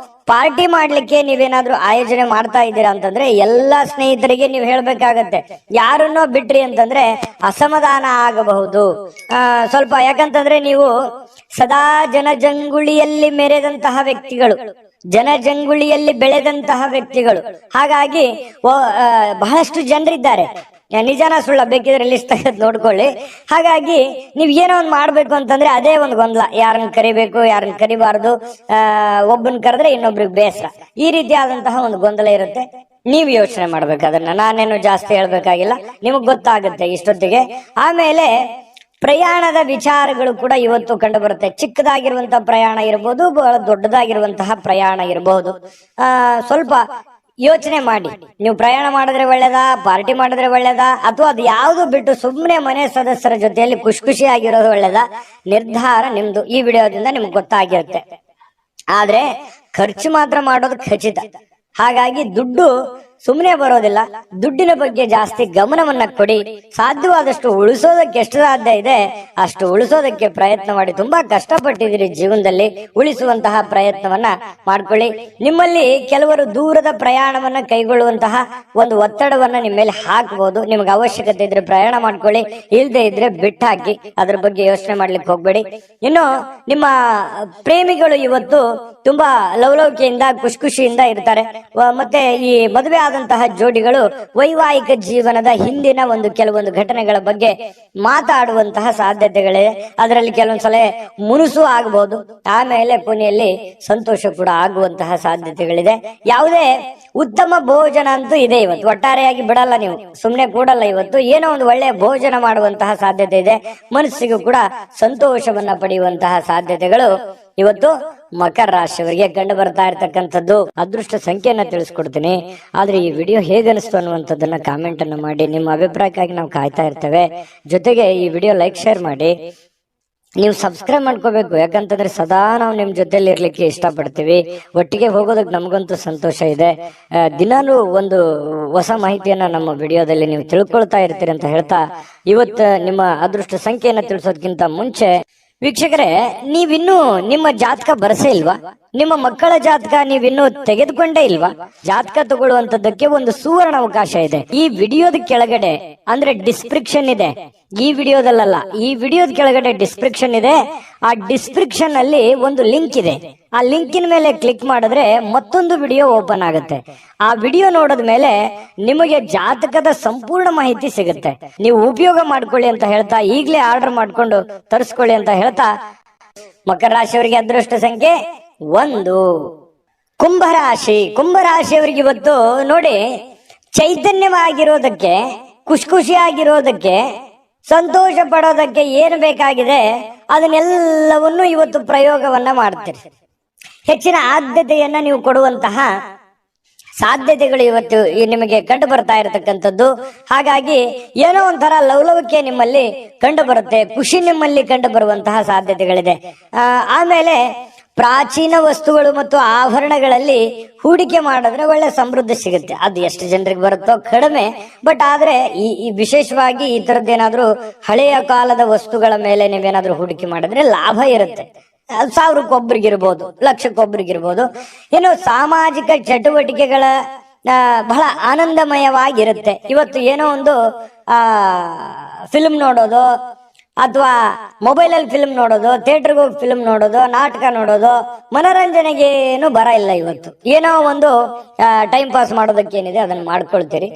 ಪಾರ್ಟಿ ಮಾಡ್ಲಿಕ್ಕೆ ನೀವೇನಾದ್ರೂ ಆಯೋಜನೆ ಮಾಡ್ತಾ ಇದ್ದೀರಾ ಅಂತಂದ್ರೆ ಎಲ್ಲಾ ಸ್ನೇಹಿತರಿಗೆ ನೀವು ಹೇಳ್ಬೇಕಾಗತ್ತೆ. ಯಾರನ್ನೋ ಬಿಟ್ರಿ ಅಂತಂದ್ರೆ ಅಸಮಾಧಾನ ಆಗಬಹುದು ಸ್ವಲ್ಪ. ಯಾಕಂತಂದ್ರೆ ನೀವು ಸದಾ ಜನಜಂಗುಳಿಯಲ್ಲಿ ಮೆರೆದಂತಹ ವ್ಯಕ್ತಿಗಳು, ಜನಜಂಗುಳಿಯಲ್ಲಿ ಬೆಳೆದಂತಹ ವ್ಯಕ್ತಿಗಳು. ಹಾಗಾಗಿ ಬಹಳಷ್ಟು ಜನರಿದ್ದಾರೆ. ನಿಜಾನ ಸುಳ್ಳ ಬೇಕಿದ್ರೆ ಲಿಸ್ಟ್ ತೆಗೆದು ನೋಡ್ಕೊಳ್ಳಿ. ಹಾಗಾಗಿ ನೀವ್ ಏನೋ ಒಂದ್ ಮಾಡ್ಬೇಕು ಅಂತಂದ್ರೆ ಅದೇ ಒಂದು ಗೊಂದಲ, ಯಾರನ್ನ ಕರಿಬೇಕು, ಯಾರನ್ನ ಕರಿಬಾರ್ದು, ಒಬ್ಬನ್ ಕರೆದ್ರೆ ಇನ್ನೊಬ್ರಿಗೆ ಬೇಸರ, ಈ ರೀತಿ ಆದಂತಹ ಒಂದು ಗೊಂದಲ ಇರುತ್ತೆ. ನೀವ್ ಯೋಚನೆ ಮಾಡ್ಬೇಕು. ಅದನ್ನ ನಾನೇನು ಜಾಸ್ತಿ ಹೇಳ್ಬೇಕಾಗಿಲ್ಲ, ನಿಮಗ್ ಗೊತ್ತಾಗುತ್ತೆ ಇಷ್ಟೊತ್ತಿಗೆ. ಆಮೇಲೆ ಪ್ರಯಾಣದ ವಿಚಾರಗಳು ಕೂಡ ಇವತ್ತು ಕಂಡು ಬರುತ್ತೆ. ಚಿಕ್ಕದಾಗಿರುವಂತಹ ಪ್ರಯಾಣ ಇರಬಹುದು, ಬಹಳ ದೊಡ್ಡದಾಗಿರುವಂತಹ ಪ್ರಯಾಣ ಇರಬಹುದು. ಸ್ವಲ್ಪ ಯೋಚನೆ ಮಾಡಿ, ನೀವು ಪ್ರಯಾಣ ಮಾಡಿದ್ರೆ ಒಳ್ಳೇದಾ, ಪಾರ್ಟಿ ಮಾಡಿದ್ರೆ ಒಳ್ಳೇದಾ, ಅಥವಾ ಅದು ಯಾವ್ದು ಬಿಟ್ಟು ಸುಮ್ಮನೆ ಮನೆ ಸದಸ್ಯರ ಜೊತೆಯಲ್ಲಿ ಖುಷಿಯಾಗಿರೋದು ಒಳ್ಳೇದಾ, ನಿರ್ಧಾರ ನಿಮ್ದು. ಈ ವಿಡಿಯೋದಿಂದ ನಿಮ್ಗೆ ಗೊತ್ತಾಗಿರುತ್ತೆ. ಆದ್ರೆ ಖರ್ಚು ಮಾತ್ರ ಮಾಡೋದು ಖಚಿತ. ಹಾಗಾಗಿ ದುಡ್ಡು ಸುಮ್ಮನೆ ಬರೋದಿಲ್ಲ. ದುಡ್ಡಿನ ಬಗ್ಗೆ ಜಾಸ್ತಿ ಗಮನವನ್ನ ಕೊಡಿ. ಸಾಧ್ಯವಾದಷ್ಟು ಉಳಿಸೋದಕ್ಕೆ ಎಷ್ಟು ಸಾಧ್ಯ ಇದೆ ಅಷ್ಟು ಉಳಿಸೋದಕ್ಕೆ ಪ್ರಯತ್ನ ಮಾಡಿ. ತುಂಬಾ ಕಷ್ಟಪಟ್ಟಿದ್ದೀರಿ ಜೀವನದಲ್ಲಿ, ಉಳಿಸುವಂತಹ ಪ್ರಯತ್ನವನ್ನ ಮಾಡ್ಕೊಳ್ಳಿ. ನಿಮ್ಮಲ್ಲಿ ಕೆಲವರು ದೂರದ ಪ್ರಯಾಣವನ್ನ ಕೈಗೊಳ್ಳುವಂತಹ ಒಂದು ಒತ್ತಡವನ್ನ ನಿಮ್ಮ ಮೇಲೆ ಹಾಕಬಹುದು. ನಿಮ್ಗೆ ಅವಶ್ಯಕತೆ ಇದ್ರೆ ಪ್ರಯಾಣ ಮಾಡ್ಕೊಳ್ಳಿ, ಇಲ್ದೇ ಇದ್ರೆ ಬಿಟ್ಟು ಹಾಕಿ. ಅದ್ರ ಬಗ್ಗೆ ಯೋಚನೆ ಮಾಡ್ಲಿಕ್ಕೆ ಹೋಗ್ಬೇಡಿ. ಇನ್ನು ನಿಮ್ಮ ಪ್ರೇಮಿಗಳು ಇವತ್ತು ತುಂಬಾ ಲವಲವಿಕೆಯಿಂದ ಖುಷಿಯಿಂದ ಇರ್ತಾರೆ. ಮತ್ತೆ ಈ ಮದುವೆ ಆದಂತಹ ಜೋಡಿಗಳು ವೈವಾಹಿಕ ಜೀವನದ ಹಿಂದಿನ ಕೆಲವೊಂದು ಘಟನೆಗಳ ಬಗ್ಗೆ ಮಾತಾಡುವಂತಹ ಸಾಧ್ಯತೆಗಳಿದೆ. ಅದರಲ್ಲಿ ಕೆಲವೊಂದ್ಸಲ ಮುನುಸು ಆಗಬಹುದು, ಆಮೇಲೆ ಕೊನೆಯಲ್ಲಿ ಸಂತೋಷ ಕೂಡ ಆಗುವಂತಹ ಸಾಧ್ಯತೆಗಳಿದೆ. ಯಾವುದೇ ಉತ್ತಮ ಭೋಜನ ಅಂತೂ ಇದೆ ಇವತ್ತು. ಒಟ್ಟಾರೆಯಾಗಿ ಬಿಡಲ್ಲ, ನೀವು ಸುಮ್ಮನೆ ಕೂಡಲ್ಲ. ಇವತ್ತು ಏನೋ ಒಂದು ಒಳ್ಳೆಯ ಭೋಜನ ಮಾಡುವಂತಹ ಸಾಧ್ಯತೆ ಇದೆ. ಮನಸ್ಸಿಗೂ ಕೂಡ ಸಂತೋಷವನ್ನ ಪಡೆಯುವಂತಹ ಸಾಧ್ಯತೆಗಳು ಇವತ್ತು ಮಕರ ರಾಶಿಯವರಿಗೆ ಕಂಡು ಬರ್ತಾ ಇರ್ತಕ್ಕಂಥದ್ದು. ಅದೃಷ್ಟ ಸಂಖ್ಯೆಯನ್ನ ತಿಳಿಸ್ಕೊಡ್ತೀನಿ. ಆದ್ರೆ ಈ ವಿಡಿಯೋ ಹೇಗನಿಸ್ತು ಅನ್ನುವಂಥದ್ದನ್ನ ಕಾಮೆಂಟ್ ಅನ್ನು ಮಾಡಿ. ನಿಮ್ಮ ಅಭಿಪ್ರಾಯಕ್ಕಾಗಿ ನಾವು ಕಾಯ್ತಾ ಇರ್ತೇವೆ. ಜೊತೆಗೆ ಈ ವಿಡಿಯೋ ಲೈಕ್ ಶೇರ್ ಮಾಡಿ. ನೀವು ಸಬ್ಸ್ಕ್ರೈಬ್ ಮಾಡ್ಕೋಬೇಕು, ಯಾಕಂತಂದ್ರೆ ಸದಾ ನಾವು ನಿಮ್ ಜೊತೆಲಿ ಇರ್ಲಿಕ್ಕೆ ಇಷ್ಟಪಡ್ತೀವಿ. ಒಟ್ಟಿಗೆ ಹೋಗೋದಕ್ಕೆ ನಮಗಂತೂ ಸಂತೋಷ ಇದೆ. ದಿನಾನು ಒಂದು ಹೊಸ ಮಾಹಿತಿಯನ್ನ ನಮ್ಮ ವಿಡಿಯೋದಲ್ಲಿ ನೀವು ತಿಳ್ಕೊಳ್ತಾ ಇರ್ತೀರಿ ಅಂತ ಹೇಳ್ತಾ, ಇವತ್ತು ನಿಮ್ಮ ಅದೃಷ್ಟ ಸಂಖ್ಯೆಯನ್ನ ತಿಳಿಸೋದಕ್ಕಿಂತ ಮುಂಚೆ ವೀಕ್ಷಕರೇ, ನೀವಿನ್ನೂ ನಿಮ್ಮ ಜಾತಕ ಬರಸೇ ಇಲ್ವಾ? ನಿಮ್ಮ ಮಕ್ಕಳ ಜಾತಕ ನೀವಿನ್ನೂ ತೆಗೆದುಕೊಂಡೇ ಇಲ್ವಾ? ಜಾತಕ ತಗೊಳ್ಳುವಂತದ್ದಕ್ಕೆ ಒಂದು ಸುವರ್ಣ ಅವಕಾಶ ಇದೆ. ಈ ವಿಡಿಯೋದ ಕೆಳಗಡೆ ಅಂದ್ರೆ ಡಿಸ್ಕ್ರಿಪ್ಷನ್ ಇದೆ. ಈ ವಿಡಿಯೋದಲ್ಲ, ಈ ವಿಡಿಯೋದ ಕೆಳಗಡೆ ಡಿಸ್ಕ್ರಿಪ್ಷನ್ ಇದೆ. ಆ ಡಿಸ್ಕ್ರಿಪ್ಷನ್ ಅಲ್ಲಿ ಒಂದು ಲಿಂಕ್ ಇದೆ. ಆ ಲಿಂಕಿನ ಮೇಲೆ ಕ್ಲಿಕ್ ಮಾಡಿದ್ರೆ ಮತ್ತೊಂದು ವಿಡಿಯೋ ಓಪನ್ ಆಗುತ್ತೆ. ಆ ವಿಡಿಯೋ ನೋಡಿದ ಮೇಲೆ ನಿಮಗೆ ಜಾತಕದ ಸಂಪೂರ್ಣ ಮಾಹಿತಿ ಸಿಗುತ್ತೆ. ನೀವು ಉಪಯೋಗ ಮಾಡ್ಕೊಳ್ಳಿ ಅಂತ ಹೇಳ್ತಾ, ಈಗಲೇ ಆರ್ಡರ್ ಮಾಡ್ಕೊಂಡು ತರಿಸ್ಕೊಳ್ಳಿ ಅಂತ ಹೇಳ್ತಾ, ಮಕರ ರಾಶಿಯವರಿಗೆ ಅದೃಷ್ಟ ಸಂಖ್ಯೆ 1. ಕುಂಭರಾಶಿಯವರಿಗೆ ಇವತ್ತು ನೋಡಿ, ಚೈತನ್ಯವಾಗಿರೋದಕ್ಕೆ, ಖುಷಿಯಾಗಿರೋದಕ್ಕೆ, ಸಂತೋಷ ಪಡೋದಕ್ಕೆ ಏನು ಬೇಕಾಗಿದೆ ಅದನ್ನೆಲ್ಲವನ್ನು ಇವತ್ತು ಪ್ರಯೋಗವನ್ನ ಮಾಡ್ತೀರಿ. ಹೆಚ್ಚಿನ ಆದ್ಯತೆಯನ್ನ ನೀವು ಕೊಡುವಂತಹ ಸಾಧ್ಯತೆಗಳು ಇವತ್ತು ನಿಮಗೆ ಕಂಡು ಬರ್ತಾ ಇರತಕ್ಕಂಥದ್ದು. ಹಾಗಾಗಿ ಏನೋ ಒಂಥರ ಲವಲವಿಕೆ ನಿಮ್ಮಲ್ಲಿ ಕಂಡು ಬರುತ್ತೆ, ಖುಷಿ ನಿಮ್ಮಲ್ಲಿ ಕಂಡು ಬರುವಂತಹ ಸಾಧ್ಯತೆಗಳಿದೆ. ಆಮೇಲೆ ಪ್ರಾಚೀನ ವಸ್ತುಗಳು ಮತ್ತು ಆಭರಣಗಳಲ್ಲಿ ಹೂಡಿಕೆ ಮಾಡಿದ್ರೆ ಒಳ್ಳೆ ಸಮೃದ್ಧಿ ಸಿಗುತ್ತೆ. ಅದು ಎಷ್ಟು ಜನರಿಗೆ ಬರುತ್ತೋ ಕಡಿಮೆ, ಬಟ್ ಆದ್ರೆ ಈ ವಿಶೇಷವಾಗಿ ಈ ತರದ್ದೇನಾದ್ರೂ ಹಳೆಯ ಕಾಲದ ವಸ್ತುಗಳ ಮೇಲೆ ನೀವೇನಾದ್ರೂ ಹೂಡಿಕೆ ಮಾಡಿದ್ರೆ ಲಾಭ ಇರುತ್ತೆ. 1000ಕ್ಕೊಬ್ರಿಗಿರ್ಬೋದು, ಲಕ್ಷಕ್ಕೊಬ್ರಿಗಿರ್ಬೋದು. ಇನ್ನು ಸಾಮಾಜಿಕ ಚಟುವಟಿಕೆಗಳ ಬಹಳ ಆನಂದಮಯವಾಗಿರುತ್ತೆ. ಇವತ್ತು ಏನೋ ಒಂದು ಫಿಲ್ಮ್ ನೋಡೋದು, ಅಥವಾ ಮೊಬೈಲಲ್ಲಿ ಫಿಲ್ಮ್ ನೋಡೋದು, ಥಿಯೇಟರ್ಗೆ ಹೋಗಿ ಫಿಲ್ಮ್ ನೋಡೋದು, ನಾಟಕ ನೋಡೋದು, ಮನೋರಂಜನೆಗೇನು ಬರ ಇಲ್ಲ. ಇವತ್ತು ಏನೋ ಒಂದು ಟೈಮ್ ಪಾಸ್ ಮಾಡೋದಕ್ಕೆ ಏನಿದೆ ಅದನ್ನ ಮಾಡ್ಕೊಳ್ತೀರಿ.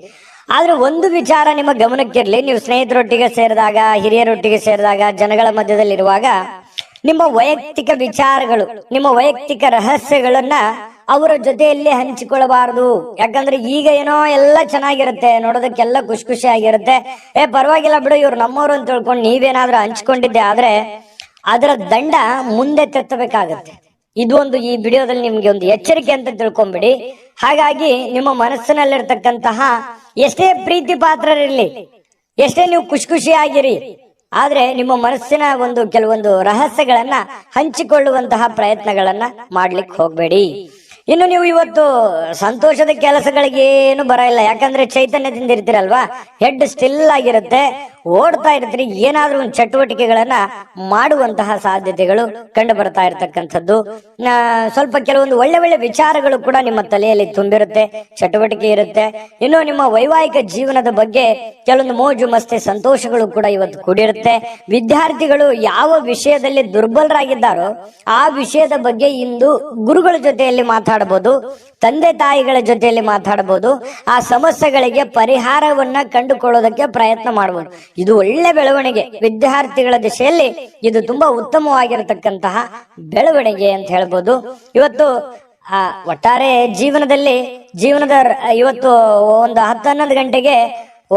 ಆದ್ರೆ ಒಂದು ವಿಚಾರ ನಿಮ್ಮ ಗಮನಕ್ಕಿರ್ಲಿ, ನೀವು ಸ್ನೇಹಿತರೊಟ್ಟಿಗೆ ಸೇರಿದಾಗ, ಹಿರಿಯರೊಟ್ಟಿಗೆ ಸೇರಿದಾಗ, ಜನಗಳ ಮಧ್ಯದಲ್ಲಿರುವಾಗ ನಿಮ್ಮ ವೈಯಕ್ತಿಕ ವಿಚಾರಗಳು, ನಿಮ್ಮ ವೈಯಕ್ತಿಕ ರಹಸ್ಯಗಳನ್ನ ಅವರ ಜೊತೆಯಲ್ಲಿ ಹಂಚಿಕೊಳ್ಳಬಾರದು. ಯಾಕಂದ್ರೆ ಈಗ ಏನೋ ಎಲ್ಲ ಚೆನ್ನಾಗಿರುತ್ತೆ, ನೋಡೋದಕ್ಕೆಲ್ಲ ಖುಷಿಯಾಗಿರುತ್ತೆ. ಪರವಾಗಿಲ್ಲ ಬಿಡು, ಇವ್ರು ನಮ್ಮವ್ರು ಅಂತ ತಿಳ್ಕೊಂಡು ನೀವೇನಾದ್ರೂ ಹಂಚ್ಕೊಂಡಿದ್ದೆ ಆದ್ರೆ ಅದರ ದಂಡ ಮುಂದೆ ತೆತ್ತಬೇಕಾಗತ್ತೆ. ಇದು ಒಂದು ಈ ವಿಡಿಯೋದಲ್ಲಿ ನಿಮ್ಗೆ ಒಂದು ಎಚ್ಚರಿಕೆ ಅಂತ ತಿಳ್ಕೊಂಬಿಡಿ. ಹಾಗಾಗಿ ನಿಮ್ಮ ಮನಸ್ಸಿನಲ್ಲಿರ್ತಕ್ಕಂತಹ ಎಷ್ಟೇ ಪ್ರೀತಿ ಪಾತ್ರರಿರ್ಲಿ, ಎಷ್ಟೇ ನೀವು ಖುಷಿಯಾಗಿರಿ, ಆದ್ರೆ ನಿಮ್ಮ ಮನಸ್ಸಿನ ಕೆಲವೊಂದು ರಹಸ್ಯಗಳನ್ನ ಹಂಚಿಕೊಳ್ಳುವಂತಹ ಪ್ರಯತ್ನಗಳನ್ನ ಮಾಡ್ಲಿಕ್ಕೆ ಹೋಗ್ಬೇಡಿ. ಇನ್ನು ನೀವು ಇವತ್ತು ಸಂತೋಷದ ಕೆಲಸಗಳಿಗೆ ಏನು ಬರ ಇಲ್ಲ, ಯಾಕಂದ್ರೆ ಚೈತನ್ಯದಿಂದ ಇರ್ತೀರಲ್ವಾ, ಹೆಡ್ ಸ್ಟಿಲ್ ಆಗಿರುತ್ತೆ, ಓಡ್ತಾ ಇರ್ತೀರಿ. ಏನಾದ್ರೂ ಒಂದು ಚಟುವಟಿಕೆಗಳನ್ನ ಮಾಡುವಂತಹ ಸಾಧ್ಯತೆಗಳು ಕಂಡು ಬರ್ತಾ ಇರ್ತಕ್ಕಂಥದ್ದು. ಸ್ವಲ್ಪ ಕೆಲವೊಂದು ಒಳ್ಳೆ ವಿಚಾರಗಳು ಕೂಡ ನಿಮ್ಮ ತಲೆಯಲ್ಲಿ ತುಂಬಿರುತ್ತೆ, ಚಟುವಟಿಕೆ ಇರುತ್ತೆ. ಇನ್ನು ನಿಮ್ಮ ವೈವಾಹಿಕ ಜೀವನದ ಬಗ್ಗೆ ಕೆಲವೊಂದು ಮೋಜು ಮಸ್ತಿ ಸಂತೋಷಗಳು ಕೂಡ ಇವತ್ತು ಕೂಡಿರುತ್ತೆ. ವಿದ್ಯಾರ್ಥಿಗಳು ಯಾವ ವಿಷಯದಲ್ಲಿ ದುರ್ಬಲರಾಗಿದ್ದಾರೋ ಆ ವಿಷಯದ ಬಗ್ಗೆ ಇಂದು ಗುರುಗಳ ಜೊತೆಯಲ್ಲಿ ಮಾತಾಡಬಹುದು, ತಂದೆ ತಾಯಿಗಳ ಜೊತೆಯಲ್ಲಿ ಮಾತಾಡಬಹುದು. ಆ ಸಮಸ್ಯೆಗಳಿಗೆ ಪರಿಹಾರವನ್ನ ಕಂಡುಕೊಳ್ಳೋದಕ್ಕೆ ಪ್ರಯತ್ನ ಮಾಡಬಹುದು. ಇದು ಒಳ್ಳೆ ಬೆಳವಣಿಗೆ. ವಿದ್ಯಾರ್ಥಿಗಳ ದಿಶೆಯಲ್ಲಿ ಇದು ತುಂಬಾ ಉತ್ತಮವಾಗಿರತಕ್ಕಂತಹ ಬೆಳವಣಿಗೆ ಅಂತ ಹೇಳ್ಬೋದು. ಇವತ್ತು ಒಟ್ಟಾರೆ ಜೀವನದ ಇವತ್ತು ಒಂದು 10-11 ಗಂಟೆಗೆ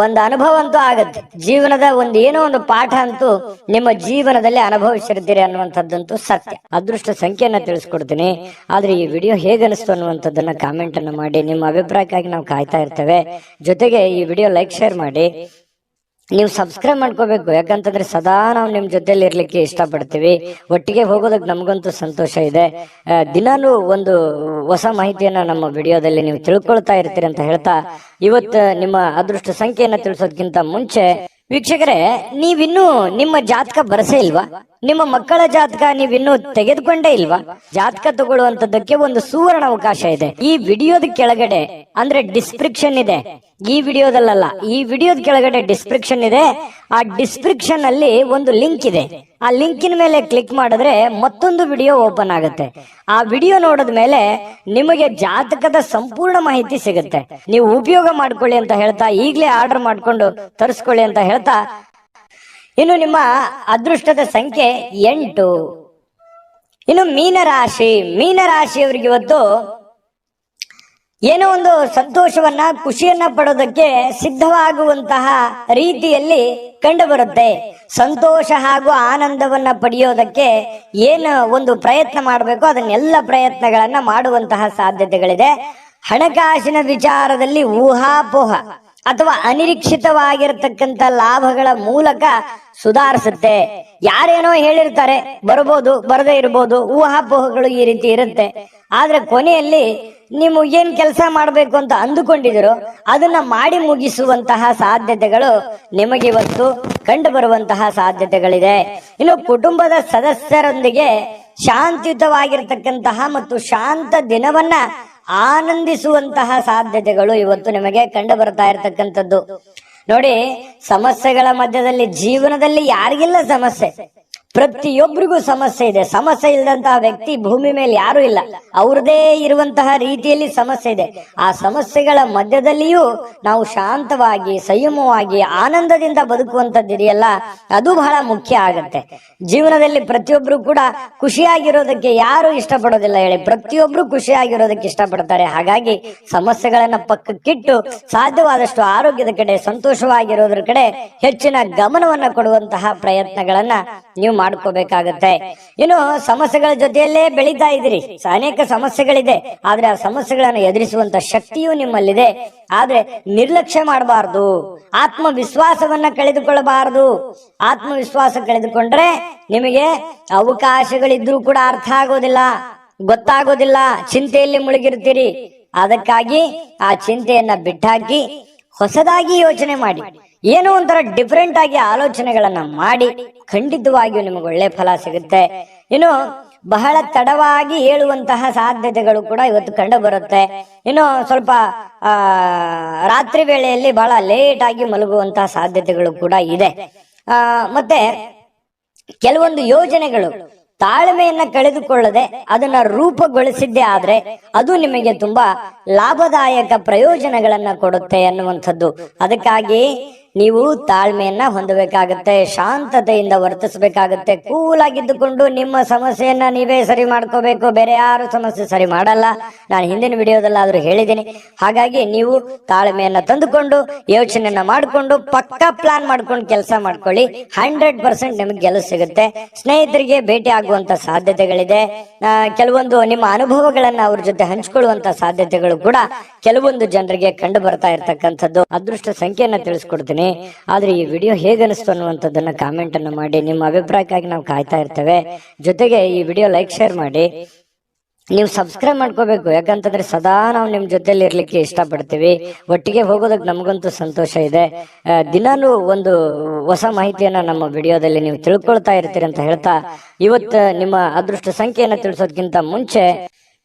ಒಂದು ಅನುಭವ ಅಂತೂ ಆಗತ್ತೆ. ಜೀವನದ ಏನೋ ಒಂದು ಪಾಠ ಅಂತೂ ನಿಮ್ಮ ಜೀವನದಲ್ಲಿ ಅನುಭವಿಸಿರ್ತೀರಿ ಅನ್ನುವಂಥದ್ದಂತೂ ಸತ್ಯ. ಅದೃಷ್ಟ ಸಂಖ್ಯೆಯನ್ನ ತಿಳಿಸ್ಕೊಡ್ತೀನಿ. ಆದ್ರೆ ಈ ವಿಡಿಯೋ ಹೇಗನಿಸ್ತು ಅನ್ನುವಂಥದ್ದನ್ನ ಕಾಮೆಂಟ್ ಅನ್ನು ಮಾಡಿ. ನಿಮ್ಮ ಅಭಿಪ್ರಾಯಕ್ಕಾಗಿ ನಾವು ಕಾಯ್ತಾ ಇರ್ತೇವೆ. ಜೊತೆಗೆ ಈ ವಿಡಿಯೋ ಲೈಕ್ ಶೇರ್ ಮಾಡಿ. ನೀವು ಸಬ್ಸ್ಕ್ರೈಬ್ ಮಾಡ್ಕೋಬೇಕು. ಯಾಕಂತಂದ್ರೆ ಸದಾ ನಾವು ನಿಮ್ ಜೊತೆಲಿ ಇರ್ಲಿಕ್ಕೆ ಇಷ್ಟಪಡ್ತೀವಿ. ಒಟ್ಟಿಗೆ ಹೋಗೋದಕ್ಕೆ ನಮಗಂತೂ ಸಂತೋಷ ಇದೆ. ದಿನಾನು ಒಂದು ಹೊಸ ಮಾಹಿತಿಯನ್ನ ನಮ್ಮ ವಿಡಿಯೋದಲ್ಲಿ ನೀವು ತಿಳ್ಕೊಳ್ತಾ ಇರ್ತೀರಿ ಅಂತ ಹೇಳ್ತಾ, ಇವತ್ತು ನಿಮ್ಮ ಅದೃಷ್ಟ ಸಂಖ್ಯೆಯನ್ನ ತಿಳಿಸೋದಕ್ಕಿಂತ ಮುಂಚೆ ವೀಕ್ಷಕರೇ, ನೀವಿನ್ನೂ ನಿಮ್ಮ ಜಾತಕ ಬರಸೇ ಇಲ್ವಾ? ನಿಮ್ಮ ಮಕ್ಕಳ ಜಾತಕ ನೀವಿನ್ನೂ ತೆಗೆದುಕೊಂಡೇ ಇಲ್ವಾ? ಜಾತಕ ತಗೊಳ್ಳುವಂತದ್ದಕ್ಕೆ ಒಂದು ಸುವರ್ಣ ಅವಕಾಶ ಇದೆ. ಈ ವಿಡಿಯೋದ ಕೆಳಗಡೆ ಅಂದ್ರೆ ಡಿಸ್ಕ್ರಿಪ್ಷನ್ ಇದೆ. ಈ ವಿಡಿಯೋದಲ್ಲ, ಈ ವಿಡಿಯೋದ ಕೆಳಗಡೆ ಡಿಸ್ಕ್ರಿಪ್ಷನ್ ಇದೆ. ಆ ಡಿಸ್ಕ್ರಿಪ್ಷನ್ ಅಲ್ಲಿ ಒಂದು ಲಿಂಕ್ ಇದೆ. ಆ ಲಿಂಕಿನ ಮೇಲೆ ಕ್ಲಿಕ್ ಮಾಡಿದ್ರೆ ಮತ್ತೊಂದು ವಿಡಿಯೋ ಓಪನ್ ಆಗುತ್ತೆ. ಆ ವಿಡಿಯೋ ನೋಡಿದ ಮೇಲೆ ನಿಮಗೆ ಜಾತಕದ ಸಂಪೂರ್ಣ ಮಾಹಿತಿ ಸಿಗುತ್ತೆ. ನೀವು ಉಪಯೋಗ ಮಾಡ್ಕೊಳ್ಳಿ ಅಂತ ಹೇಳ್ತಾ, ಈಗಲೇ ಆರ್ಡರ್ ಮಾಡ್ಕೊಂಡು ತರಿಸ್ಕೊಳ್ಳಿ ಅಂತ ಹೇಳ್ತಾ, ಇನ್ನು ನಿಮ್ಮ ಅದೃಷ್ಟದ ಸಂಖ್ಯೆ 8. ಇನ್ನು ಮೀನರಾಶಿಯವರಿಗೆ ಇವತ್ತು ಏನೋ ಒಂದು ಸಂತೋಷವನ್ನ, ಖುಷಿಯನ್ನ ಪಡೋದಕ್ಕೆ ಸಿದ್ಧವಾಗುವಂತಹ ರೀತಿಯಲ್ಲಿ ಕಂಡು ಬರುತ್ತೆ. ಸಂತೋಷ ಹಾಗೂ ಆನಂದವನ್ನ ಪಡೆಯೋದಕ್ಕೆ ಏನು ಒಂದು ಪ್ರಯತ್ನ ಮಾಡಬೇಕು, ಅದನ್ನೆಲ್ಲ ಪ್ರಯತ್ನಗಳನ್ನ ಮಾಡುವಂತಹ ಸಾಧ್ಯತೆಗಳಿದೆ. ಹಣಕಾಸಿನ ವಿಚಾರದಲ್ಲಿ ಊಹಾಪೋಹ ಅಥವಾ ಅನಿರೀಕ್ಷಿತವಾಗಿರತಕ್ಕಂತ ಲಾಭಗಳ ಮೂಲಕ ಸುಧಾರಿಸುತ್ತೆ. ಯಾರೇನೋ ಹೇಳಿರ್ತಾರೆ, ಬರಬಹುದು, ಬರದೇ ಇರಬಹುದು, ಊಹಾಪೋಹಗಳು ಈ ರೀತಿ ಇರುತ್ತೆ. ಆದ್ರೆ ಕೊನೆಯಲ್ಲಿ ನೀವು ಏನ್ ಕೆಲಸ ಮಾಡಬೇಕು ಅಂತ ಅಂದುಕೊಂಡಿದಿರೋ ಅದನ್ನ ಮಾಡಿ ಮುಗಿಸುವಂತಹ ಸಾಧ್ಯತೆಗಳು ನಿಮಗೆ ಇವತ್ತು ಕಂಡು ಬರುವಂತಹ ಸಾಧ್ಯತೆಗಳಿದೆ. ಇನ್ನು ಕುಟುಂಬದ ಸದಸ್ಯರೊಂದಿಗೆ ಶಾಂತಿಯುತವಾಗಿರ್ತಕ್ಕಂತಹ ಮತ್ತು ಶಾಂತ ದಿನವನ್ನ ಆನಂದಿಸುವಂತಹ ಸಾಧ್ಯತೆಗಳು ಇವತ್ತು ನಿಮಗೆ ಕಂಡು ಬರ್ತಾ ಇರತಕ್ಕಂಥದ್ದು. ನೋಡಿ, ಸಮಸ್ಯೆಗಳ ಮಧ್ಯದಲ್ಲಿ ಜೀವನದಲ್ಲಿ ಯಾರಿಗಿಲ್ಲ ಸಮಸ್ಯೆ? ಪ್ರತಿಯೊಬ್ಬರಿಗೂ ಸಮಸ್ಯೆ ಇದೆ. ಸಮಸ್ಯೆ ಇಲ್ಲದಂತಹ ವ್ಯಕ್ತಿ ಭೂಮಿ ಮೇಲೆ ಯಾರು ಇಲ್ಲ. ಅವ್ರದೇ ಇರುವಂತಹ ರೀತಿಯಲ್ಲಿ ಸಮಸ್ಯೆ ಇದೆ. ಆ ಸಮಸ್ಯೆಗಳ ಮಧ್ಯದಲ್ಲಿಯೂ ನಾವು ಶಾಂತವಾಗಿ, ಸಂಯಮವಾಗಿ, ಆನಂದದಿಂದ ಬದುಕುವಂತದ್ದಿದೆಯಲ್ಲ, ಅದು ಬಹಳ ಮುಖ್ಯ ಆಗತ್ತೆ. ಜೀವನದಲ್ಲಿ ಪ್ರತಿಯೊಬ್ರು ಕೂಡ ಖುಷಿಯಾಗಿರೋದಕ್ಕೆ ಯಾರು ಇಷ್ಟಪಡೋದಿಲ್ಲ ಹೇಳಿ? ಪ್ರತಿಯೊಬ್ರು ಖುಷಿಯಾಗಿರೋದಕ್ಕೆ ಇಷ್ಟಪಡ್ತಾರೆ. ಹಾಗಾಗಿ ಸಮಸ್ಯೆಗಳನ್ನ ಪಕ್ಕಕ್ಕಿಟ್ಟು ಸಾಧ್ಯವಾದಷ್ಟು ಆರೋಗ್ಯದ ಕಡೆ, ಸಂತೋಷವಾಗಿರೋದ್ರ ಕಡೆ ಹೆಚ್ಚಿನ ಗಮನವನ್ನ ಕೊಡುವಂತಹ ಪ್ರಯತ್ನಗಳನ್ನ ನೀವು ಮಾಡ್ಕೋಬೇಕಾಗತ್ತೆ. ಇನ್ನು ಸಮಸ್ಯೆಗಳ ಜೊತೆಯಲ್ಲೇ ಬೆಳೀತಾ ಇದ್ದೀರಿ. ಅನೇಕ ಸಮಸ್ಯೆಗಳಿದೆ, ಆದ್ರೆ ಆ ಸಮಸ್ಯೆಗಳನ್ನು ಎದುರಿಸುವಂತ ಶಕ್ತಿಯೂ ನಿಮ್ಮಲ್ಲಿದೆ. ಆದ್ರೆ ನಿರ್ಲಕ್ಷ್ಯ ಮಾಡಬಾರ್ದು. ಆತ್ಮವಿಶ್ವಾಸವನ್ನ ಕಳೆದುಕೊಳ್ಳಬಾರದು. ಆತ್ಮವಿಶ್ವಾಸ ಕಳೆದುಕೊಂಡ್ರೆ ನಿಮಗೆ ಅವಕಾಶಗಳಿದ್ರೂ ಕೂಡ ಅರ್ಥ ಆಗೋದಿಲ್ಲ, ಗೊತ್ತಾಗೋದಿಲ್ಲ, ಚಿಂತೆಯಲ್ಲಿ ಮುಳುಗಿರ್ತೀರಿ. ಅದಕ್ಕಾಗಿ ಆ ಚಿಂತೆಯನ್ನ ಬಿಟ್ಟಾಕಿ ಹೊಸದಾಗಿ ಯೋಚನೆ ಮಾಡಿ, ಏನೋ ಒಂಥರ ಡಿಫರೆಂಟ್ ಆಗಿ ಆಲೋಚನೆಗಳನ್ನ ಮಾಡಿ ಖಂಡಿತವಾಗಿಯೂ ನಿಮಗೆ ಒಳ್ಳೆ ಫಲ ಸಿಗುತ್ತೆ. ಇನ್ನು ಬಹಳ ತಡವಾಗಿ ಹೇಳುವಂತಹ ಸಾಧ್ಯತೆಗಳು ಕೂಡ ಇವತ್ತು ಕಂಡು ಬರುತ್ತೆ. ಇನ್ನು ಸ್ವಲ್ಪ ರಾತ್ರಿ ವೇಳೆಯಲ್ಲಿ ಬಹಳ ಲೇಟ್ ಆಗಿ ಮಲಗುವಂತಹ ಸಾಧ್ಯತೆಗಳು ಕೂಡ ಇದೆ. ಮತ್ತೆ ಕೆಲವೊಂದು ಯೋಜನೆಗಳು ತಾಳ್ಮೆಯನ್ನ ಕಳೆದುಕೊಳ್ಳದೆ ಅದನ್ನ ರೂಪುಗೊಳಿಸಿದ್ದೇ ಆದ್ರೆ ಅದು ನಿಮಗೆ ತುಂಬಾ ಲಾಭದಾಯಕ ಪ್ರಯೋಜನಗಳನ್ನ ಕೊಡುತ್ತೆ ಅನ್ನುವಂಥದ್ದು. ಅದಕ್ಕಾಗಿ ನೀವು ತಾಳ್ಮೆಯನ್ನ ಹೊಂದಬೇಕಾಗತ್ತೆ, ಶಾಂತತೆಯಿಂದ ವರ್ತಿಸಬೇಕಾಗತ್ತೆ. ಕೂಲ್ ಆಗಿದ್ದುಕೊಂಡು ನಿಮ್ಮ ಸಮಸ್ಯೆಯನ್ನ ನೀವೇ ಸರಿ ಮಾಡ್ಕೋಬೇಕು, ಬೇರೆ ಯಾರು ಸಮಸ್ಯೆ ಸರಿ ಮಾಡಲ್ಲ. ನಾನು ಹಿಂದಿನ ವಿಡಿಯೋದಲ್ಲಾದ್ರೂ ಹೇಳಿದ್ದೀನಿ. ಹಾಗಾಗಿ ನೀವು ತಾಳ್ಮೆಯನ್ನ ತಂದುಕೊಂಡು ಯೋಚನೆಯನ್ನ ಮಾಡಿಕೊಂಡು ಪಕ್ಕಾ ಪ್ಲಾನ್ ಮಾಡ್ಕೊಂಡು ಕೆಲಸ ಮಾಡ್ಕೊಳ್ಳಿ. 100% ನಿಮಗೆ ಗೆಲುವು ಸಿಗುತ್ತೆ. ಸ್ನೇಹಿತರಿಗೆ ಭೇಟಿ ಆಗುವಂತ ಸಾಧ್ಯತೆಗಳಿದೆ. ಕೆಲವೊಂದು ನಿಮ್ಮ ಅನುಭವಗಳನ್ನ ಅವ್ರ ಜೊತೆ ಹಂಚಿಕೊಳ್ಳುವಂತ ಸಾಧ್ಯತೆಗಳು ಕೂಡ ಕೆಲವೊಂದು ಜನರಿಗೆ ಕಂಡು ಬರ್ತಾ ಇರ್ತಕ್ಕಂಥದ್ದು. ಅದೃಷ್ಟ ಸಂಖ್ಯೆಯನ್ನ ತಿಳಿಸ್ಕೊಡ್ತೀನಿ. ಆದ್ರೆ ಈ ವಿಡಿಯೋ ಹೇಗೆ ಅನಿಸ್ತು ಅನ್ನುವಂಥದ್ದನ್ನ ಕಾಮೆಂಟ್ ಅನ್ನು ಮಾಡಿ. ನಿಮ್ಮ ಅಭಿಪ್ರಾಯಕ್ಕಾಗಿ ನಾವು ಕಾಯ್ತಾ ಇರ್ತೇವೆ. ಜೊತೆಗೆ ಈ ವಿಡಿಯೋ ಲೈಕ್, ಶೇರ್ ಮಾಡಿ. ನೀವು ಸಬ್ಸ್ಕ್ರೈಬ್ ಮಾಡ್ಕೋಬೇಕು. ಯಾಕಂತಂದ್ರೆ ಸದಾ ನಾವು ನಿಮ್ ಜೊತೆಲಿ ಇರ್ಲಿಕ್ಕೆ ಇಷ್ಟಪಡ್ತೀವಿ. ಒಟ್ಟಿಗೆ ಹೋಗೋದಕ್ಕೆ ನಮಗಂತೂ ಸಂತೋಷ ಇದೆ. ದಿನಾನು ಒಂದು ಹೊಸ ಮಾಹಿತಿಯನ್ನ ನಮ್ಮ ವಿಡಿಯೋದಲ್ಲಿ ನೀವು ತಿಳ್ಕೊಳ್ತಾ ಇರ್ತೀರಿ ಅಂತ ಹೇಳ್ತಾ, ಇವತ್ತು ನಿಮ್ಮ ಅದೃಷ್ಟ ಸಂಖ್ಯೆಯನ್ನ ತಿಳಿಸೋದಕ್ಕಿಂತ ಮುಂಚೆ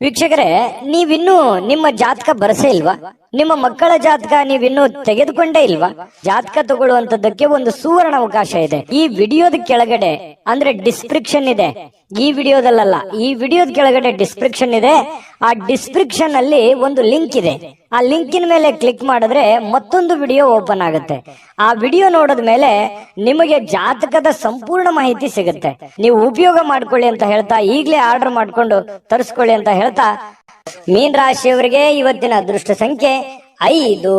ವೀಕ್ಷಕರೇ, ನೀವಿನ್ನೂ ನಿಮ್ಮ ಜಾತಕ ಬರಸೇ ಇಲ್ವಾ? ನಿಮ್ಮ ಮಕ್ಕಳ ಜಾತಕ ನೀವಿನ್ನೂ ತೆಗೆದುಕೊಂಡೇ ಇಲ್ವಾ? ಜಾತಕ ತಗೊಳ್ಳುವಂತದ್ದಕ್ಕೆ ಒಂದು ಸುವರ್ಣ ಅವಕಾಶ ಇದೆ. ಈ ವಿಡಿಯೋದ ಕೆಳಗಡೆ ಅಂದ್ರೆ ಡಿಸ್ಕ್ರಿಪ್ಷನ್ ಇದೆ. ಈ ವಿಡಿಯೋದಲ್ಲ, ಈ ವಿಡಿಯೋದ ಕೆಳಗಡೆ ಡಿಸ್ಕ್ರಿಪ್ಷನ್ ಇದೆ. ಆ ಡಿಸ್ಕ್ರಿಪ್ಷನ್ ಅಲ್ಲಿ ಒಂದು ಲಿಂಕ್ ಇದೆ. ಆ ಲಿಂಕಿನ ಮೇಲೆ ಕ್ಲಿಕ್ ಮಾಡಿದ್ರೆ ಮತ್ತೊಂದು ವಿಡಿಯೋ ಓಪನ್ ಆಗುತ್ತೆ. ಆ ವಿಡಿಯೋ ನೋಡಿದ ಮೇಲೆ ನಿಮಗೆ ಜಾತಕದ ಸಂಪೂರ್ಣ ಮಾಹಿತಿ ಸಿಗುತ್ತೆ. ನೀವು ಉಪಯೋಗ ಮಾಡ್ಕೊಳ್ಳಿ ಅಂತ ಹೇಳ್ತಾ, ಈಗಲೇ ಆರ್ಡರ್ ಮಾಡ್ಕೊಂಡು ತರಿಸ್ಕೊಳ್ಳಿ ಅಂತ ಹೇಳ್ತಾ, ಮೀನ ರಾಶಿಯವರಿಗೆ ಇವತ್ತಿನ ಅದೃಷ್ಟ ಸಂಖ್ಯೆ 5.